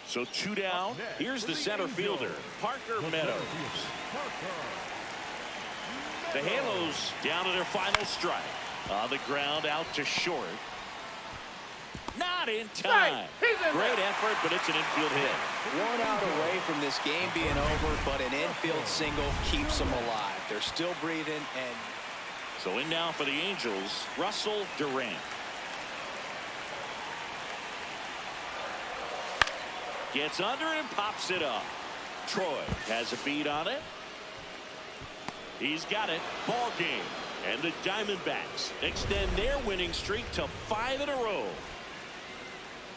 So 2 down. Here's the center fielder, Parker Meadows. The Halos down to their final strike. On the ground out to short. Not in time. Great effort, but it's an infield hit. 1 out away from this game being over, but an infield single keeps them alive. They're still breathing. And so in now for the Angels, Russell Durant. Gets under it and pops it up. Troy has a beat on it. He's got it. Ball game. And the Diamondbacks extend their winning streak to 5 in a row.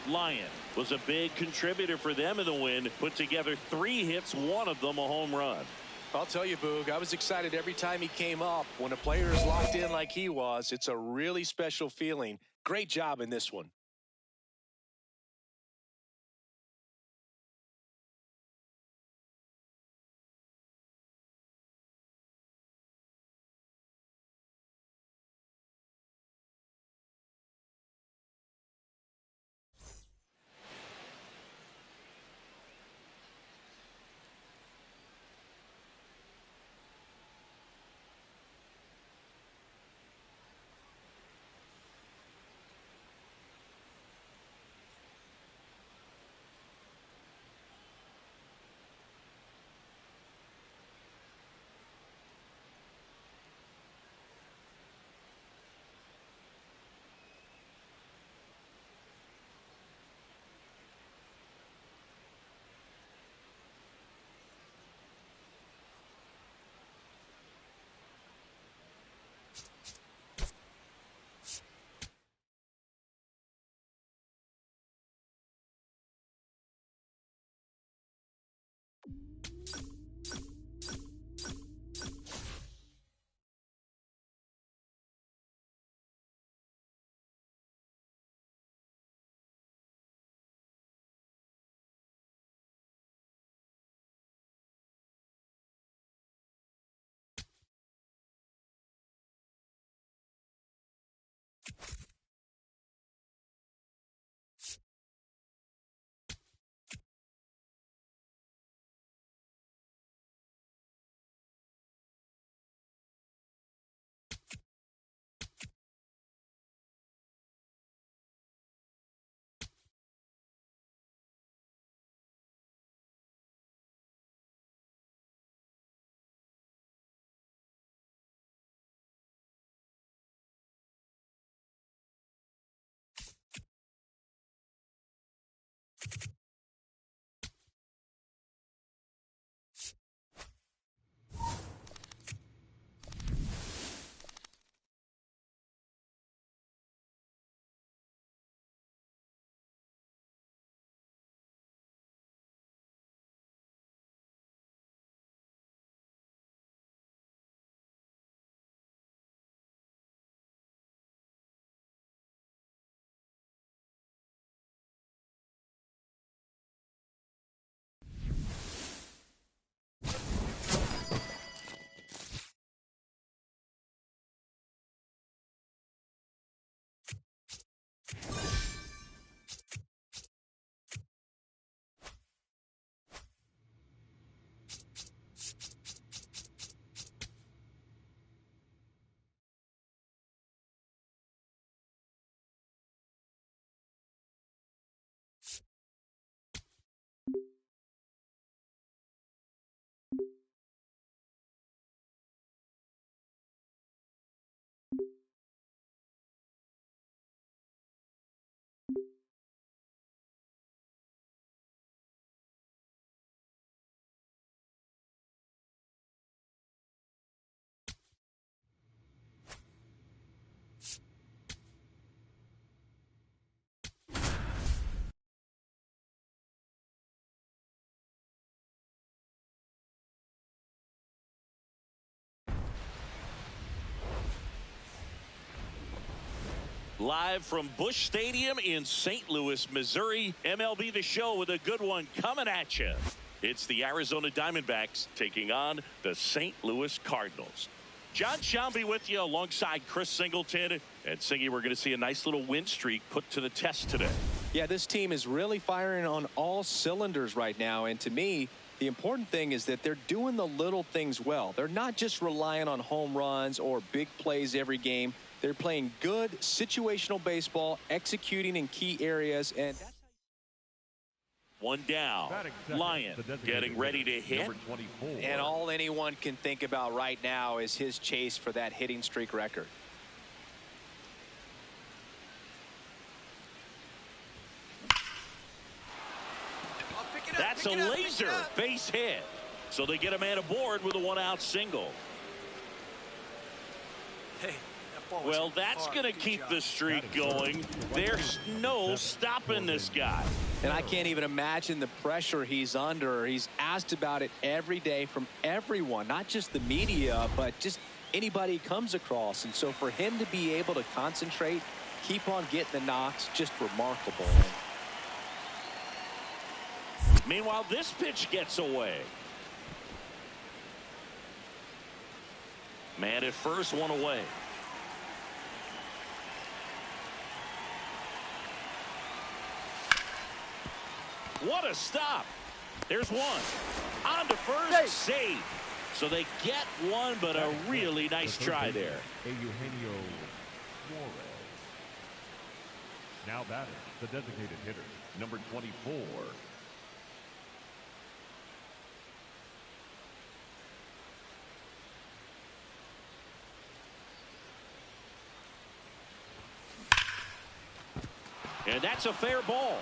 Lyon was a big contributor for them in the win. Put together 3 hits, one of them a home run. I'll tell you, Boog, I was excited every time he came up. When a player is locked in like he was, it's a really special feeling. Great job in this one. Live from Busch Stadium in St. Louis, Missouri. MLB The Show with a good one coming at you. It's the Arizona Diamondbacks taking on the St. Louis Cardinals. John Shambi with you alongside Chris Singleton. And Singy, we're going to see a nice little win streak put to the test today. Yeah, this team is really firing on all cylinders right now. And to me, the important thing is that they're doing the little things well. They're not just relying on home runs or big plays every game. They're playing good situational baseball, executing in key areas, and that's one down. Lyon getting ready to hit. And all anyone can think about right now is his chase for that hitting streak record. That's a laser base hit. So they get a man aboard with a one-out single. Hey. Well, that's going to keep the streak going. There's no stopping this guy. And I can't even imagine the pressure he's under. He's asked about it every day from everyone, not just the media, but just anybody he comes across. And so for him to be able to concentrate, keep on getting the knocks, just remarkable. Meanwhile, this pitch gets away. Man at first, one away. What a stop. There's one. On to first, save. So they get one, but a really nice try there. Now batting, the designated hitter, number 24. And that's a fair ball.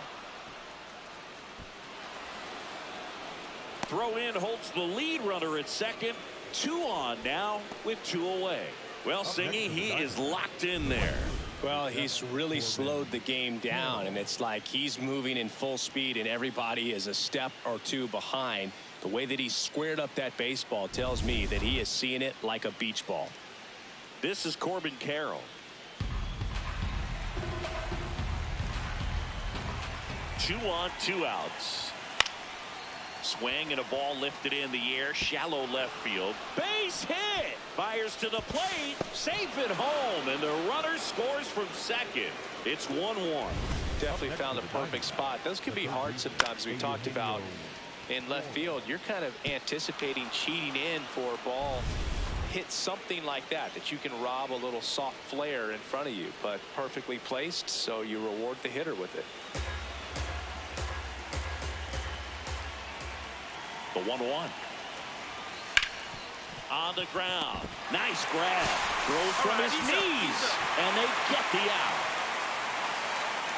Throw in holds the lead runner at second. 2 on now with 2 away. Well, Singy, he is locked in there. Well, he's really slowed the game down, and it's like he's moving in full speed and everybody is a step or 2 behind. The way that he squared up that baseball tells me that he is seeing it like a beach ball. This is Corbin Carroll. 2 on, 2 outs. Swing and a ball lifted in the air, shallow left field. Base hit. Fires to the plate, safe at home, and the runner scores from second. It's 1-1. Definitely found a perfect spot. Those can be hard sometimes. We talked about in left field, you're kind of anticipating cheating in for a ball hit something like that you can rob a little soft flare in front of you, but perfectly placed, so you reward the hitter with it. The 1-1. On the ground. Nice grab. Throws from his knees. And they get the out.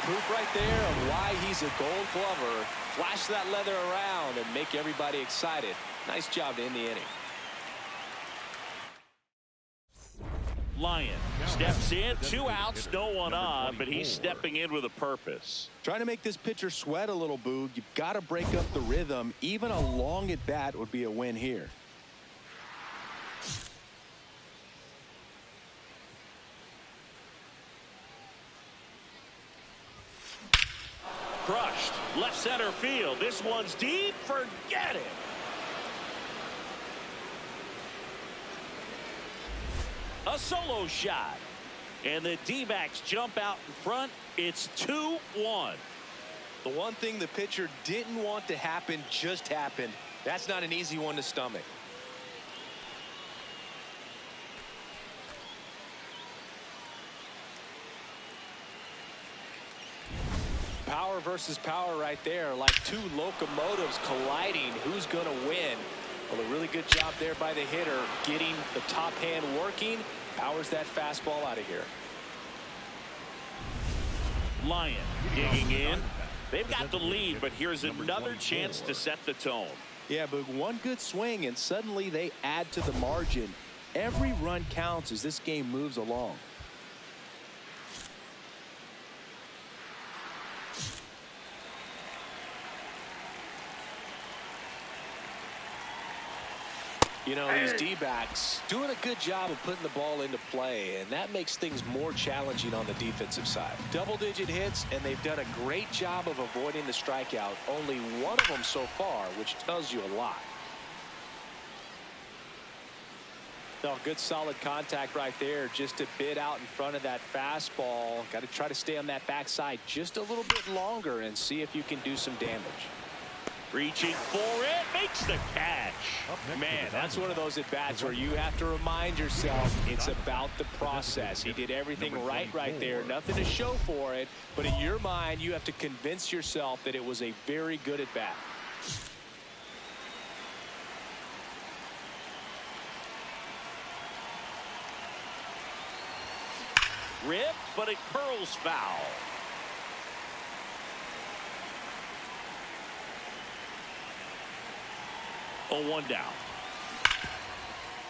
Proof right there of why he's a gold glover. Flash that leather around and make everybody excited. Nice job to end the inning. Lyon steps in, 2 outs, no one on, but he's stepping in with a purpose. Trying to make this pitcher sweat a little, Boog. You've got to break up the rhythm. Even a long at bat would be a win here. Crushed. Left center field. This one's deep. Forget it. A solo shot. And the D-backs jump out in front. It's 2-1. The one thing the pitcher didn't want to happen just happened. That's not an easy one to stomach. Power versus power right there, like 2 locomotives colliding. Who's going to win? Well, a really good job there by the hitter, getting the top hand working. Powers that fastball out of here. Lyon digging in. They've got the lead, but here's another chance to set the tone. Yeah, but one good swing, and suddenly they add to the margin. Every run counts as this game moves along. You know, these D-backs doing a good job of putting the ball into play, and that makes things more challenging on the defensive side. Double-digit hits, and they've done a great job of avoiding the strikeout. Only one of them so far, which tells you a lot. No, good solid contact right there. Just a bit out in front of that fastball. Got to try to stay on that backside just a little bit longer and see if you can do some damage. Reaching for it, makes the catch. Man, that's one of those at-bats where you have to remind yourself it's about the process. He did everything right there. Nothing to show for it, but in your mind, you have to convince yourself that it was a very good at-bat. Ripped, but it curls foul. Oh, one down.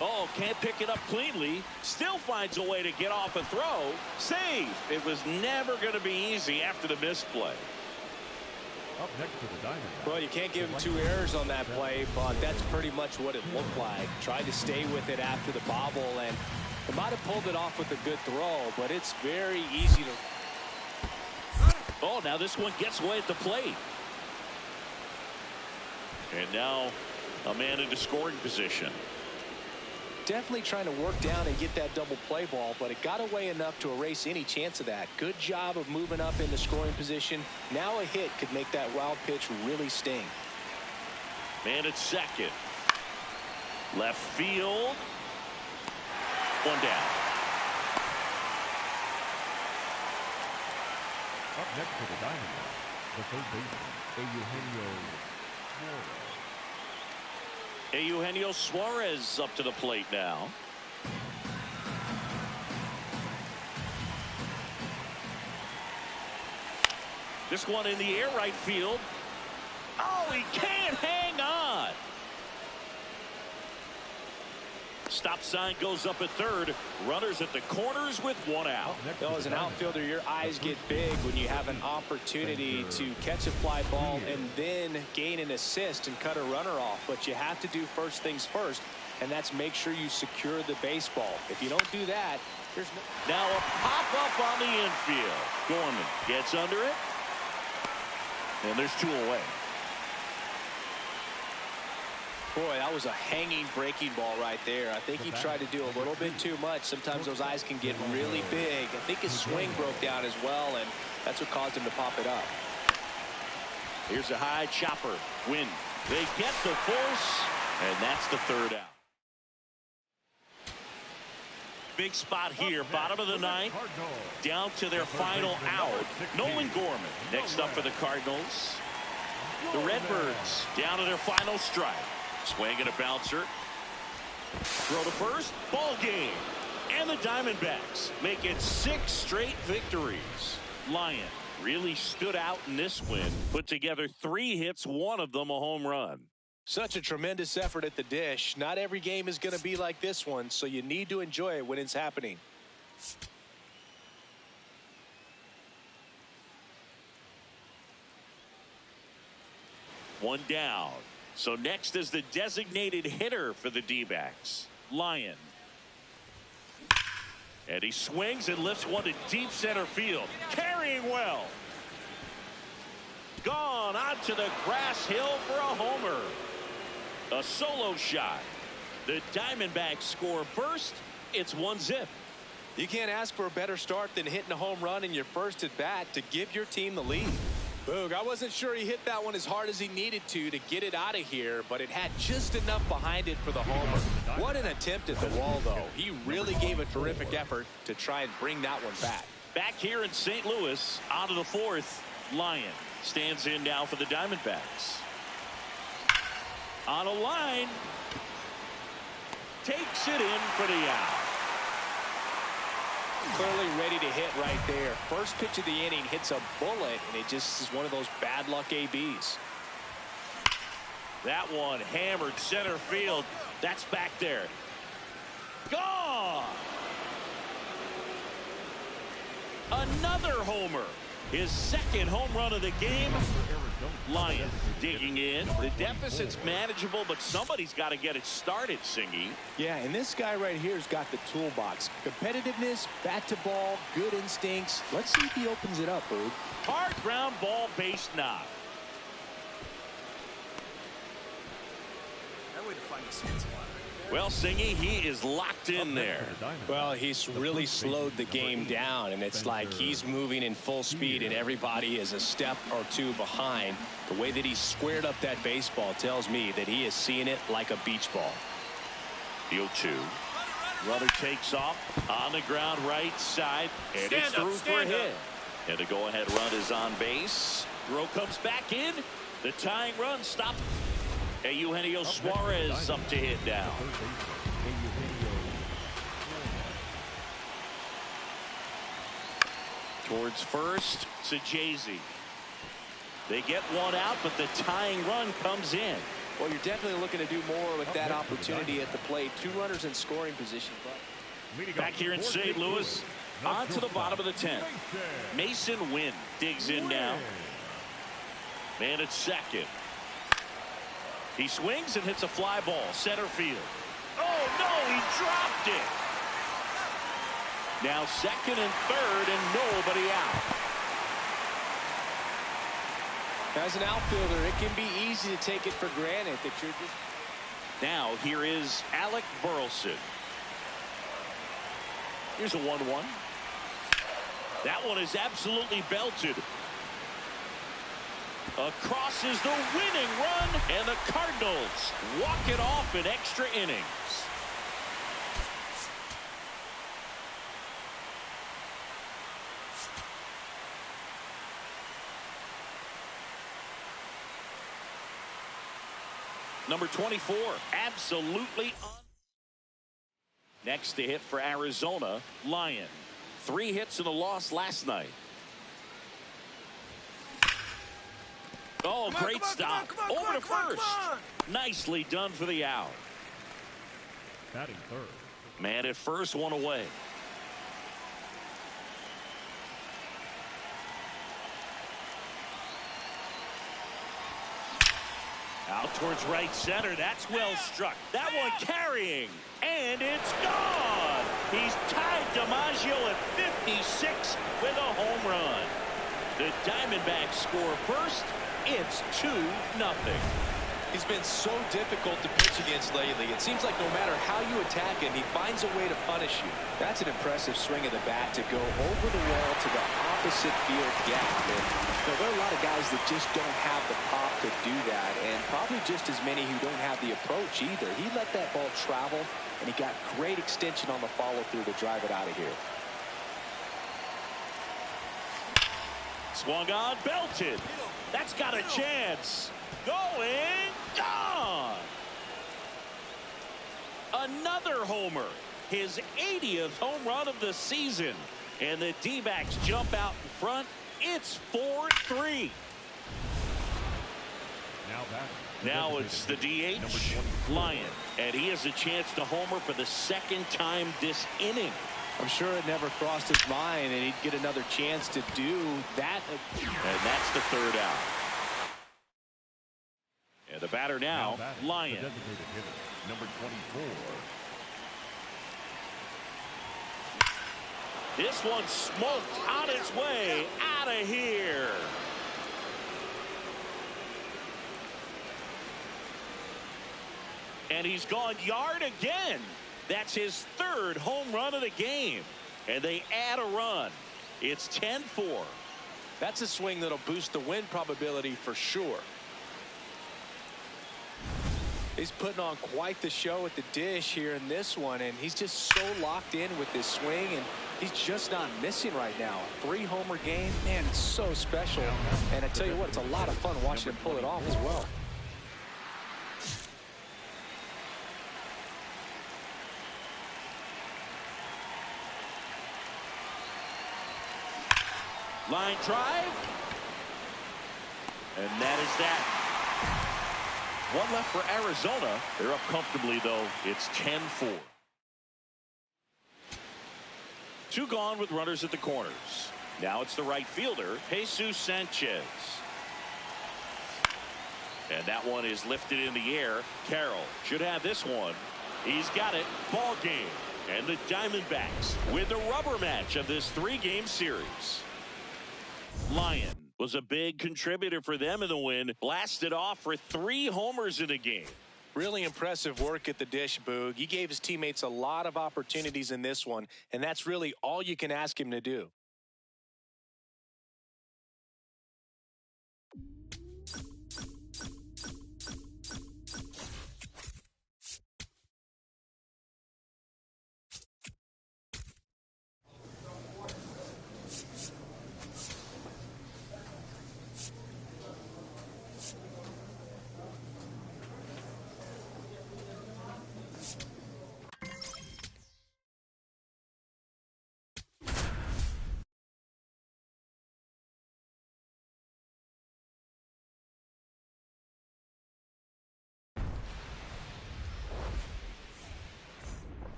Oh, can't pick it up cleanly. Still finds a way to get off a throw. Save. It was never going to be easy after the misplay. Up next to the Diamondbacks. Well, you can't give him 2 errors on that play, but that's pretty much what it looked like. Tried to stay with it after the bobble, and he might have pulled it off with a good throw, but it's very easy to... Oh, now this one gets away at the plate. And now a man into scoring position. Definitely trying to work down and get that double play ball, but it got away enough to erase any chance of that. Good job of moving up into scoring position. Now a hit could make that wild pitch really sting. Man at second. Left field. One down. Up next to the Diamondbacks, the third baseman, Eugenio Suarez up to the plate now. This one in the air right field. Oh, he can't hang on. Stop sign goes up at third. Runners at the corners with one out. Well, as an outfielder, your eyes get big when you have an opportunity to catch a fly ball and then gain an assist and cut a runner off. But you have to do first things first, and that's make sure you secure the baseball. If you don't do that, there's no... Now a pop-up on the infield. Gorman gets under it. And there's 2 away. Boy, that was a hanging breaking ball right there. I think he tried to do a little bit too much. Sometimes those eyes can get really big. I think his swing broke down as well, and that's what caused him to pop it up. Here's a high chopper. Win. They get the force, and that's the 3rd out. Big spot here, bottom of the 9th, down to their final out. Nolan Gorman next up for the Cardinals. The Redbirds down to their final strike. Swing and a bouncer. Throw to first. Ball game. And the Diamondbacks make it 6 straight victories. Lyon really stood out in this win. Put together 3 hits, one of them a home run. Such a tremendous effort at the dish. Not every game is going to be like this one, so you need to enjoy it when it's happening. One down. So next is the designated hitter for the D-backs, Lyon. And he swings and lifts one to deep center field. Carrying well. Gone onto the grass hill for a homer. A solo shot. The Diamondbacks score first. It's 1-0. You can't ask for a better start than hitting a home run in your first at bat to give your team the lead. Boog, I wasn't sure he hit that one as hard as he needed to get it out of here, but it had just enough behind it for the homer. What an attempt at the wall, though. He really gave a terrific effort to try and bring that one back. Back here in St. Louis, on to the 4th. Lyon stands in now for the Diamondbacks. On a line. Takes it in for the out. Clearly ready to hit right there. First pitch of the inning hits a bullet, and it just is one of those bad luck ABs. That one hammered center field. That's back there. Gone. Another homer. His second home run of the game. Lions digging in. The deficit's manageable, but somebody's got to get it started, Singy. Yeah, and this guy right here has got the toolbox. Competitiveness, bat to ball, good instincts. Let's see if he opens it up, Boog. Hard ground ball, base knock. That way to find the sweet spot. Well, Singy, he is locked in there. Well, he's really slowed the game down, and it's like he's moving in full speed, and everybody is a step or two behind. The way that he squared up that baseball tells me that he is seeing it like a beach ball. The 0-2. Runner takes off on the ground right side, and it's through for a hit. And the go-ahead run is on base. Throw comes back in. The tying run stopped. Eugenio Suarez up to hit now. Towards first, Sajazi. They get one out, but the tying run comes in. Well, you're definitely looking to do more with that opportunity at the plate. 2 runners in scoring position. Back here in St. Louis, on to the bottom of the 10th. Mason Wynn digs in now. Man at second. He swings and hits a fly ball, center field. Oh, no, he dropped it. Now second and third, and nobody out. As an outfielder, it can be easy to take it for granted that you're just... Now here is Alec Burleson. Here's a 1-1. That one is absolutely belted. Across is the winning run, and the Cardinals walk it off in extra innings. Number 24, absolutely on. Next to hit for Arizona, Lyon. 3 hits and a loss last night. Oh, great stop. Over to first. Nicely done for the out. Batting third. Man at first, one away. Out towards right center. That's well struck. That one carrying. And it's gone. He's tied DiMaggio at 56 with a home run. The Diamondbacks score first. It's 2-0. He's been so difficult to pitch against lately. It seems like no matter how you attack him, he finds a way to punish you. That's an impressive swing of the bat to go over the wall to the opposite field gap. And, there are a lot of guys that just don't have the pop to do that, and probably just as many who don't have the approach either. He let that ball travel, and he got great extension on the follow-through to drive it out of here. Swung on, belted. That's got a chance. Going, gone. Another homer. His 80th home run of the season. And the D-backs jump out in front. It's 4-3. Now it's the DH, Lyon. And he has a chance to homer for the second time this inning. I'm sure it never crossed his mind that he'd get another chance to do that. And that's the third out. And the batter now, Lyon. Number 24. This one smoked on its way out of here. And he's gone yard again. That's his 3rd home run of the game. And they add a run. It's 10-4. That's a swing that'll boost the win probability for sure. He's putting on quite the show at the dish here in this one, and he's just so locked in with this swing, and he's just not missing right now. A 3-homer game, man, it's so special. And I tell you what, it's a lot of fun watching him pull it off as well. Line drive. And that is that. One left for Arizona. They're up comfortably, though. It's 10-4. 2 gone with runners at the corners. Now it's the right fielder, Jesus Sanchez. And that one is lifted in the air. Carroll should have this one. He's got it. Ball game. And the Diamondbacks win the rubber match of this 3-game series. Lyon was a big contributor for them in the win. Blasted off for 3 homers in the game. Really impressive work at the dish, Boog. He gave his teammates a lot of opportunities in this one, and that's really all you can ask him to do.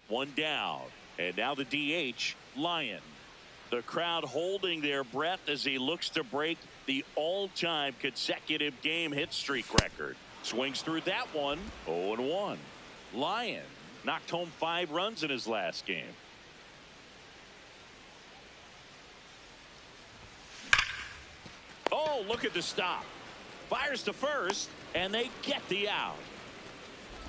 One down. And now the DH, Lyon. The crowd holding their breath as he looks to break the all-time consecutive game hit streak record. Swings through that one. 0-1. Lyon knocked home 5 runs in his last game. Oh, look at the stop. Fires to first, and they get the out.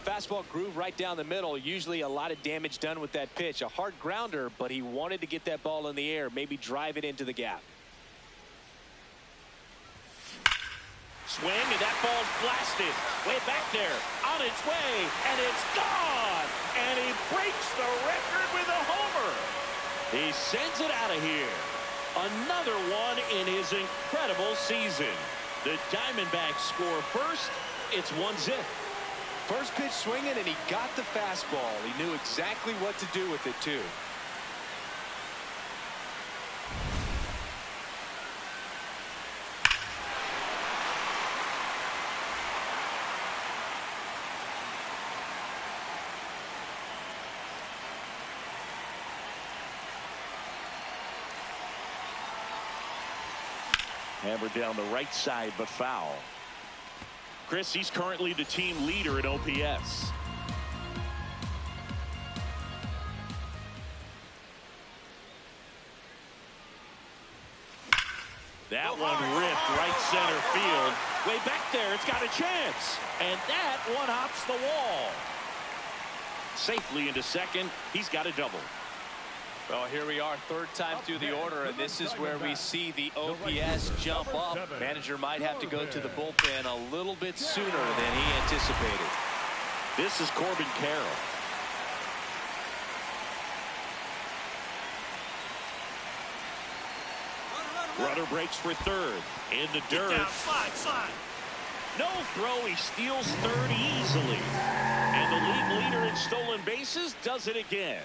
Fastball groove right down the middle. Usually a lot of damage done with that pitch. A hard grounder, but he wanted to get that ball in the air, maybe drive it into the gap. Swing, and that ball's blasted way back there, on its way, and it's gone. And he breaks the record with a homer. He sends it out of here. Another one in his incredible season. The Diamondbacks score first. It's 1-0. First pitch swinging, and he got the fastball. He knew exactly what to do with it, too. Hammered down the right side, but foul. Chris, he's currently the team leader in OPS. That one ripped right center field. Way back there, it's got a chance. And that one hops the wall. Safely into second. He's got a double. Well, here we are, third time through the order, and this is where we see the OPS jump up. Manager might have to go to the bullpen a little bit sooner than he anticipated. This is Corbin Carroll. Runner breaks for third. In the dirt. Slide. No throw. He steals third easily. And the league leader in stolen bases does it again.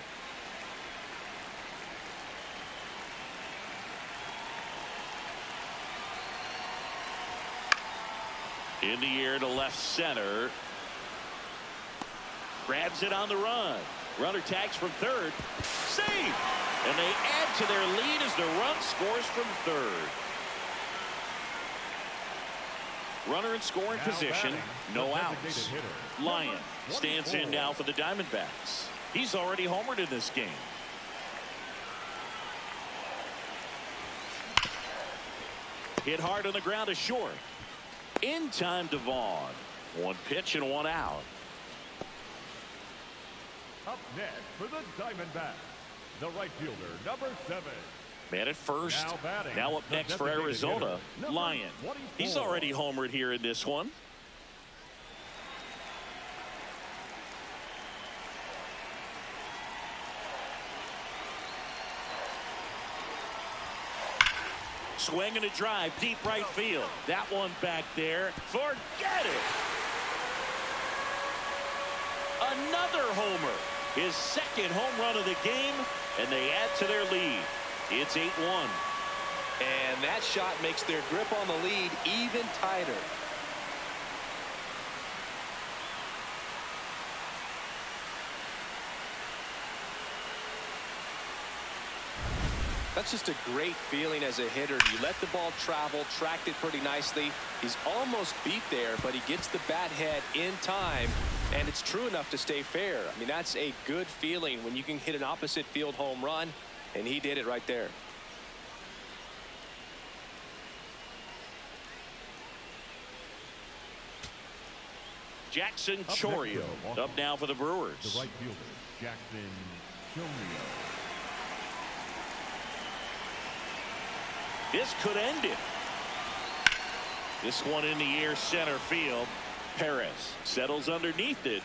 In the air to left center. Grabs it on the run. Runner tags from third. Save! And they add to their lead as the run scores from third. Runner in scoring position. No outs. Lyon stands in now for the Diamondbacks. He's already homered in this game. Hit hard on the ground to short. In time to Vaughn. One pitch and one out. Up next for the Diamondbacks, the right fielder, number 7. Man at first. Now batting, Now up the next for designated Arizona, hitter, Lyon. 24. He's already homered here in this one. Swing and a drive, deep right field. That one back there. Forget it. Another homer. His second home run of the game, and they add to their lead. It's 8-1. And that shot makes their grip on the lead even tighter. That's just a great feeling as a hitter. You let the ball travel, tracked it pretty nicely. He's almost beat there, but he gets the bat head in time, and it's true enough to stay fair. I mean, that's a good feeling when you can hit an opposite field home run, and he did it right there. Jackson Chourio up now for the Brewers. The right fielder, Jackson Chourio. This could end it. This one in the air center field. Perez settles underneath it.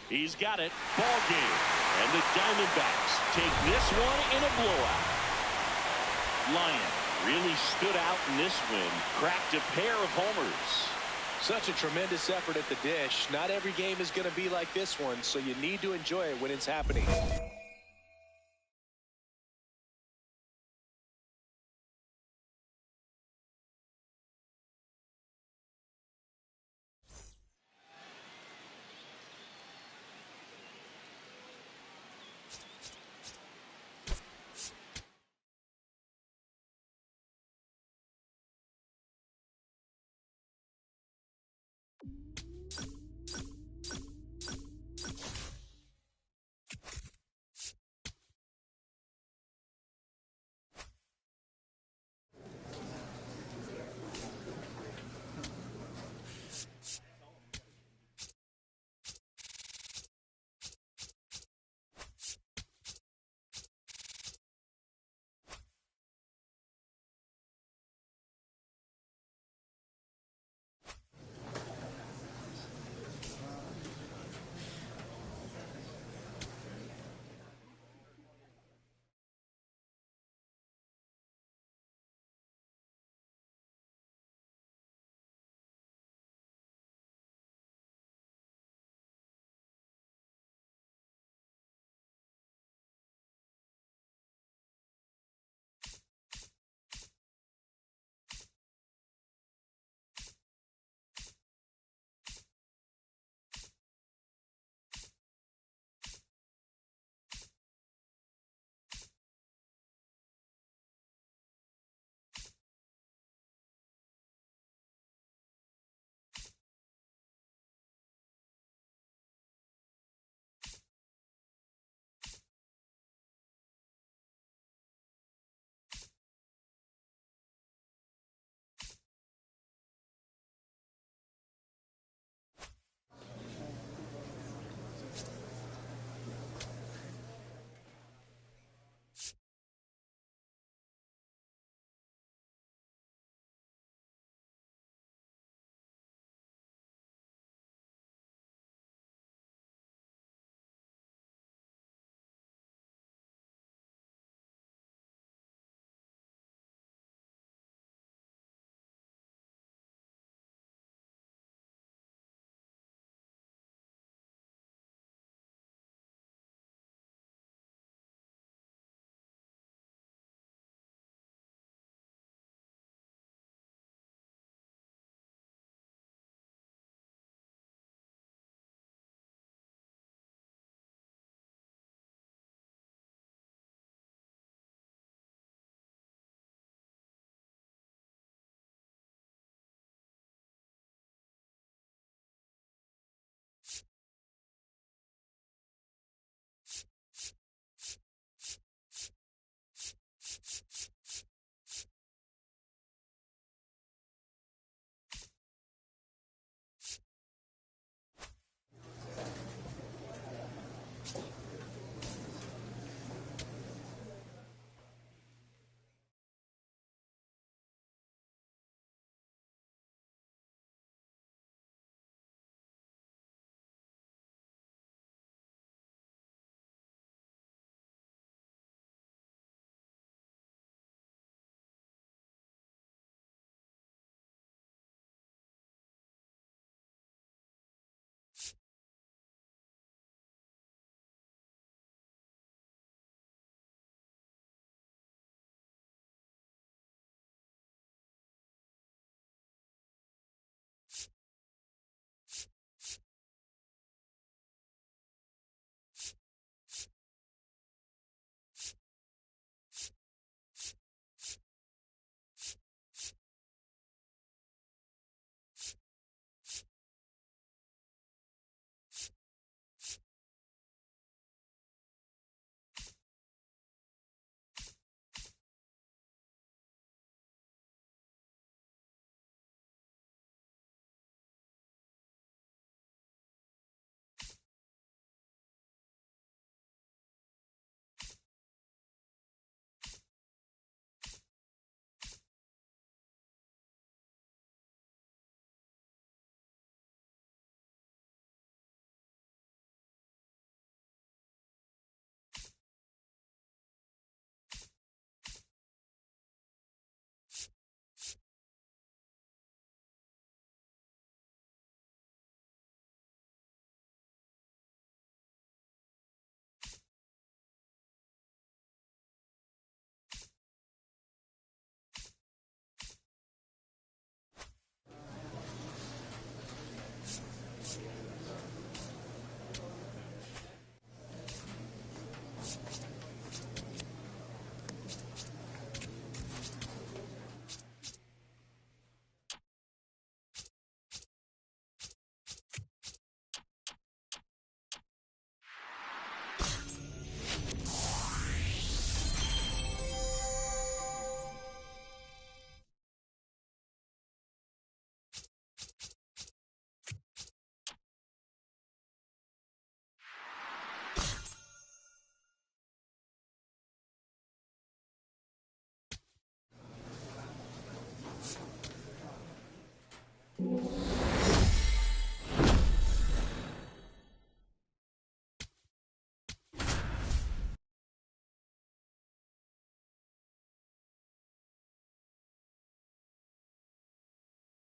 He's got it. Ball game. And the Diamondbacks take this one in a blowout. Lyon really stood out in this win. Cracked a pair of homers. Such a tremendous effort at the dish. Not every game is going to be like this one, so you need to enjoy it when it's happening.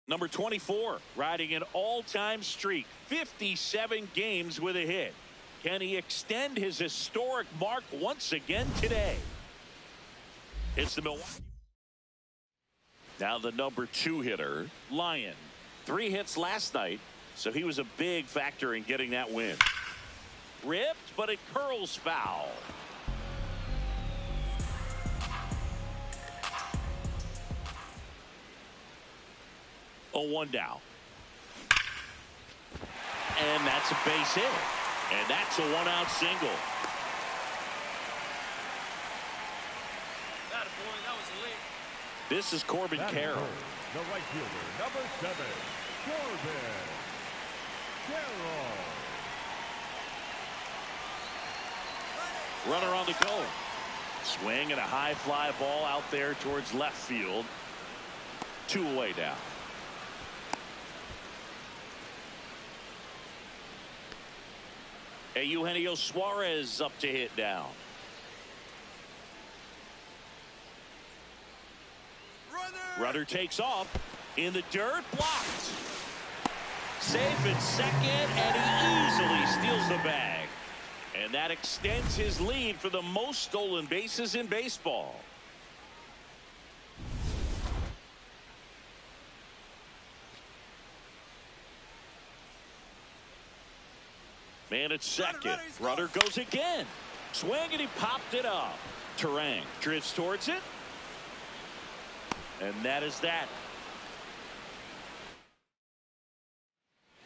Number 24, riding an all-time streak, 57 games with a hit. Can he extend his historic mark once again today? It's the Milwaukee. Now the number 2 hitter, Lyon. 3 hits last night, so he was a big factor in getting that win. Ripped, but it curls foul. A 1 down. And that's a base hit. And that's a 1-out single. This is Corbin Carroll. The right fielder, number 7, Corbin Carroll. Runner on the go. Swing and a high fly ball out there towards left field. 2 away now. Eugenio Suarez up to hit now. Runner takes off in the dirt, blocked. Safe at second, and he easily steals the bag. And that extends his lead for the most stolen bases in baseball. Man at second. Runner goes again. Swing, and he popped it up. Terang drifts towards it. And that is that.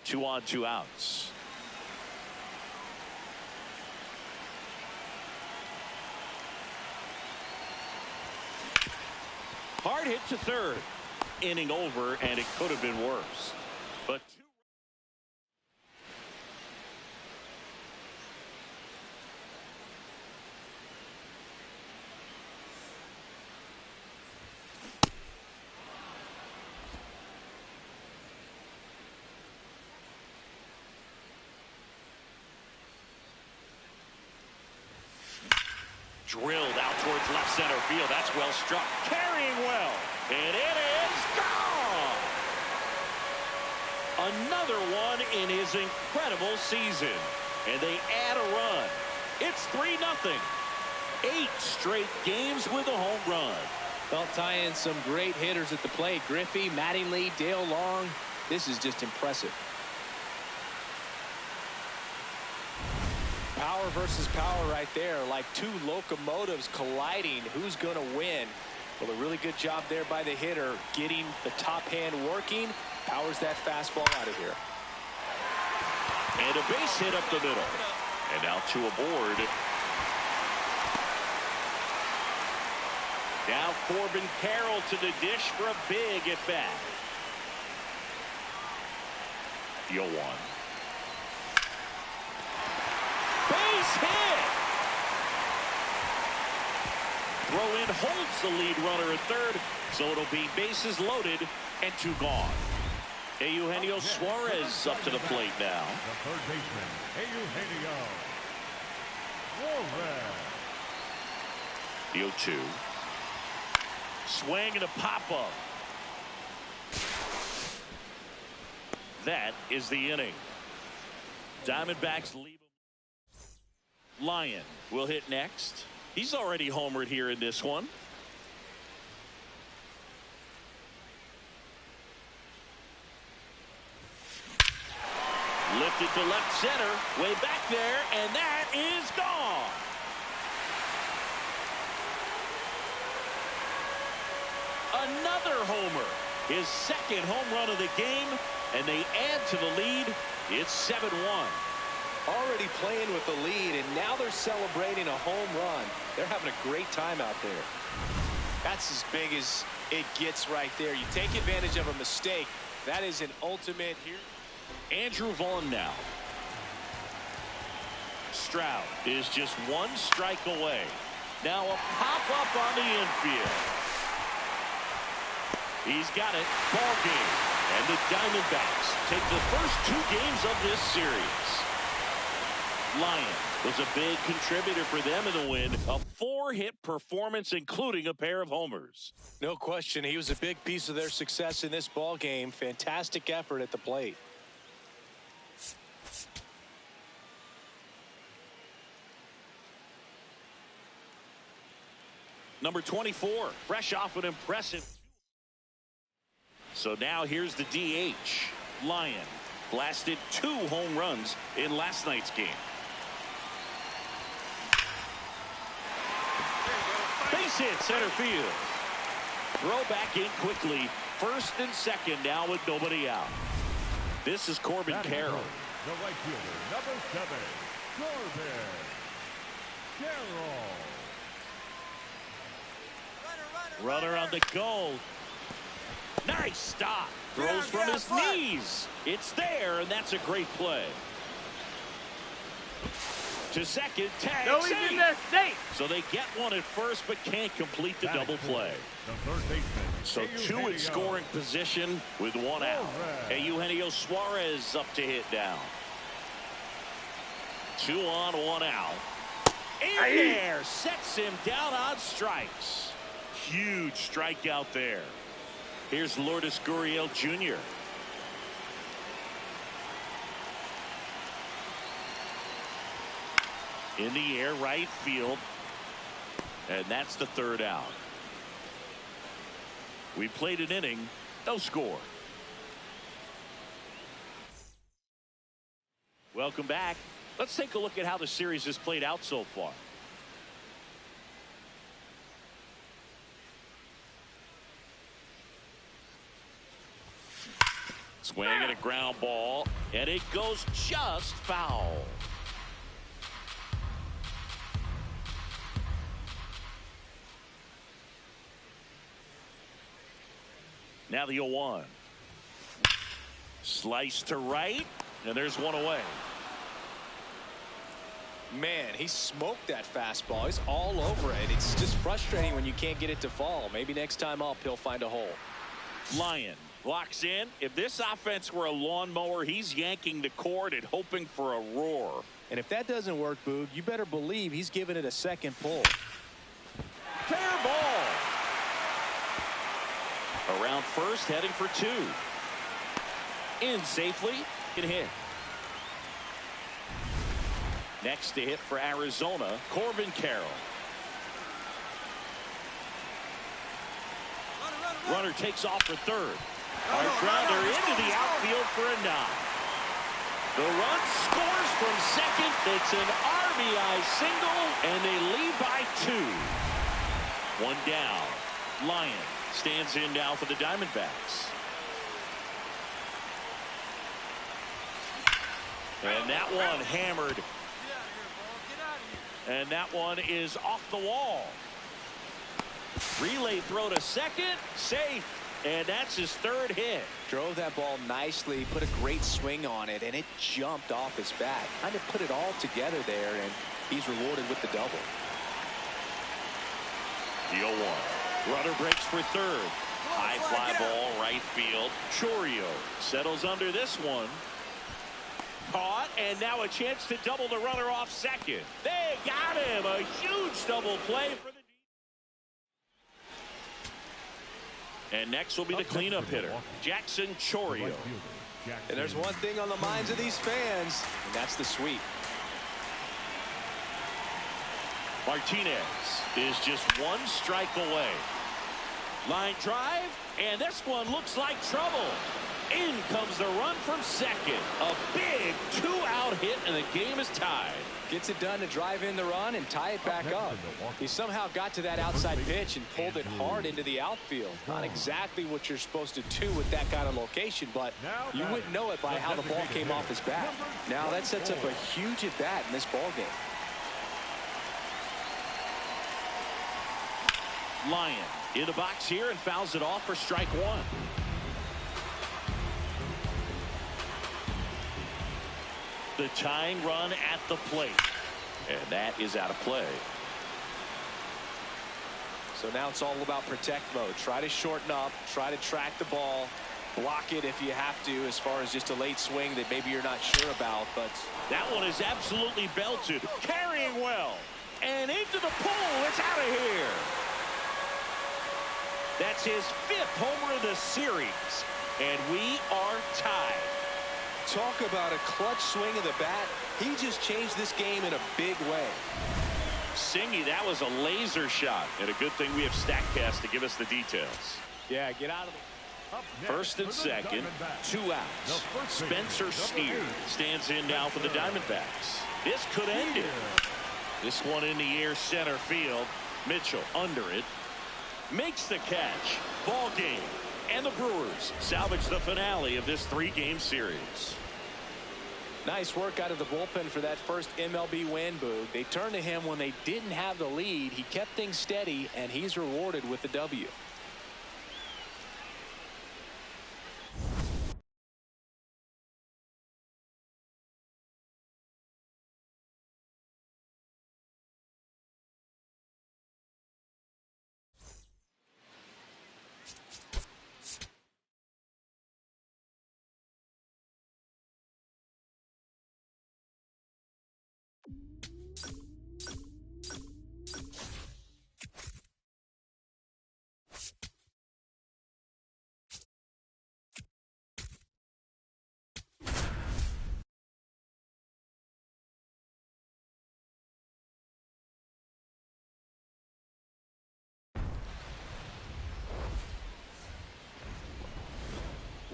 2 on, 2 outs. Hard hit to third. Inning over, and it could have been worse. But drilled out towards left center field. That's well struck. Carrying well. And it is gone. Another one in his incredible season. And they add a run. It's 3-0. 8 straight games with a home run. Well, tie in some great hitters at the plate. Griffey, Mattingly, Dale Long. This is just impressive. Power versus power right there, like 2 locomotives colliding. Who's going to win? Well, a really good job there by the hitter, getting the top hand working. Powers that fastball out of here. And a base hit up the middle. And now 2 aboard. Now Corbin Carroll to the dish for a big at bat. 0-1. Base hit. Throw in holds the lead runner at third, so it'll be bases loaded and 2 gone. Eugenio Suarez up to the plate now. The third baseman, Eugenio Suarez. The 0-2. Swing and a pop-up. That is the inning. Diamondbacks leave. Lyon will hit next. He's already homered here in this one. Lifted to left center, way back there, and that is gone. Another homer, his 2nd home run of the game, and they add to the lead. It's 7-1. Already playing with the lead, and now they're celebrating a home run. They're having a great time out there. That's as big as it gets right there. You take advantage of a mistake. That is an ultimate here. Andrew Vaughn now. Stroud is just 1 strike away. Now a pop-up on the infield. He's got it. Ball game. And the Diamondbacks take the first 2 games of this series. Lyon was a big contributor for them in the win. A 4-hit performance, including a pair of homers. No question, he was a big piece of their success in this ball game. Fantastic effort at the plate. Number 24, fresh off an impressive. So now here's the DH. Lyon blasted 2 home runs in last night's game. Base hit center field. Throw back in quickly. First and second now with nobody out. This is Corbin Carroll. The right fielder, number 7, Corbin Carroll. Runner on the go. Nice stop. Throws from his knees. It's there, and that's a great play. To second, tag. No, he's in there safe. So they get one at first, but can't complete the double play. The third baseman. So 2 in scoring position with 1 out. And Eugenio Suarez up to hit down. 2 on, 1 out. In there, sets him down on strikes. Huge strikeout there. Here's Lourdes Gurriel Jr. In the air, right field. And that's the 3rd out. We played an inning, no score. Welcome back. Let's take a look at how the series has played out so far. Swing and a ground ball, and it goes just foul. Now the 0-1. Slice to right, and there's one away. Man, he smoked that fastball. He's all over it. It's just frustrating when you can't get it to fall. Maybe next time up, he'll find a hole. Lyon locks in. If this offense were a lawnmower, he's yanking the cord and hoping for a roar. And if that doesn't work, Boog, you better believe he's giving it a second pull. Fair ball. Around first, heading for 2. In safely, can hit. Next to hit for Arizona, Corbin Carroll. Runner takes off for 3rd. Our grounder into the outfield for a knock. The run scores from second. It's an RBI single, and they lead by 2. 1 down. Lyon stands in now for the Diamondbacks. And that one hammered. And that one is off the wall. Relay throw to second. Safe. And that's his 3rd hit. Drove that ball nicely, put a great swing on it, and it jumped off his bat. Kind of put it all together there, and he's rewarded with the double. The 0-1. Runner breaks for 3rd. High fly ball, right field. Chourio settles under this one. Caught, and now a chance to double the runner off second. They got him. A huge double play for the. And next will be the cleanup hitter, Jackson Chourio. And there's one thing on the minds of these fans, and that's the sweep. Martinez is just 1 strike away. Line drive, and this one looks like trouble. In comes the run from second. A big 2-out hit, and the game is tied. Gets it done to drive in the run and tie it back up. He somehow got to that outside pitch and pulled it hard into the outfield. Not exactly what you're supposed to do with that kind of location, but you wouldn't know it by how the ball came off his bat. Now that sets up a huge at bat in this ball game. Lyon in the box here and fouls it off for strike 1. The tying run at the plate, and that is out of play. So now it's all about protect mode. Try to shorten up, try to track the ball, block it if you have to, as far as just a late swing that maybe you're not sure about. But that one is absolutely belted. Carrying well. And into the pool. It's out of here. That's his 5th homer of the series. And we are tied. Talk about a clutch swing of the bat. He just changed this game in a big way. Singy, that was a laser shot. And a good thing we have StatCast to give us the details. Yeah, get out of the... First and second, 2 outs. Spencer Steer stands in now for the Diamondbacks. This could end it. This one in the air, center field. Mitchell under it. Makes the catch. Ball game. And the Brewers salvage the finale of this 3-game series. Nice work out of the bullpen for that first MLB win, Boog. They turned to him when they didn't have the lead. He kept things steady, and he's rewarded with the W.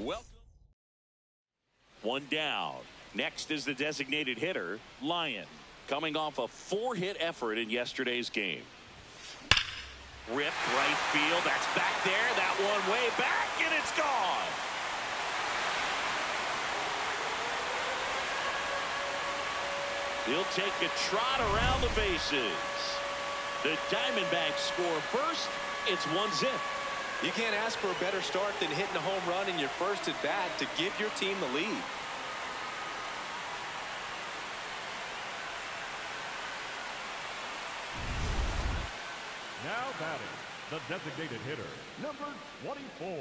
Welcome. One down. Next is the designated hitter, Lyon, coming off a 4-hit effort in yesterday's game. Ripped right field. That's back there. That one way back, and it's gone. He'll take a trot around the bases. The Diamondbacks score first. It's 1-0. You can't ask for a better start than hitting a home run in your first at bat to give your team the lead. Now batting, the designated hitter, number 24.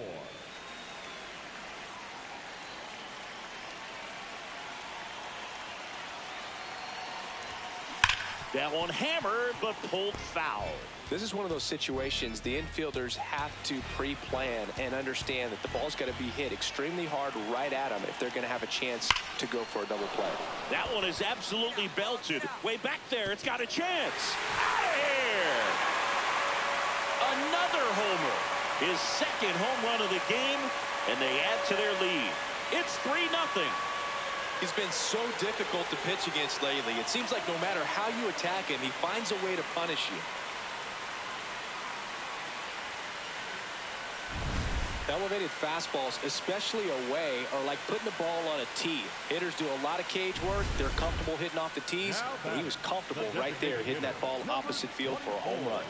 That one hammered, but pulled foul. This is one of those situations the infielders have to pre-plan and understand that the ball's got to be hit extremely hard right at them if they're going to have a chance to go for a double play. That one is absolutely belted. Way back there, it's got a chance. Out of here! Another homer. His 2nd home run of the game, and they add to their lead. It's 3-0. He's been so difficult to pitch against lately. It seems like no matter how you attack him, he finds a way to punish you. Elevated fastballs, especially away, are like putting the ball on a tee. Hitters do a lot of cage work. They're comfortable hitting off the tees, and he was comfortable right there hitting that ball opposite field for a home run.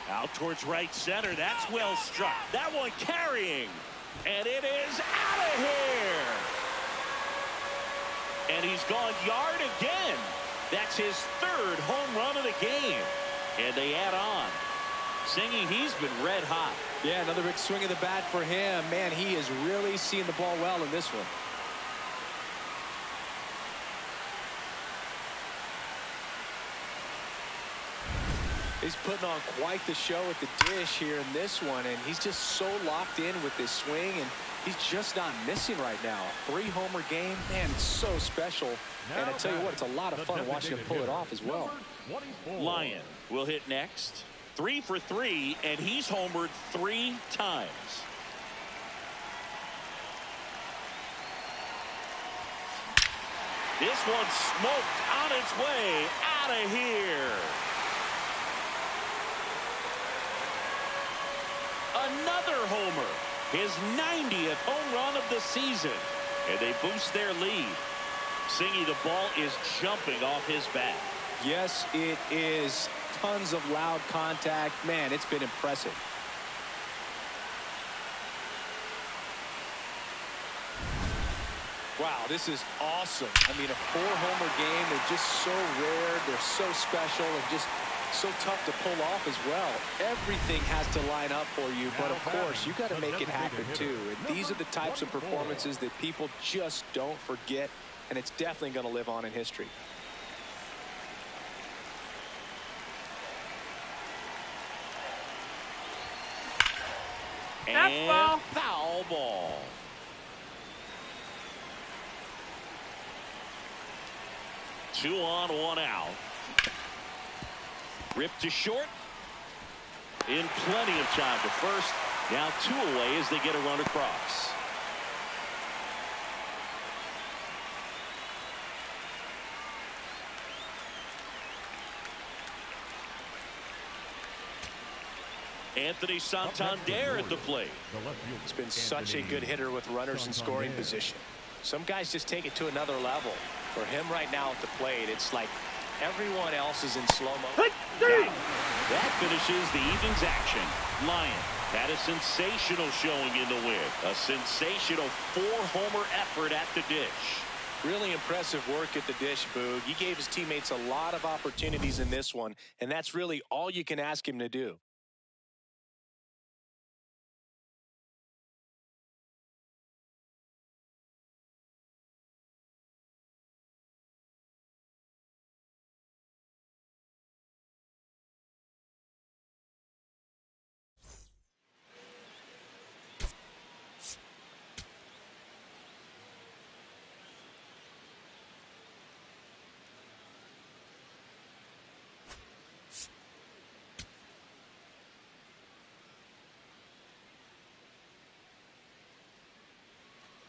Out towards right center. That's well struck. That one carrying. And it is out of here. And he's gone yard again. That's his 3rd home run of the game. And they add on. Singy, he's been red hot. Yeah, another big swing of the bat for him. Man, he is really seeing the ball well in this one. He's putting on quite the show at the dish here in this one, and he's just so locked in with this swing, and he's just not missing right now. 3-homer game, man, it's so special. And I tell you what, it's a lot of fun watching him pull it off as well. Lyon will hit next. 3 for 3, and he's homered 3 times. This one smoked on its way out of here. Another homer, his 90th home run of the season, and they boost their lead. Singy, the ball is jumping off his bat. Yes, it is. Tons of loud contact. Man, it's been impressive. Wow, this is awesome. I mean, a 4-homer game. They're just so rare. They're so special. And just So tough to pull off as well. Everything has to line up for you, but of course, you got to make it happen too. And these are the types of performances that people just don't forget, and it's definitely going to live on in history. And foul ball. Two on, one out. Ripped to short. In plenty of time to first. Now two away as they get a run across. Anthony Santander at the plate. He's been such a good hitter with runners in scoring position. Some guys just take it to another level. For him right now at the plate, it's like everyone else is in slow-mo. That finishes the evening's action. Lyon had a sensational showing in the win. A sensational 4-homer effort at the dish. Really impressive work at the dish, Boog. He gave his teammates a lot of opportunities in this one, and that's really all you can ask him to do.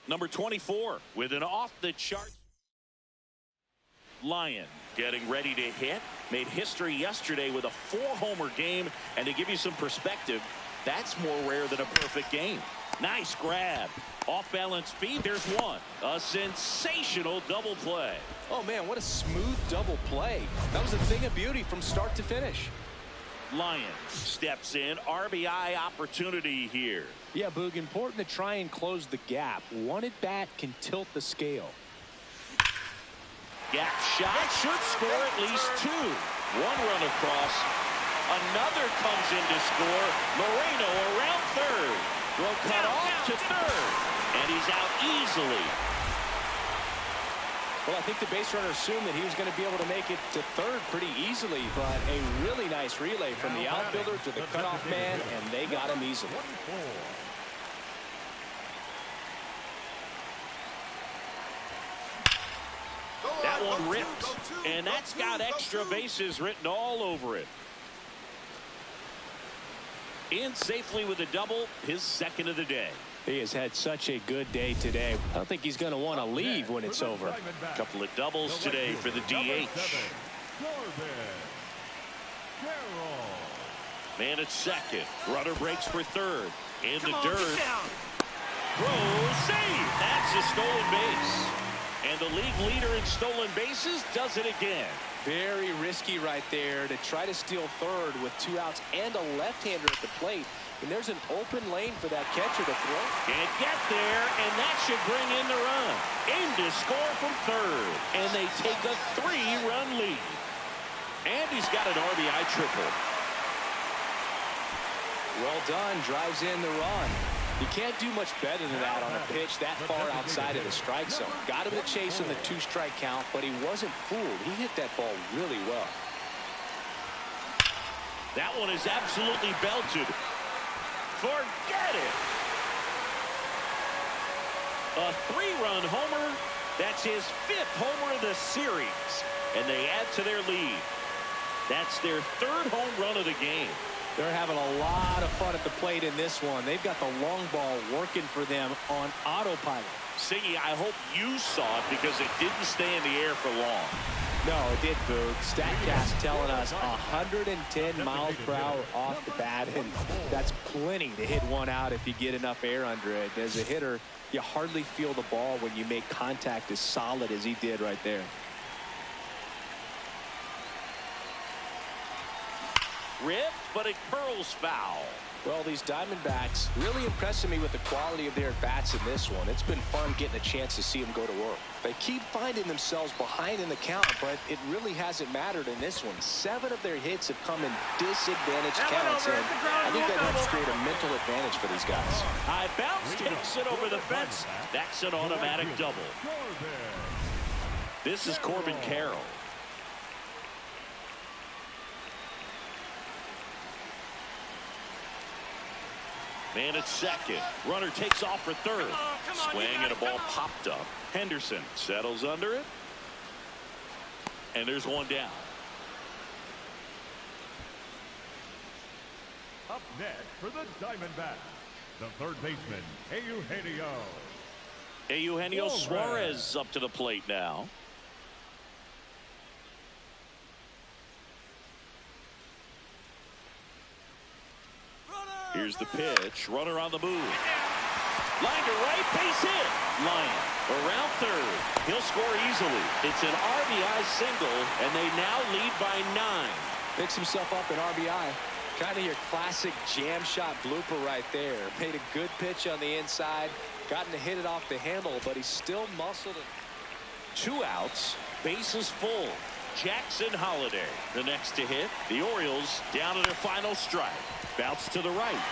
Number 24 with an off-the-chart. Lyon getting ready to hit. Made history yesterday with a 4-homer game. And to give you some perspective, that's more rare than a perfect game. Nice grab. Off-balance speed. There's one. A sensational double play. Oh, man, what a smooth double play. That was a thing of beauty from start to finish. Lyon steps in. RBI opportunity here. Yeah, Boog, important to try and close the gap. One at bat can tilt the scale. Gap shot should score at least two. One run across. Another comes in to score. Moreno around third. Throw cut off to third. And he's out easily. Well, I think the base runner assumed that he was going to be able to make it to third pretty easily, but a really nice relay from the outfielder to the cutoff man, and they got him easily. That one ripped, and that's got extra bases written all over it. In safely with a double, his second of the day. He has had such a good day today. I don't think he's going to want to leave when it's over. A couple of doubles today for the DH. Man at second. Runner breaks for third. In the dirt. Throw, save. That's a stolen base. And the league leader in stolen bases does it again. Very risky right there to try to steal third with 2 outs and a left-hander at the plate. And there's an open lane for that catcher to throw. Can't get there, and that should bring in the run. Aim to score from third. And they take a 3-run lead. And he's got an RBI triple. Well done. Drives in the run. You can't do much better than that on a pitch that far outside of the strike zone. Got him the chase on the 2-strike count, but he wasn't fooled. He hit that ball really well. That one is absolutely belted. Forget it. A 3-run homer. That's his 5th homer of the series. And they add to their lead. That's their 3rd home run of the game. They're having a lot of fun at the plate in this one. They've got the long ball working for them on autopilot. Siggy, I hope you saw it because it didn't stay in the air for long. No, it did, Boog. StatCast telling us 110 miles per hour off the bat, and that's plenty to hit one out if you get enough air under it. As a hitter, you hardly feel the ball when you make contact as solid as he did right there. Ripped, but it curls foul. Well, these Diamondbacks really impressing me with the quality of their at-bats in this one. It's been fun getting a chance to see them go to work. They keep finding themselves behind in the count, but it really hasn't mattered in this one. 7 of their hits have come in disadvantaged counts, and I think that helps create a mental advantage for these guys. High bounce takes it over the fence. That's an automatic double. This is Corbin Carroll. Man at second. Runner takes off for third. Swing and a ball popped up. Henderson settles under it. And there's one down. Up next for the Diamondbacks, the third baseman, Eugenio Suarez up to the plate now. Here's the pitch. Runner on the move. Line to right, base hit. Lyon around third. He'll score easily. It's an RBI single, and they now lead by 9. Picks himself up in RBI. Kind of your classic jam shot blooper right there. Made a good pitch on the inside. Gotten to hit it off the handle, but he's still muscled it. 2 outs. Bases full. Jackson Holiday the next to hit. The Orioles down to their final strike. Bounce to the right.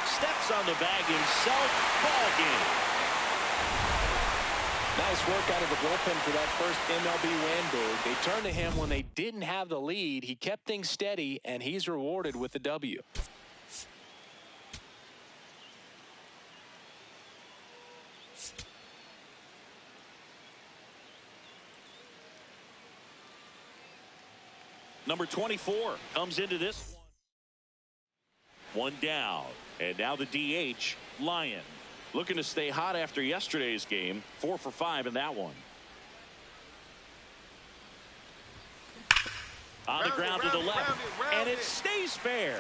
Steps on the bag himself. Ball game. Nice work out of the bullpen for that first MLB win, Boog. They turned to him when they didn't have the lead. He kept things steady, and he's rewarded with the W. Number 24 comes into this one. One down. And now the DH, Lyon. Looking to stay hot after yesterday's game. 4 for 5 in that one. On the ground to the left. And it stays fair.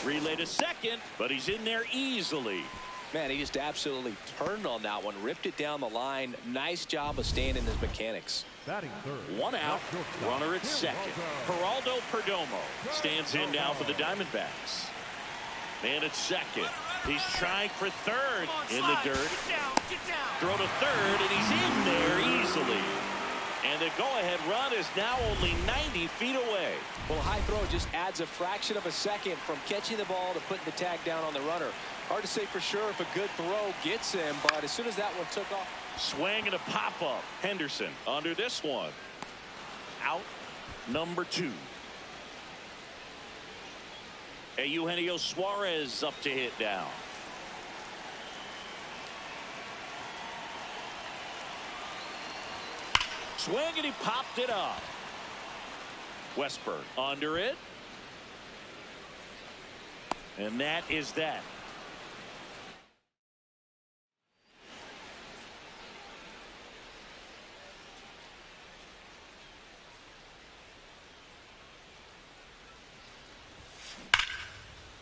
Relay to second, but he's in there easily. Man, he just absolutely turned on that one. Ripped it down the line. Nice job of staying in his mechanics. batting third. 1 out. Runner at second. Geraldo Perdomo stands in now for the Diamondbacks. Man at second. He's trying for third in the dirt. Throw to third, and he's in there easily. And the go-ahead run is now only 90 feet away. Well, a high throw just adds a fraction of a second from catching the ball to putting the tag down on the runner. Hard to say for sure if a good throw gets him, but as soon as that one took off. Swing and a pop-up. Henderson under this one. Out number 2. Eugenio Suarez up to hit now. Swing and he popped it up. Westburg under it. And that is that.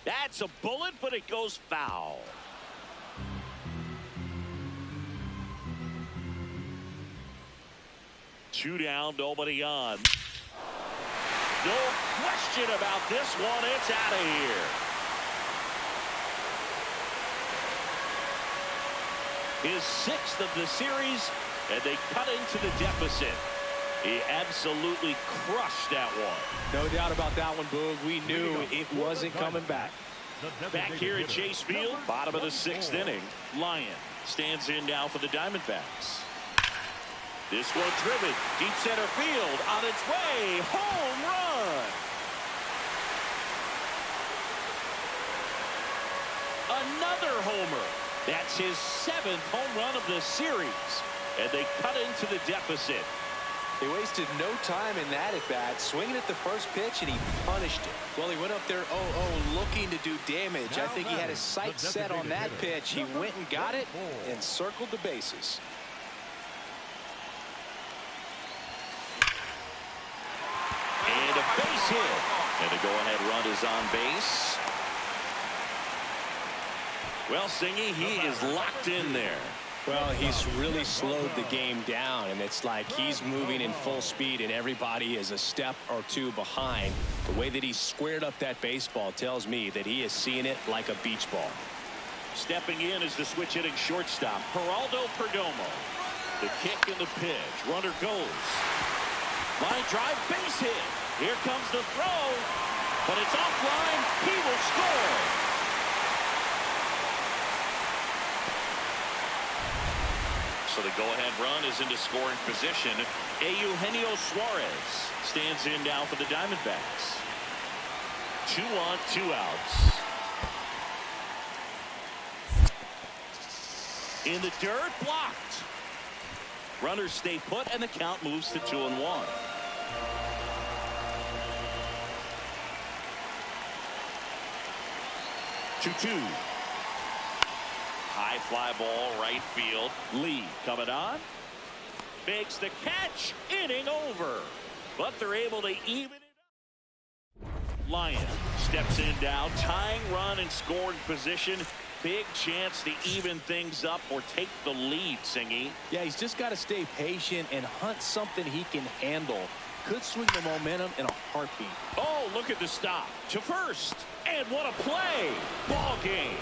That's a bullet, but it goes foul. Two down, nobody on. No question about this one. It's out of here. His 6th of the series, and they cut into the deficit. He absolutely crushed that one. No doubt about that one, Boog. We knew it wasn't coming back. Back here at Chase Field, bottom of the 6th inning. Lyon stands in now for the Diamondbacks. This one driven deep center field on its way. Home run. Another homer. That's his 7th home run of the series. And they cut into the deficit. They wasted no time in that at-bat, swinging at the first pitch, and he punished it. Well, he went up there 0-0 looking to do damage. I think he had his sights set on that pitch. He went and got it and circled the bases. And a base hit. And the go-ahead run is on base. Well, Singy, he is locked in there. Well, he's really slowed the game down, and it's like he's moving in full speed, and everybody is a step or two behind. The way that he squared up that baseball tells me that he is seeing it like a beach ball. Stepping in is the switch hitting shortstop, Geraldo Perdomo. The kick and the pitch. Runner goes. Line drive, base hit. Here comes the throw, but it's offline. He will score. So the go-ahead run is into scoring position. Eugenio Suarez stands in now for the Diamondbacks. 2 on, 2 outs. In the dirt, blocked. Runners stay put, and the count moves to 2-1. Two. High fly ball, right field. Lee coming on. Makes the catch. Inning over. But they're able to even it up. Lyon steps in now. Tying run in scoring position. Big chance to even things up or take the lead, Singy. Yeah, he's just got to stay patient and hunt something he can handle. Could swing the momentum in a heartbeat. Oh, look at the stop. To first. And what a play. Ball game.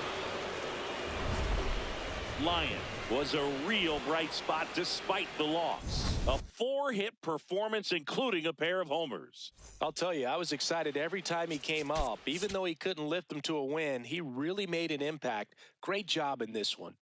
Lyon was a real bright spot despite the loss. A 4-hit performance, including a pair of homers. I'll tell you, I was excited every time he came up. Even though he couldn't lift them to a win, he really made an impact. Great job in this one.